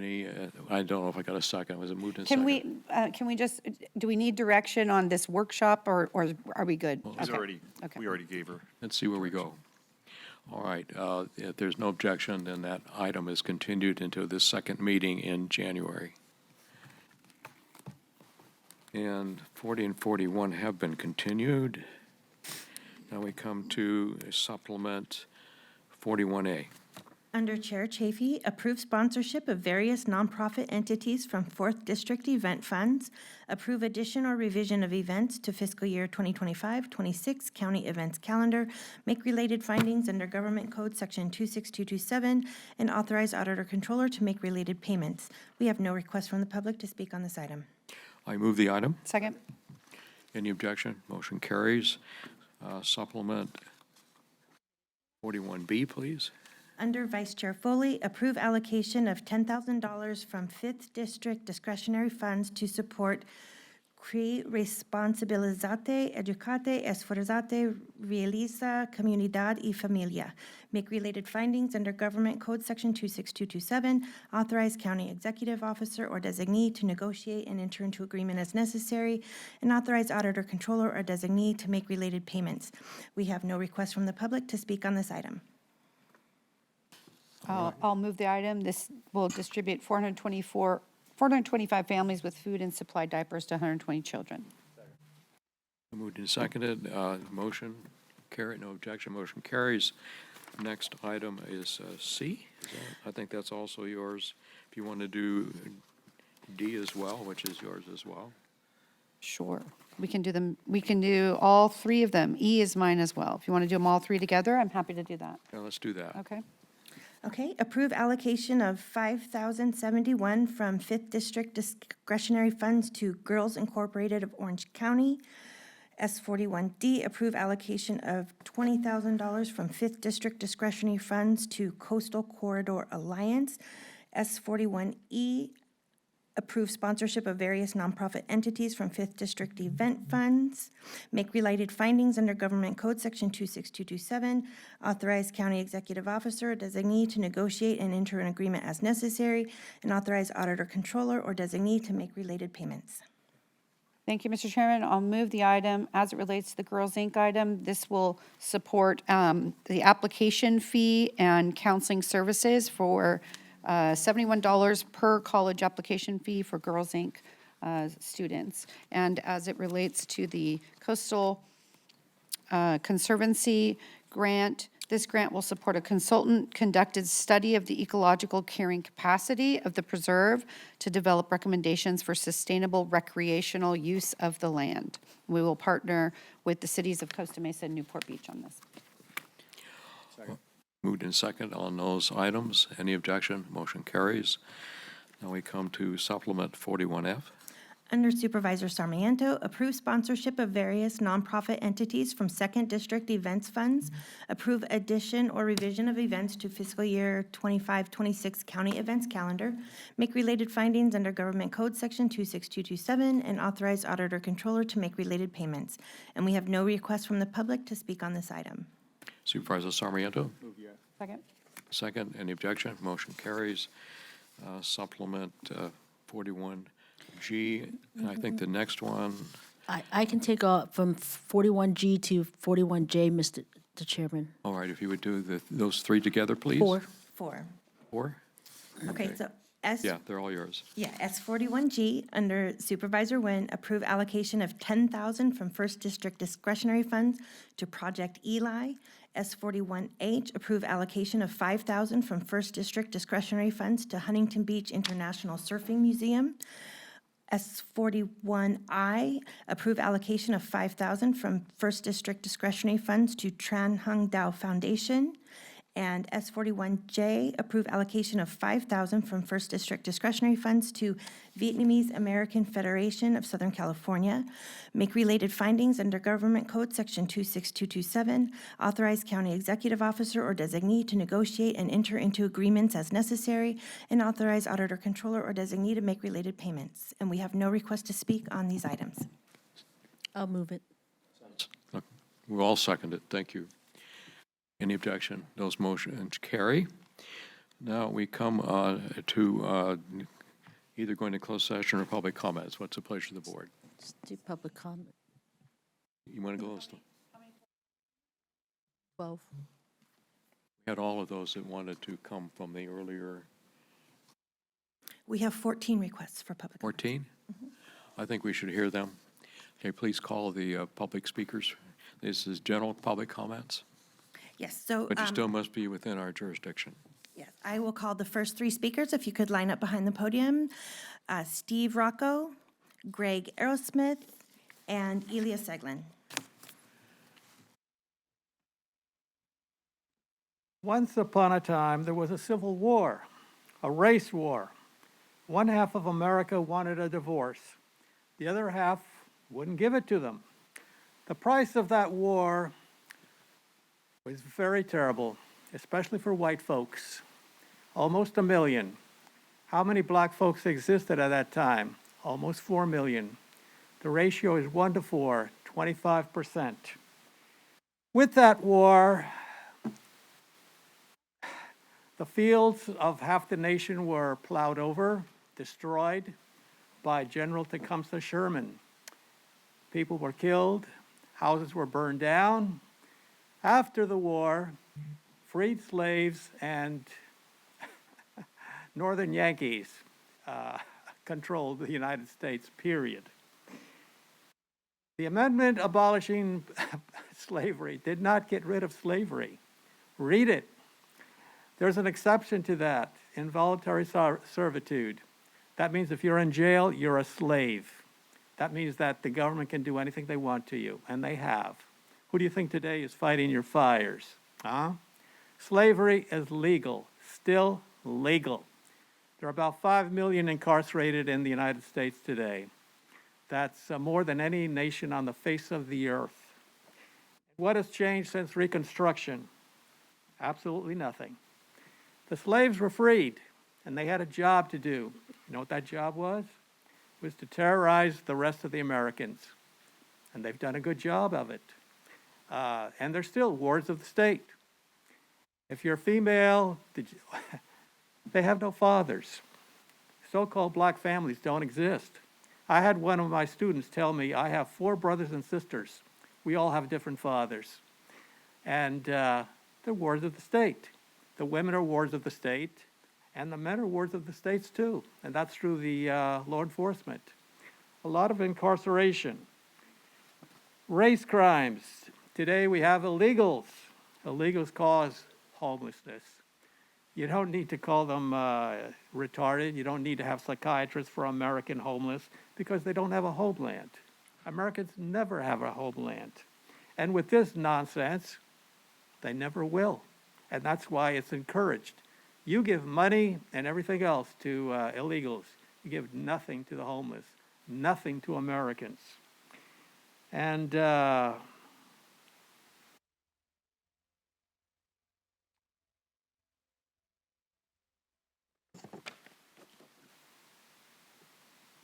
I don't know if I got a second. Was it moved in second? Can we just, do we need direction on this workshop or are we good? We already gave her. Let's see where we go. All right, if there's no objection, then that item is continued into the second meeting in January. And 40 and 41 have been continued. Now we come to supplement 41A. Under Chair Chafee, approve sponsorship of various nonprofit entities from 4th District event funds, approve addition or revision of events to fiscal year 2025-26 county events calendar, make related findings under Government Code Section 26227, and authorize auditor controller to make related payments. We have no request from the public to speak on this item. I move the item. Second. Any objection? Motion carries. Supplement 41B, please. Under Vice Chair Foley, approve allocation of $10,000 from 5th District discretionary funds to support Cri Responsabilizate, Educate, Esforzate, Realiza, Comunidad y Familia. Make related findings under Government Code Section 26227. Authorize county executive officer or designee to negotiate and enter into agreement as necessary. And authorize auditor controller or designee to make related payments. We have no request from the public to speak on this item. I'll move the item. This will distribute 425 families with food and supply diapers to 120 children. Moved and seconded. Motion carried. No objection. Motion carries. Next item is C. I think that's also yours. If you want to do D as well, which is yours as well. Sure. We can do them. We can do all 3 of them. E is mine as well. If you want to do them all 3 together, I'm happy to do that. Yeah, let's do that. Okay. Okay, approve allocation of $5,071 from 5th District discretionary funds to Girls Incorporated of Orange County. S41D, approve allocation of $20,000 from 5th District discretionary funds to Coastal Corridor Alliance. S41E, approve sponsorship of various nonprofit entities from 5th District event funds, make related findings under Government Code Section 26227, authorize county executive officer or designee to negotiate and enter an agreement as necessary, and authorize auditor controller or designee to make related payments. Thank you, Mr. Chairman. I'll move the item as it relates to the Girls Inc. item. This will support the application fee and counseling services for $71 per college application fee for Girls Inc. Students. And as it relates to the Coastal Conservancy grant, this grant will support a consultant-conducted study of the ecological carrying capacity of the preserve to develop recommendations for sustainable recreational use of the land. We will partner with the cities of Costa Mesa and Newport Beach on this. Moved in second on those items. Any objection? Motion carries. Now we come to supplement 41F. Under Supervisor Sarmiento, approve sponsorship of various nonprofit entities from 2nd District events funds, approve addition or revision of events to fiscal year 25-26 county events calendar, make related findings under Government Code Section 26227, and authorize auditor controller to make related payments. And we have no requests from the public to speak on this item. Supervisor Sarmiento? Second. Second. Any objection? Motion carries. Supplement 41G. And I think the next one, I can take from 41G to 41J, Mr. Chairman. all right, if you would do those three together, please. Four. Four? Okay, so S. Yeah, they're all yours. Yeah, S41G, under Supervisor Nguyen, approve allocation of $10,000 from 1st District discretionary funds to Project Eli. S41H, approve allocation of $5,000 from 1st District discretionary funds to Huntington Beach International Surfing Museum. S41I, approve allocation of $5,000 from 1st District discretionary funds to Tran Hung Dao Foundation. And S41J, approve allocation of $5,000 from 1st District discretionary funds to Vietnamese American Federation of Southern California. Make related findings under Government Code Section 26227, authorize county executive officer or designee to negotiate and enter into agreements as necessary, and authorize auditor controller or designee to make related payments. And we have no request to speak on these items. I'll move it. We'll all second it. Thank you. Any objection? Those motions carry. Now we come to either going to closed session or public comments. What's the pleasure of the board? Let's do public comment. You want to go? 12. We had all of those that wanted to come from the earlier. We have 14 requests for public. 14? I think we should hear them. Okay, please call the public speakers. This is general public comments. Yes, so. But you still must be within our jurisdiction. Yes, I will call the first three speakers, if you could line up behind the podium. Steve Rocco, Greg Aerosmith, and Elia Seglin. Once upon a time, there was a civil war, a race war. One half of America wanted a divorce. The other half wouldn't give it to them. The price of that war was very terrible, especially for white folks. Almost 1 million. How many black folks existed at that time? Almost 4 million. The ratio is 1 to 4, 25%. With that war, the fields of half the nation were plowed over, destroyed by General Tecumseh Sherman. People were killed, houses were burned down. After the war, freed slaves and Northern Yankees controlled the United States, period. The amendment abolishing slavery did not get rid of slavery. Read it. There's an exception to that, involuntary servitude. That means if you're in jail, you're a slave. That means that the government can do anything they want to you, and they have. Who do you think today is fighting your fires? Slavery is legal, still legal. There are about 5 million incarcerated in the United States today. That's more than any nation on the face of the earth. What has changed since Reconstruction? Absolutely nothing. The slaves were freed, and they had a job to do. You know what that job was? It was to terrorize the rest of the Americans. And they've done a good job of it. And they're still wards of the state. If you're female, they have no fathers. So-called black families don't exist. I had one of my students tell me, I have 4 brothers and sisters. We all have different fathers. And they're wards of the state. The women are wards of the state, and the men are wards of the states too. And that's through the law enforcement. A lot of incarceration. Race crimes. Today we have illegals. Illegals cause homelessness. You don't need to call them retarded. You don't need to have psychiatrists for American homeless because they don't have a homeland. Americans never have a homeland. And with this nonsense, they never will. And that's why it's encouraged. You give money and everything else to illegals. You give nothing to the homeless, nothing to Americans. And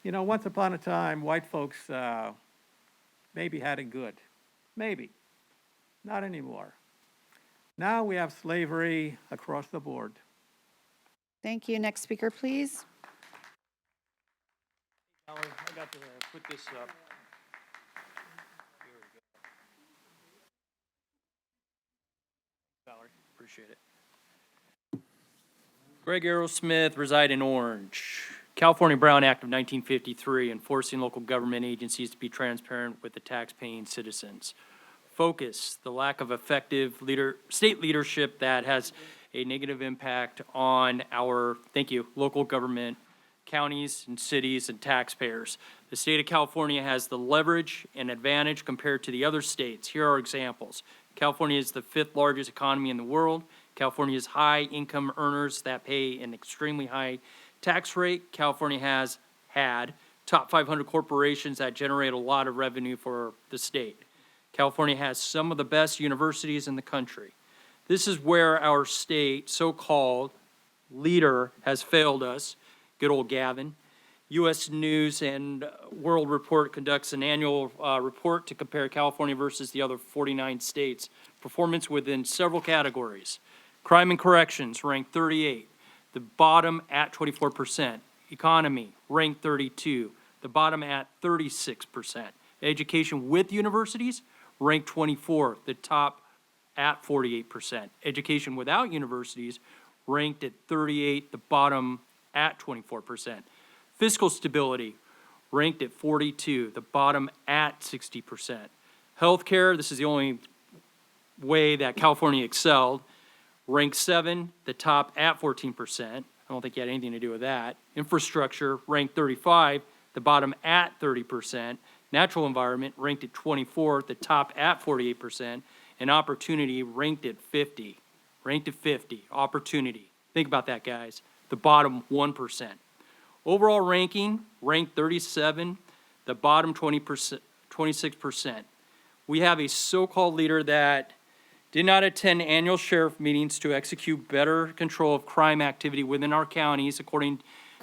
you know, once upon a time, white folks maybe had it good. Maybe. Not anymore. Now we have slavery across the board. Thank you. Next speaker, please. I got to put this up. Here we go. Valerie, appreciate it. Greg Aerosmith, reside in Orange. California Brown Act of 1953, enforcing local government agencies to be transparent with the tax-paying citizens. Focus, the lack of effective state leadership that has a negative impact on our, local government, counties and cities and taxpayers. The state of California has the leverage and advantage compared to the other states. Here are examples. California is the 5th largest economy in the world. California has high income earners that pay an extremely high tax rate. California has had top 500 corporations that generate a lot of revenue for the state. California has some of the best universities in the country. This is where our state, so-called leader, has failed us. Good old Gavin. U.S. News and World Report conducts an annual report to compare California versus the other 49 states' performance within several categories. Crime and corrections ranked 38, the bottom at 24%. Economy ranked 32, the bottom at 36%. Education with universities ranked 24, the top at 48%. Education without universities ranked at 38, the bottom at 24%. Fiscal stability ranked at 42, the bottom at 60%. Healthcare, this is the only way that California excelled, ranked 7, the top at 14%. I don't think you had anything to do with that. Infrastructure ranked 35, the bottom at 30%. Natural environment ranked at 24, the top at 48%. And opportunity ranked at 50. Ranked at 50, opportunity. Think about that, guys. The bottom 1%. Overall ranking, ranked 37, the bottom 26%. We have a so-called leader that did not attend annual sheriff meetings to execute better control of crime activity within our counties, according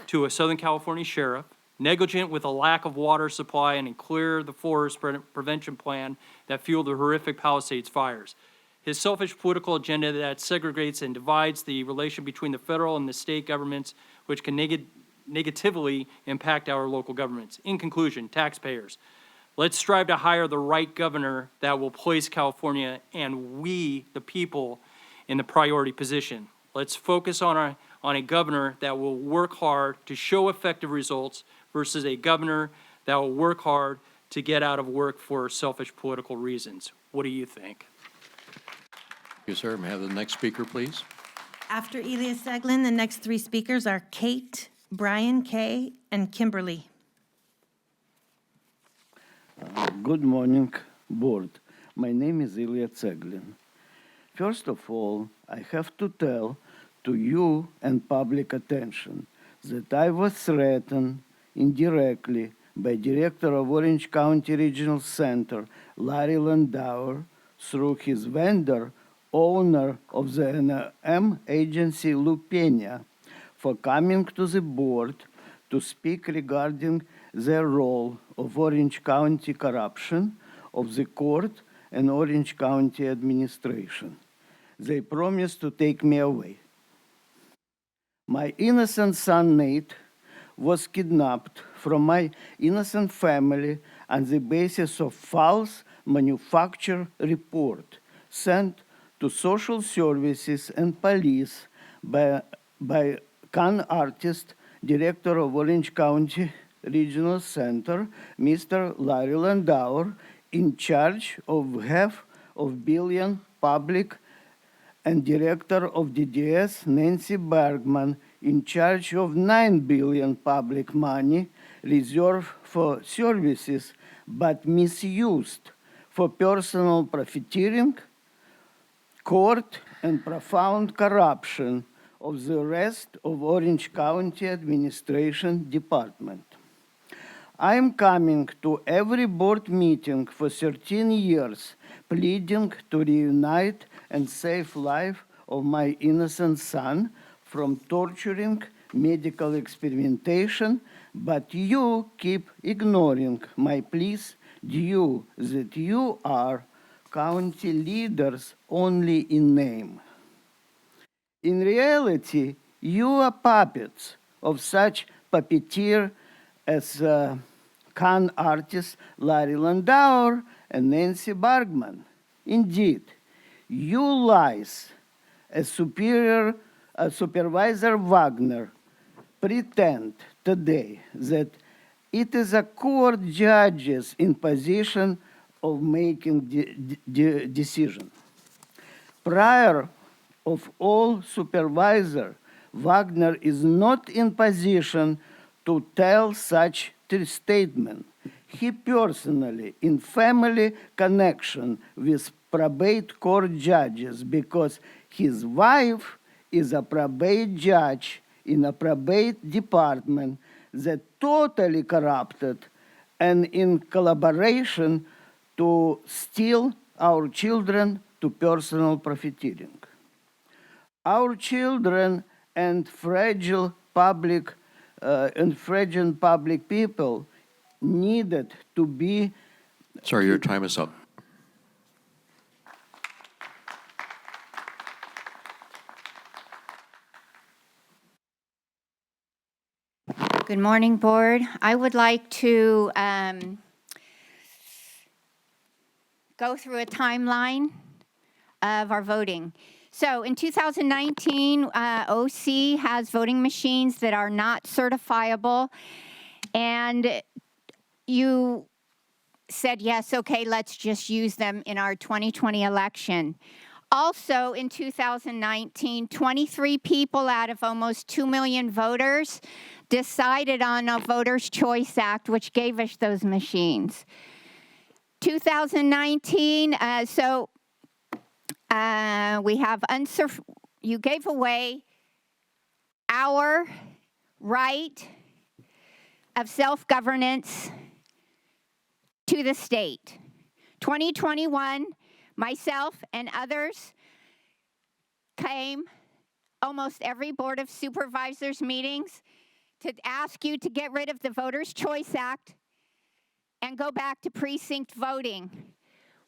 to a Southern California sheriff, negligent with a lack of water supply and a clear the forest prevention plan that fueled the horrific Palisades fires. His selfish political agenda that segregates and divides the relation between the federal and the state governments, which can negatively impact our local governments. In conclusion, taxpayers, let's strive to hire the right governor that will place California and we, the people, in the priority position. Let's focus on a governor that will work hard to show effective results versus a governor that will work hard to get out of work for selfish political reasons. What do you think? Yes, sir. May I have the next speaker, please? After Elias Seglin, the next 3 speakers are Kate, Brian Kay, and Kimberly. Good morning, board. My name is Ilya Tseglin. First of all, I have to tell to you and public attention that I was threatened indirectly by Director of Orange County Regional Center, Larry Landauer, through his vendor, owner of the NM agency, Lou Pena, for coming to the board to speak regarding the role of Orange County corruption of the court and Orange County administration. They promised to take me away. My innocent son Nate was kidnapped from my innocent family on the basis of false manufactured report sent to social services and police by con artist, director of Orange County Regional Center, Mr. Larry Landauer, in charge of $500 million public, and director of DDS, Nancy Bergman, in charge of $9 billion public money reserved for services but misused for personal profiteering, court, and profound corruption of the rest of Orange County Administration Department. I am coming to every board meeting for 13 years, pleading to reunite and save life of my innocent son from torturing medical experimentation, but you keep ignoring my pleas due that you are county leaders only in name. In reality, you are puppets of such puppeteer as con artists Larry Landauer and Nancy Bergman. Indeed, you lies, as Supervisor Wagner, pretend today that it is a court judges in position of making the decision. Prior of all supervisor, Wagner is not in position to tell such statement. He personally, in family connection with probate court judges, because his wife is a probate judge in a probate department that totally corrupted and in collaboration to steal our children to personal profiteering. Our children and fragile public people needed to be. Sorry, your time is up. Good morning, Board. I would like to go through a timeline of our voting. So in 2019, OC has voting machines that are not certifiable, and you said, yes, okay, let's just use them in our 2020 election. Also in 2019, 23 people out of almost 2 million voters decided on a Voters' Choice Act, which gave us those machines. 2019, we have you gave away our right of self-governance to the state. 2021, myself and others came almost every Board of Supervisors meetings to ask you to get rid of the Voters' Choice Act and go back to precinct voting.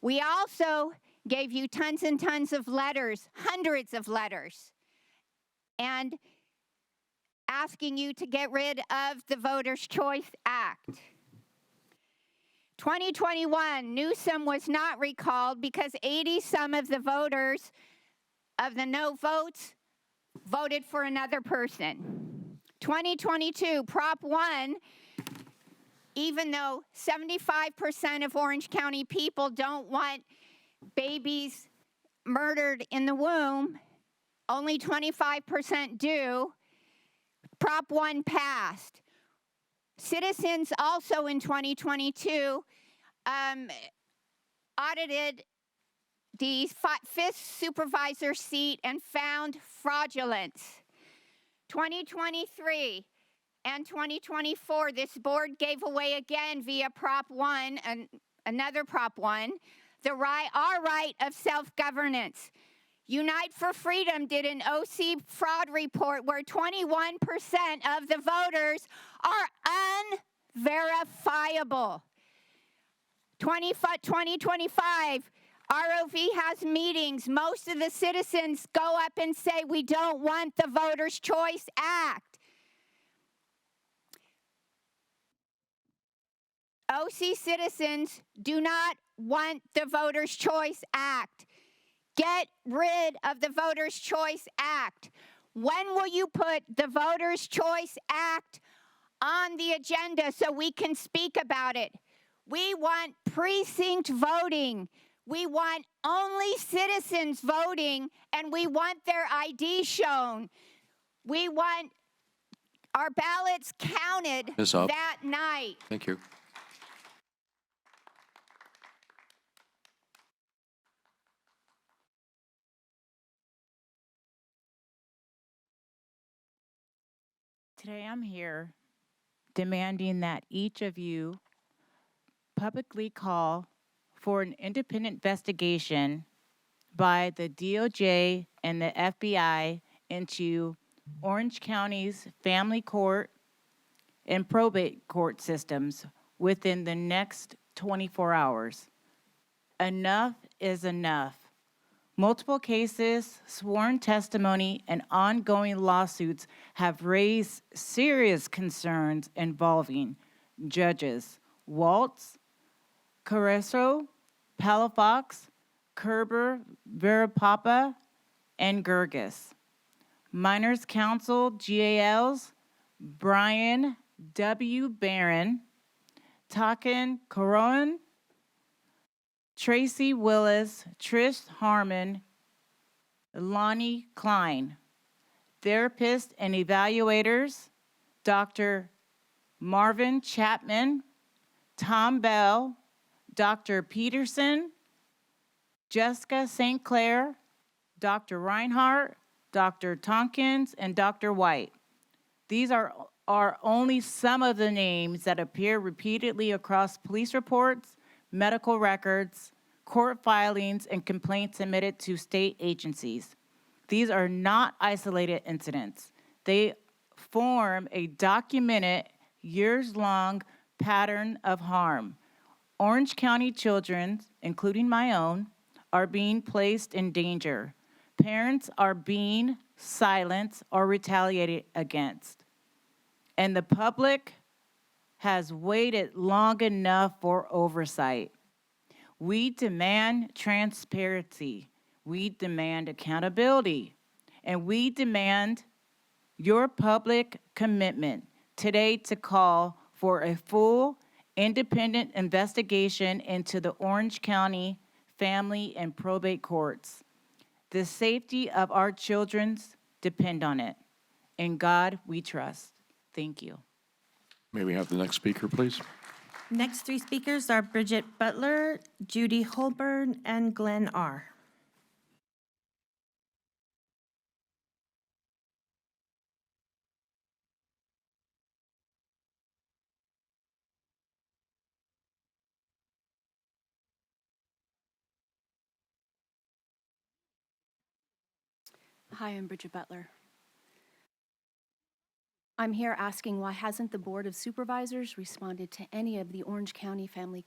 We also gave you tons and tons of letters, hundreds of letters, and asking you to get rid of the Voters' Choice Act. 2021, Newsom was not recalled because 80-some of the voters of the no votes voted for another person. 2022, Prop 1, even though 75% of Orange County people don't want babies murdered in the womb, only 25% do. Prop 1 passed. Citizens also in 2022 audited the 5th supervisor seat and found fraudulence. 2023 and 2024, this board gave away again via Prop 1, and another Prop 1, our right of self-governance. Unite for Freedom did an OC fraud report where 21% of the voters are unverifiable. 2025, ROV has meetings. Most of the citizens go up and say, we don't want the Voters' Choice Act. OC citizens do not want the Voters' Choice Act. Get rid of the Voters' Choice Act. When will you put the Voters' Choice Act on the agenda so we can speak about it? We want precinct voting. We want only citizens voting, and we want their ID shown. We want our ballots counted that night. Thank you. Today I'm here demanding that each of you publicly call for an independent investigation by the DOJ and the FBI into Orange County's family court and probate court systems within the next 24 hours. Enough is enough. Multiple cases, sworn testimony, and ongoing lawsuits have raised serious concerns involving judges Waltz, Carreso, Palafox, Kerber, Verapapa, and Gerges. Minors Counsel GALs Brian W. Barron, Taken Coron, Tracy Willis, Trish Harmon, Lonnie Klein. Therapists and evaluators, Dr. Marvin Chapman, Tom Bell, Dr. Peterson, Jessica St. Clair, Dr. Reinhardt, Dr. Tompkins, and Dr. White. These are only some of the names that appear repeatedly across police reports, medical records, court filings, and complaints submitted to state agencies. These are not isolated incidents. They form a documented, years-long pattern of harm. Orange County children, including my own, are being placed in danger. Parents are being silenced or retaliated against. And the public has waited long enough for oversight. We demand transparency. We demand accountability. And we demand your public commitment today to call for a full, independent investigation into the Orange County family and probate courts. The safety of our children depend on it. In God we trust. Thank you. May we have the next speaker, please? Next three speakers are Bridget Butler, Judy Holburn, and Glenn R. Hi, I'm Bridget Butler. I'm here asking why hasn't the Board of Supervisors responded to any of the Orange County family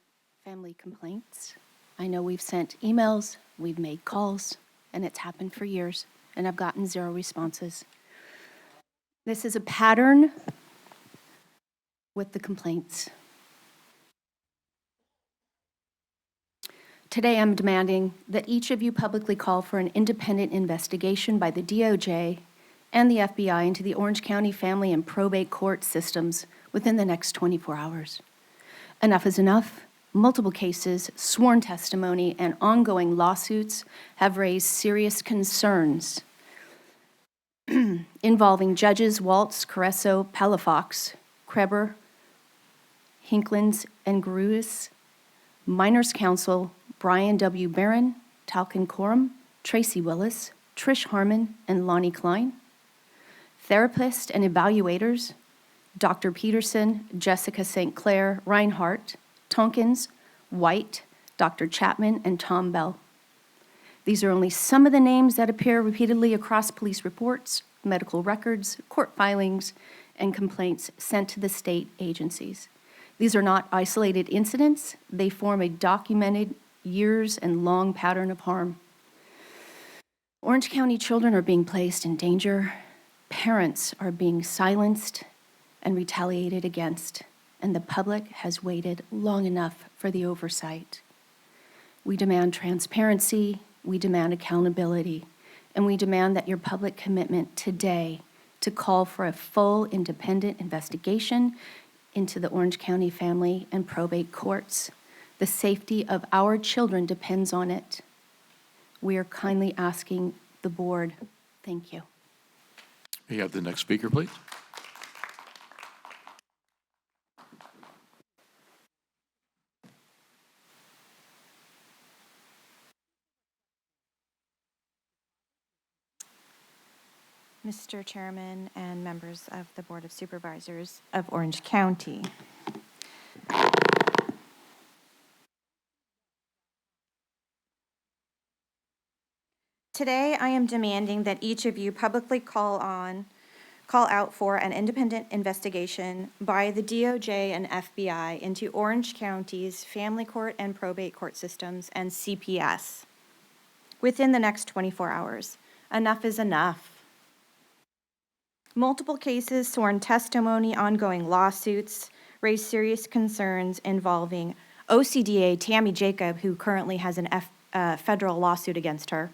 complaints? I know we've sent emails, we've made calls, and it's happened for years, and I've gotten 0 responses. This is a pattern with the complaints. Today, I'm demanding that each of you publicly call for an independent investigation by the DOJ and the FBI into the Orange County family and probate court systems within the next 24 hours. Enough is enough. Multiple cases, sworn testimony, and ongoing lawsuits have raised serious concerns involving judges Waltz, Carreso, Palafox, Kreber, Hinklins, and Gruis, Minors Counsel Brian W. Barron, Talcon Corum, Tracy Willis, Trish Harmon, and Lonnie Klein. Therapists and evaluators, Dr. Peterson, Jessica St. Clair, Reinhardt, Tompkins, White, Dr. Chapman, and Tom Bell. These are only some of the names that appear repeatedly across police reports, medical records, court filings, and complaints sent to the state agencies. These are not isolated incidents. They form a documented years and long pattern of harm. Orange County children are being placed in danger. Parents are being silenced and retaliated against, and the public has waited long enough for the oversight. We demand transparency, we demand accountability, and we demand that your public commitment today to call for a full independent investigation into the Orange County Family and Probate Courts. The safety of our children depends on it. We are kindly asking the board, thank you. May I have the next speaker, please? Mr. Chairman and members of the Board of Supervisors of Orange County. Today, I am demanding that each of you publicly call out for an independent investigation by the DOJ and FBI into Orange County's family court and probate court systems and CPS within the next 24 hours. Enough is enough. Multiple cases, sworn testimony, ongoing lawsuits raise serious concerns involving OCDA Tammy Jacob, who currently has a federal lawsuit against her,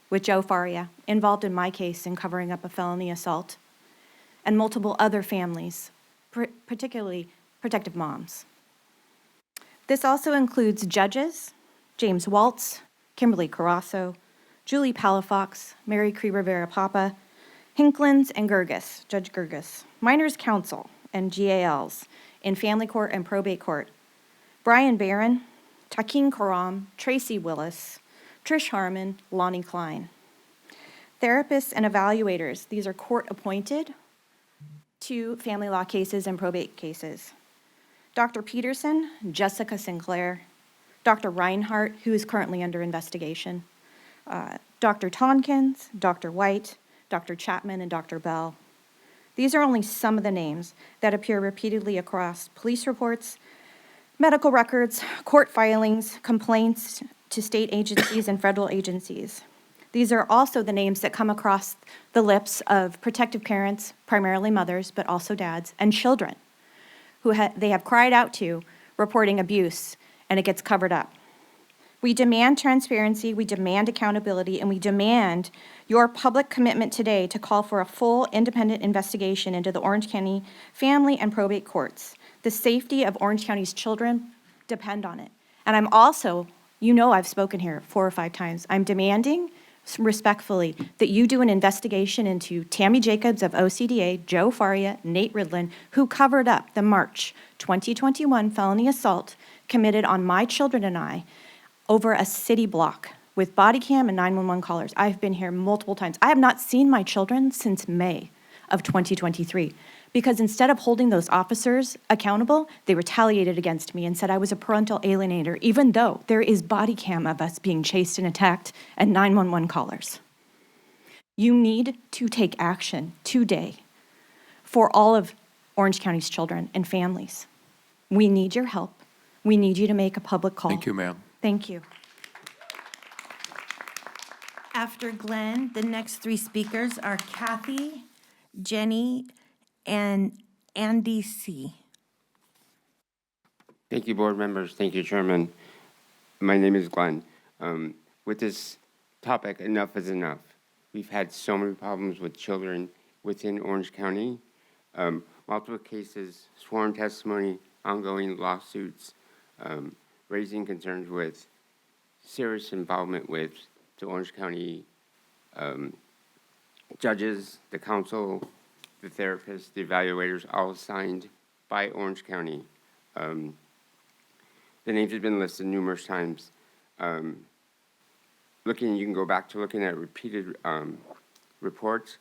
with Joe Faria, involved in my case in covering up a felony assault, and multiple other families, particularly protective moms. This also includes judges, James Waltz, Kimberly Carasso, Julie Palafox, Mary Cree Rivera-Papa, Hinklins and Gerges, Judge Gerges, Minors Counsel and GALs in Family Court and Probate Court, Brian Barron, Takin Karam, Tracy Willis, Trish Harmon, Lonnie Klein. Therapists and evaluators, these are court-appointed to family law cases and probate cases. Dr. Peterson, Jessica Sinclair, Dr. Reinhart, who is currently under investigation, Dr. Tonkins, Dr. White, Dr. Chapman, and Dr. Bell. These are only some of the names that appear repeatedly across police reports, medical records, court filings, complaints to state agencies and federal agencies. These are also the names that come across the lips of protective parents, primarily mothers, but also dads, and children who they have cried out to, reporting abuse, and it gets covered up. We demand transparency, we demand accountability, and we demand your public commitment today to call for a full independent investigation into the Orange County Family and Probate Courts. The safety of Orange County's children depend on it. And I'm also, you know I've spoken here 4 or 5 times, I'm demanding respectfully that you do an investigation into Tammy Jacobs of OCDA, Joe Faria, Nate Ridlin, who covered up the March 2021 felony assault committed on my children and I over a city block with body cam and 911 callers. I've been here multiple times. I have not seen my children since May of 2023 because instead of holding those officers accountable, they retaliated against me and said I was a parental alienator, even though there is body cam of us being chased and attacked and 911 callers. You need to take action today for all of Orange County's children and families. We need your help. We need you to make a public call. Thank you, ma'am. Thank you. After Glenn, the next 3 speakers are Kathy, Jenny, and Andy C. Thank you, board members. Thank you, Chairman. My name is Glenn. With this topic, enough is enough. We've had so many problems with children within Orange County. Multiple cases, sworn testimony, ongoing lawsuits, raising concerns with serious involvement with the Orange County judges, the council, the therapists, the evaluators, all assigned by Orange County. The names have been listed numerous times. You can go back to looking at repeated reports,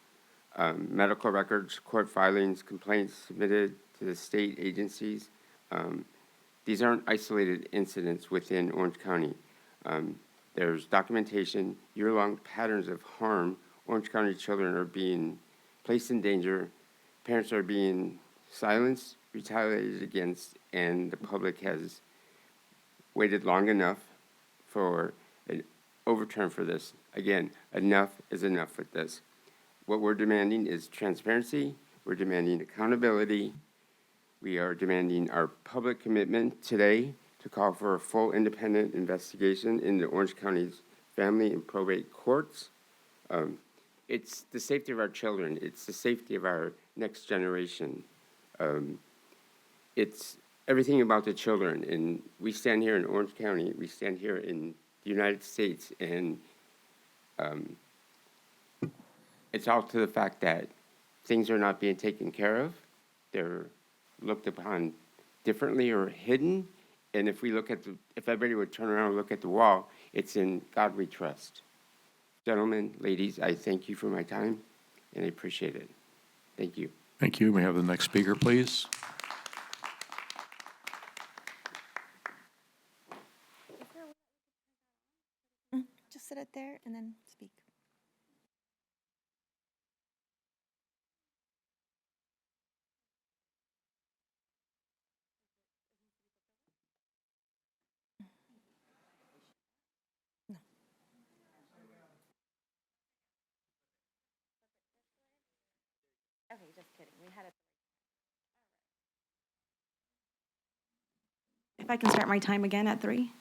medical records, court filings, complaints submitted to the state agencies. These aren't isolated incidents within Orange County. There's documentation, year-long patterns of harm. Orange County children are being placed in danger. Parents are being silenced, retaliated against, and the public has waited long enough for an overturn for this. Again, enough is enough with this. What we're demanding is transparency. We're demanding accountability. We are demanding our public commitment today to call for a full independent investigation into Orange County's family and probate courts. It's the safety of our children. It's the safety of our next generation. It's everything about the children. And we stand here in Orange County. We stand here in the United States, and it's all to the fact that things are not being taken care of. They're looked upon differently or hidden. And if we look at if everybody would turn around and look at the wall, it's in God we trust. Gentlemen, ladies, I thank you for my time, and I appreciate it. Thank you. Thank you. May I have the next speaker, please? Just sit it there and then speak. Okay, just kidding. We had it. If I can start my time again at 3.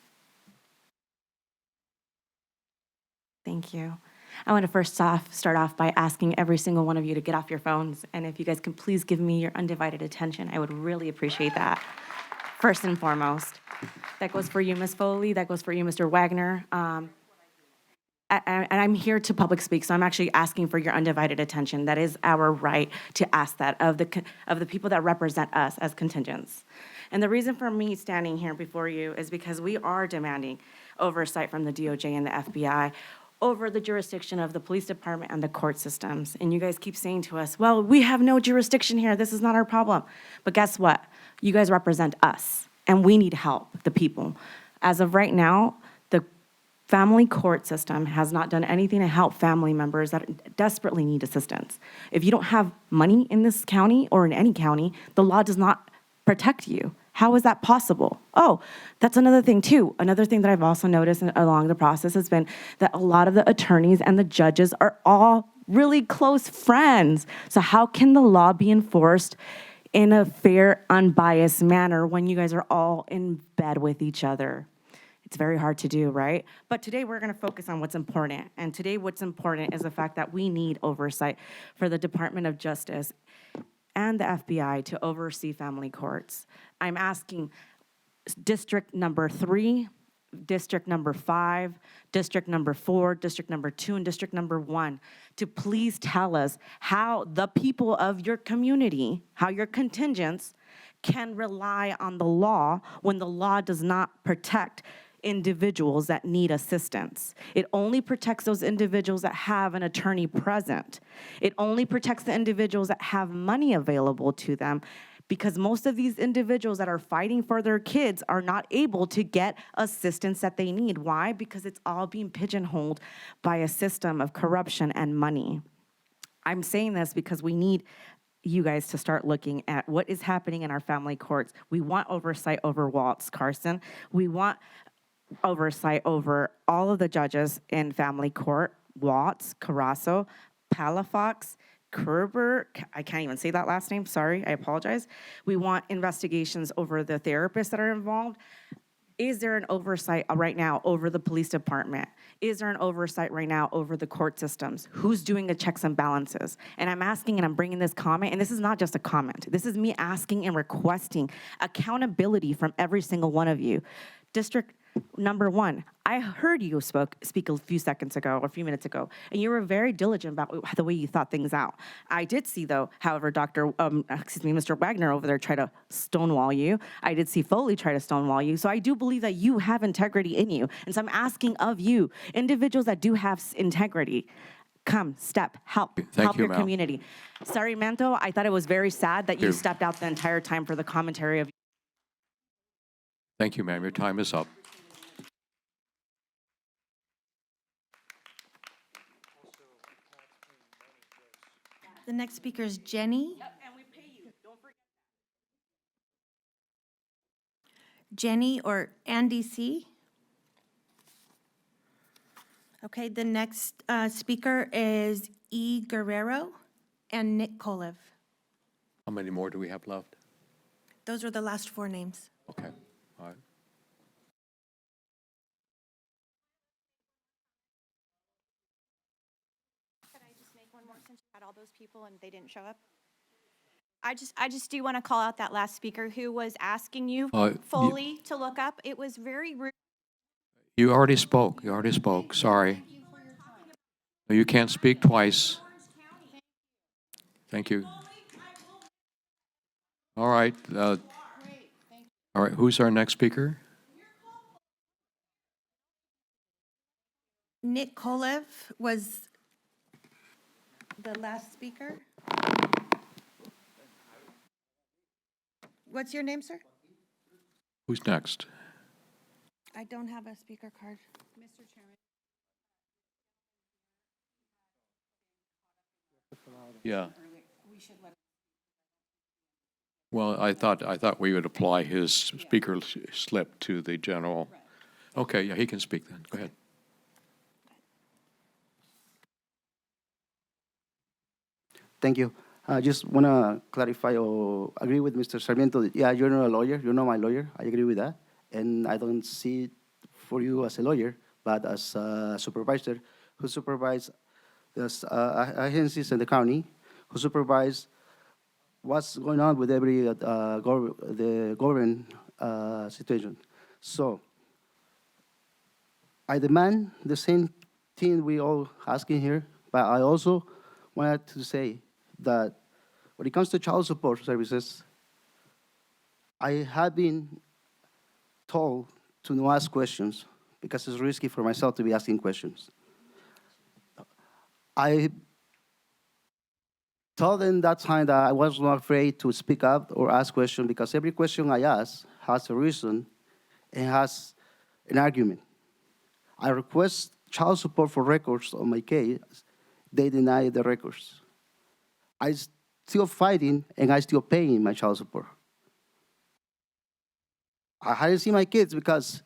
Thank you. I want to start off by asking every single one of you to get off your phones, and if you guys can please give me your undivided attention, I would really appreciate that, first and foremost. That goes for you, Ms. Foley. That goes for you, Mr. Wagner. And I'm here to public speak, so I'm actually asking for your undivided attention. That is our right to ask that of the people that represent us as contingents. And the reason for me standing here before you is because we are demanding oversight from the DOJ and the FBI over the jurisdiction of the police department and the court systems. And you guys keep saying to us, well, we have no jurisdiction here. This is not our problem. But guess what? You guys represent us, and we need help, the people. As of right now, the family court system has not done anything to help family members that desperately need assistance. If you don't have money in this county or in any county, the law does not protect you. How is that possible? Oh, that's another thing too. Another thing that I've also noticed along the process has been that a lot of the attorneys and the judges are all really close friends. So how can the law be enforced in a fair, unbiased manner when you guys are all in bed with each other? It's very hard to do, right? But today we're going to focus on what's important. And today what's important is the fact that we need oversight for the Department of Justice and the FBI to oversee family courts. I'm asking District number 3, District number 5, District number 4, District number 2, and District number 1 to please tell us how the people of your community, how your contingents can rely on the law when the law does not protect individuals that need assistance. It only protects those individuals that have an attorney present. It only protects the individuals that have money available to them, because most of these individuals that are fighting for their kids are not able to get assistance that they need. Why? Because it's all being pigeonholed by a system of corruption and money. I'm saying this because we need you guys to start looking at what is happening in our family courts. We want oversight over Waltz Carson. We want oversight over all of the judges in family court, Watts, Carasso, Palafox, Kerber, I can't even say that last name, sorry, I apologize. We want investigations over the therapists that are involved. Is there an oversight right now over the police department? Is there an oversight right now over the court systems? Who's doing the checks and balances? And I'm asking, and I'm bringing this comment, and this is not just a comment. This is me asking and requesting accountability from every single one of you. District number 1, I heard you speak a few seconds ago, or a few minutes ago, and you were very diligent about the way you thought things out. I did see, though, however, Mr. Wagner over there try to stonewall you. I did see Foley try to stonewall you. So I do believe that you have integrity in you. And so I'm asking of you, individuals that do have integrity, come, step, help your community. Sorry, Manto, I thought it was very sad that you stepped out the entire time for the commentary of. Thank you, ma'am. Your time is up. The next speaker is Jenny. Jenny or Andy C. Okay, the next speaker is E. Guerrero and Nick Kolev. How many more do we have left? Those are the last four names. Okay, all right. Could I just make one more since you had all those people and they didn't show up? I just do want to call out that last speaker who was asking you fully to look up. It was very rude. You already spoke, sorry. No, you can't speak twice. Thank you. All right, who's our next speaker? Nick Kolev was the last speaker. What's your name, sir? Who's next? I don't have a speaker card. Mr. Chairman. Yeah. Well, I thought we would apply his speaker slip to the general. Okay, yeah, he can speak then. Go ahead. Thank you. I just want to clarify or agree with Mr. Sarmiento. Yeah, you're not a lawyer. You're not my lawyer. I agree with that. And I don't see it for you as a lawyer, but as a supervisor who supervises agencies in the county, who supervise what's going on with every the government situation. So I demand the same thing we all asking here, but I also wanted to say that when it comes to child support services, I have been told to not ask questions because it's risky for myself to be asking questions. I told them that time that I was not afraid to speak up or ask questions because every question I ask has a reason and has an argument. I request child support for records on my case. They deny the records. I still fighting and I still paying my child support. I hadn't seen my kids because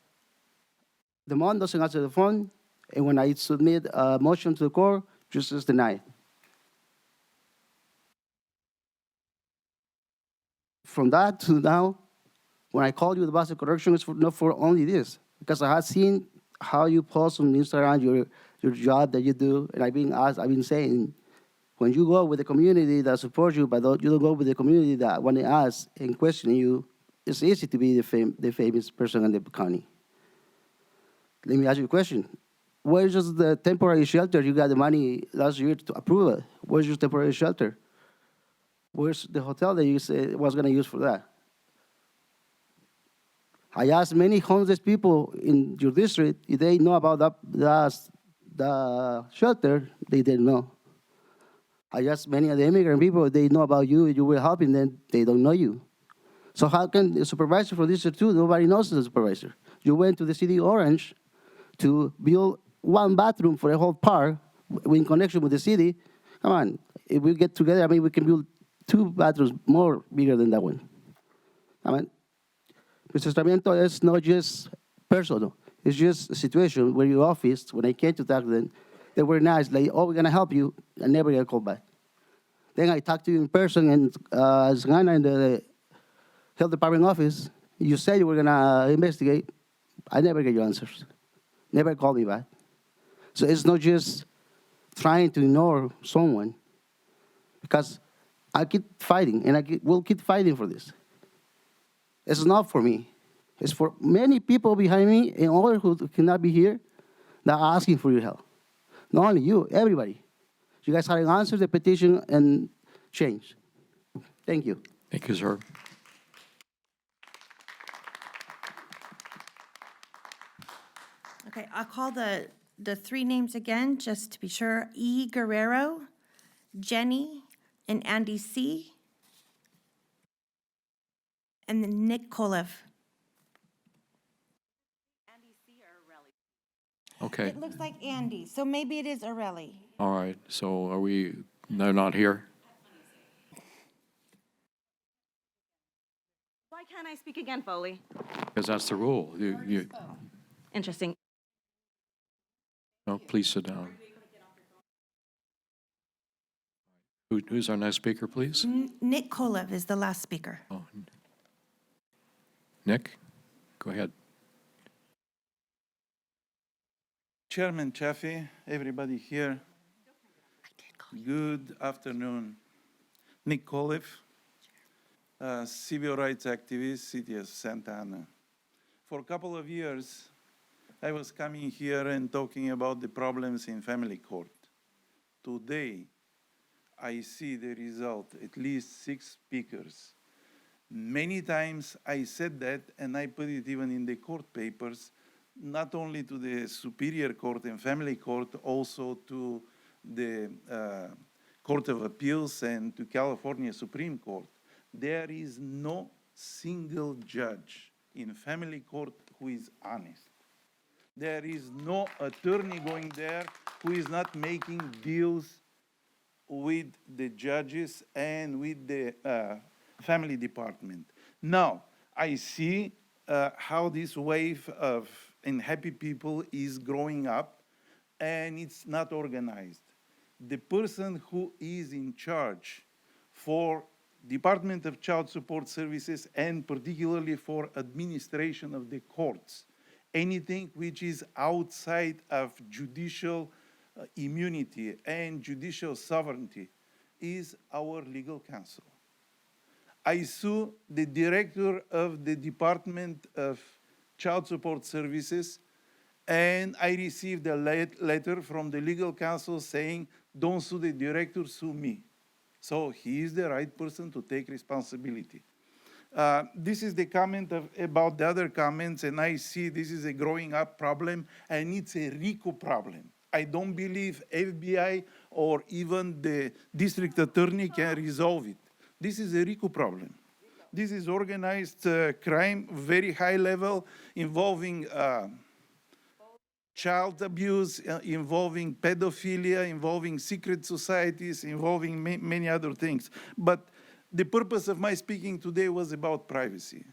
the mom doesn't answer the phone, and when I submit a motion to the court, just is denied. From that to now, when I call you the Boston Correction, it's not for only this, because I have seen how you post on Instagram your job that you do, and I've been saying, when you go with the community that supports you, but you don't go with the community that want to ask and question you, it's easy to be the famous person in the county. Let me ask you a question. Where's just the temporary shelter? You got the money last year to approve it. Where's your temporary shelter? Where's the hotel that you said was going to use for that? I asked many homeless people in your district if they know about the shelter. They didn't know. I asked many of the immigrant people if they know about you, you were helping them. They don't know you. So how can the supervisor for District 2, nobody knows the supervisor? You went to the city of Orange to build one bathroom for a whole park in connection with the city. Come on, if we get together, I mean, we can build 2 bathrooms more bigger than that one. I mean, Mr. Sarmiento, it's not just personal. It's just a situation where your office, when I came to talk to them, they were nice, like, oh, we're going to help you, and never get called back. Then I talked to you in person, and in the health department office, you said you were going to investigate. I never get your answers. Never called me back. So it's not just trying to ignore someone, because I keep fighting, and will keep fighting for this. It's not for me. It's for many people behind me and others who cannot be here that are asking for your help. Not only you, everybody. You guys have to answer the petition and change. Thank you. Thank you, sir. Okay, I'll call the 3 names again, just to be sure. E. Guerrero, Jenny, and Andy C., and then Nick Kolev. Okay, It looks like Andy, so maybe it is Areli. all right, so they're not here? Can I speak again, Foley? Because that's the rule. Interesting. No, please sit down. Who's our next speaker, please? Nick Kolev is the last speaker. Oh, Nick, go ahead. Chairman Chaffee, everybody here, good afternoon. Nick Kolev, civil rights activist, City of Santa Ana. For a couple of years, I was coming here and talking about the problems in family court. Today, I see the result, at least 6 speakers. Many times I said that, and I put it even in the court papers, not only to the Superior Court and Family Court, also to the Court of Appeals and to California Supreme Court. There is no single judge in family court who is honest. There is no attorney going there who is not making deals with the judges and with the family department. Now, I see how this wave of unhappy people is growing up, and it's not organized. The person who is in charge for Department of Child Support Services and particularly for administration of the courts, anything which is outside of judicial immunity and judicial sovereignty is our legal counsel. I sue the director of the Department of Child Support Services, and I received a letter from the legal counsel saying, don't sue the director, sue me. So he is the right person to take responsibility. This is the comment about the other comments, and I see this is a growing up problem, and it's a RICO problem. I don't believe FBI or even the district attorney can resolve it. This is a RICO problem. This is organized crime, very high level, involving child abuse, involving pedophilia, involving secret societies, involving many other things. But the purpose of my speaking today was about privacy.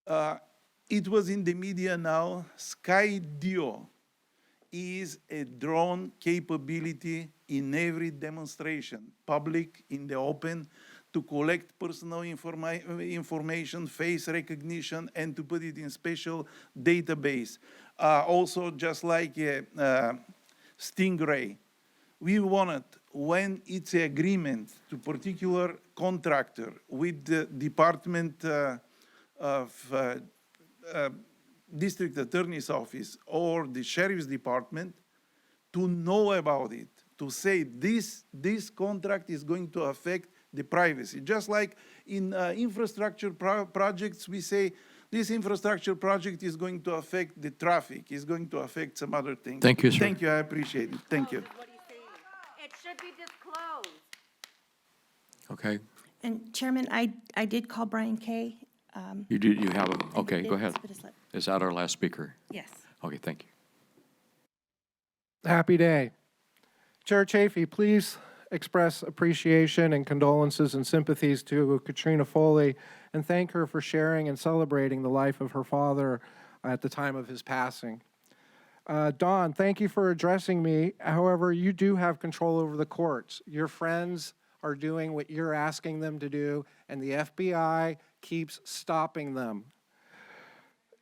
It was in the media now. Skydio is a drone capability in every demonstration, public, in the open, to collect personal information, face recognition, and to put it in special database. Also, just like Stingray, we wanted, when it's an agreement to particular contractor with the Department of District Attorney's Office or the Sheriff's Department, to know about it, to say this contract is going to affect the privacy. Just like in infrastructure projects, we say this infrastructure project is going to affect the traffic, is going to affect some other things. Thank you, sir. Thank you, I appreciate it. Thank you. It should be disclosed. Okay. And Chairman, I did call Brian Kay. You have him. Okay, go ahead. Submit a slip. Is that our last speaker? Yes. Okay, thank you. Happy day. Chair Chafee, please express appreciation and condolences and sympathies to Katrina Foley and thank her for sharing and celebrating the life of her father at the time of his passing. Dawn, thank you for addressing me. However, you do have control over the courts. Your friends are doing what you're asking them to do, and the FBI keeps stopping them.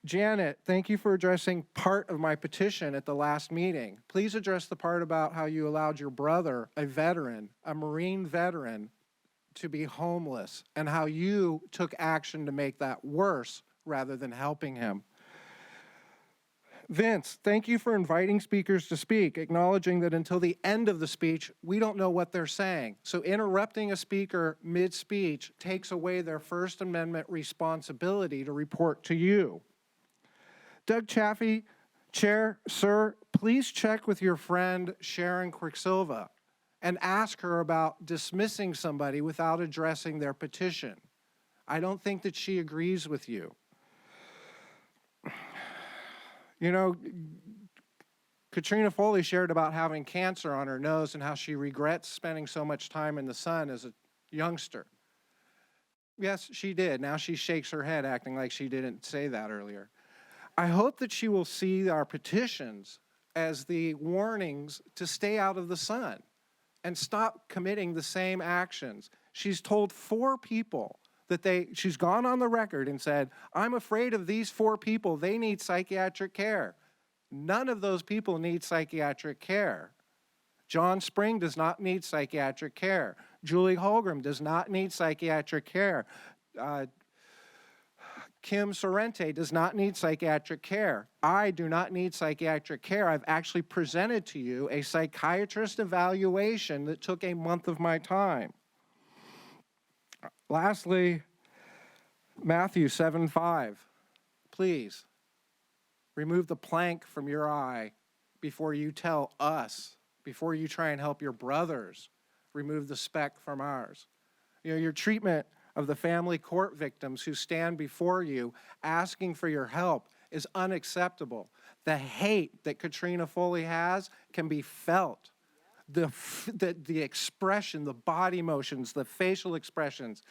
Janet, thank you for addressing part of my petition at the last meeting. Please address the part about how you allowed your brother, a veteran, a Marine veteran, to be homeless, and how you took action to make that worse rather than helping him. Vince, thank you for inviting speakers to speak, acknowledging that until the end of the speech, we don't know what they're saying. So interrupting a speaker mid-speech takes away their First Amendment responsibility to report to you. Doug Chaffee, Chair, sir, please check with your friend Sharon Quicksilva and ask her about dismissing somebody without addressing their petition. I don't think that she agrees with you. You know, Katrina Foley shared about having cancer on her nose and how she regrets spending so much time in the sun as a youngster. Yes, she did. Now she shakes her head, acting like she didn't say that earlier. I hope that she will see our petitions as the warnings to stay out of the sun and stop committing the same actions. She's told 4 people that she's gone on the record and said, I'm afraid of these 4 people. They need psychiatric care. None of those people need psychiatric care. John Spring does not need psychiatric care. Julie Holgram does not need psychiatric care. Kim Sorrente does not need psychiatric care. I do not need psychiatric care. I've actually presented to you a psychiatrist evaluation that took a month of my time. Lastly, Matthew 7:5. Please remove the plank from your eye before you tell us, before you try and help your brothers remove the speck from ours. You know, your treatment of the family court victims who stand before you asking for your help is unacceptable. The hate that Katrina Foley has can be felt. The expression, the body motions, the facial expressions,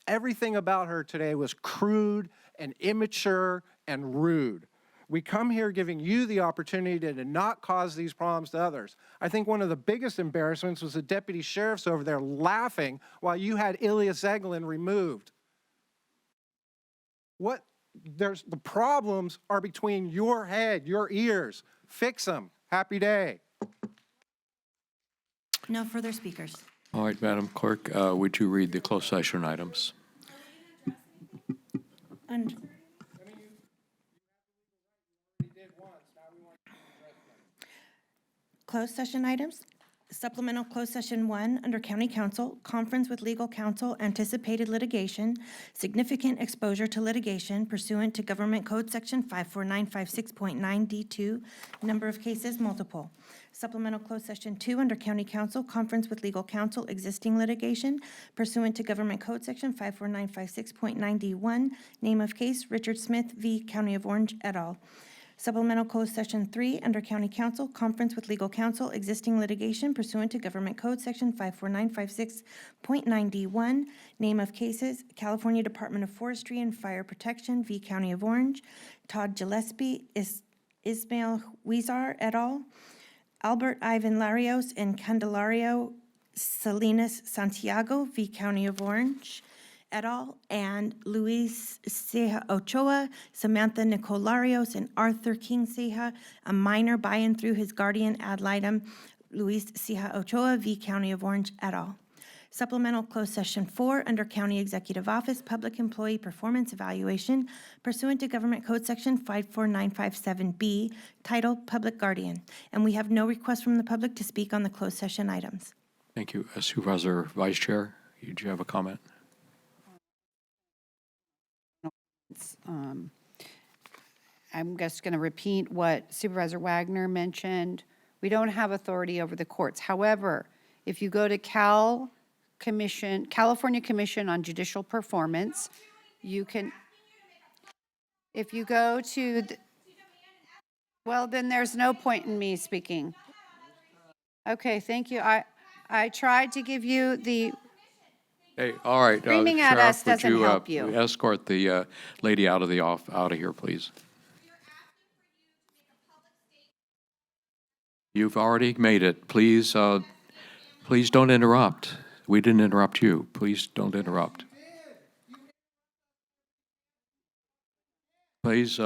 everything about her today was crude and immature and rude. We come here giving you the opportunity to not cause these problems to others. I think one of the biggest embarrassments was the deputy sheriffs over there laughing while you had Ilya Zeglin removed. The problems are between your head, your ears. Fix them. Happy day. No further speakers. All right, Madam Clerk, would you read the closed session items? Closed session items. Supplemental closed session 1 under County Counsel, conference with legal counsel, anticipated litigation, significant exposure to litigation pursuant to Government Code Section 54956.9D2, number of cases multiple. Supplemental closed session 2 under County Counsel, conference with legal counsel, existing litigation pursuant to Government Code Section 54956.9D1, name of case Richard Smith v. County of Orange et al. Supplemental closed session 3 under County Counsel, conference with legal counsel, existing litigation pursuant to Government Code Section 54956.9D1, name of cases, California Department of Forestry and Fire Protection v. County of Orange, Todd Gillespie, Ismail Huizar et al., Albert Ivan Larios and Candelario Salinas Santiago v. County of Orange, et al., and Luis Ceja Ochoa, Samantha Nicole Larios, and Arthur King Ceja, a minor by and through his guardian ad litem, Luis Ceja Ochoa v. County of Orange, et al. Supplemental closed session 4 under County Executive Office, Public Employee Performance Evaluation pursuant to Government Code Section 54957B, titled Public Guardian. And we have no request from the public to speak on the closed session items. Thank you. Supervisor Vice Chair, did you have a comment? I'm just going to repeat what Supervisor Wagner mentioned. We don't have authority over the courts. However, if you go to California Commission on Judicial Performance, you can, if you go to, well, then there's no point in me speaking. Okay, thank you. I tried to give you the, Hey, all right. Screaming at us Sheriff, doesn't help would you. escort the lady out of here, please? You've already made it. Please don't interrupt. We didn't interrupt you. Please don't interrupt. Please,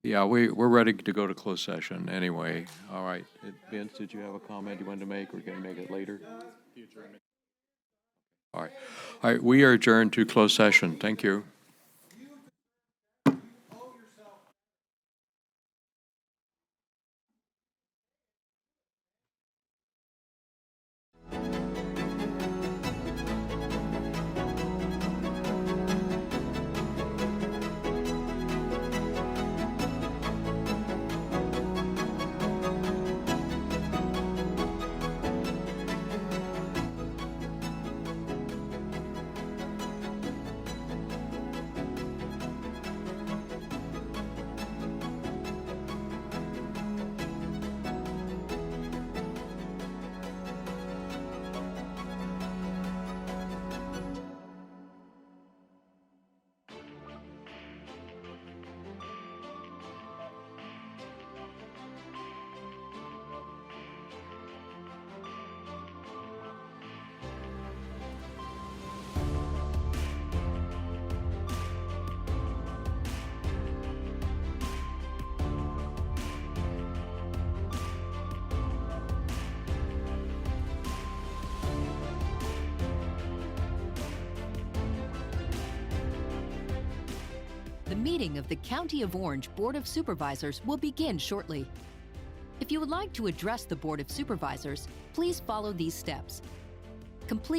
yeah, we're ready to go to closed session anyway. All right. Vince, did you have a comment you wanted to make? We're going to make it later. All right. All right, we are adjourned to closed session. Thank you. The meeting of the County of Orange Board of Supervisors will begin shortly. If you would like to address the Board of Supervisors, please follow these steps. Complete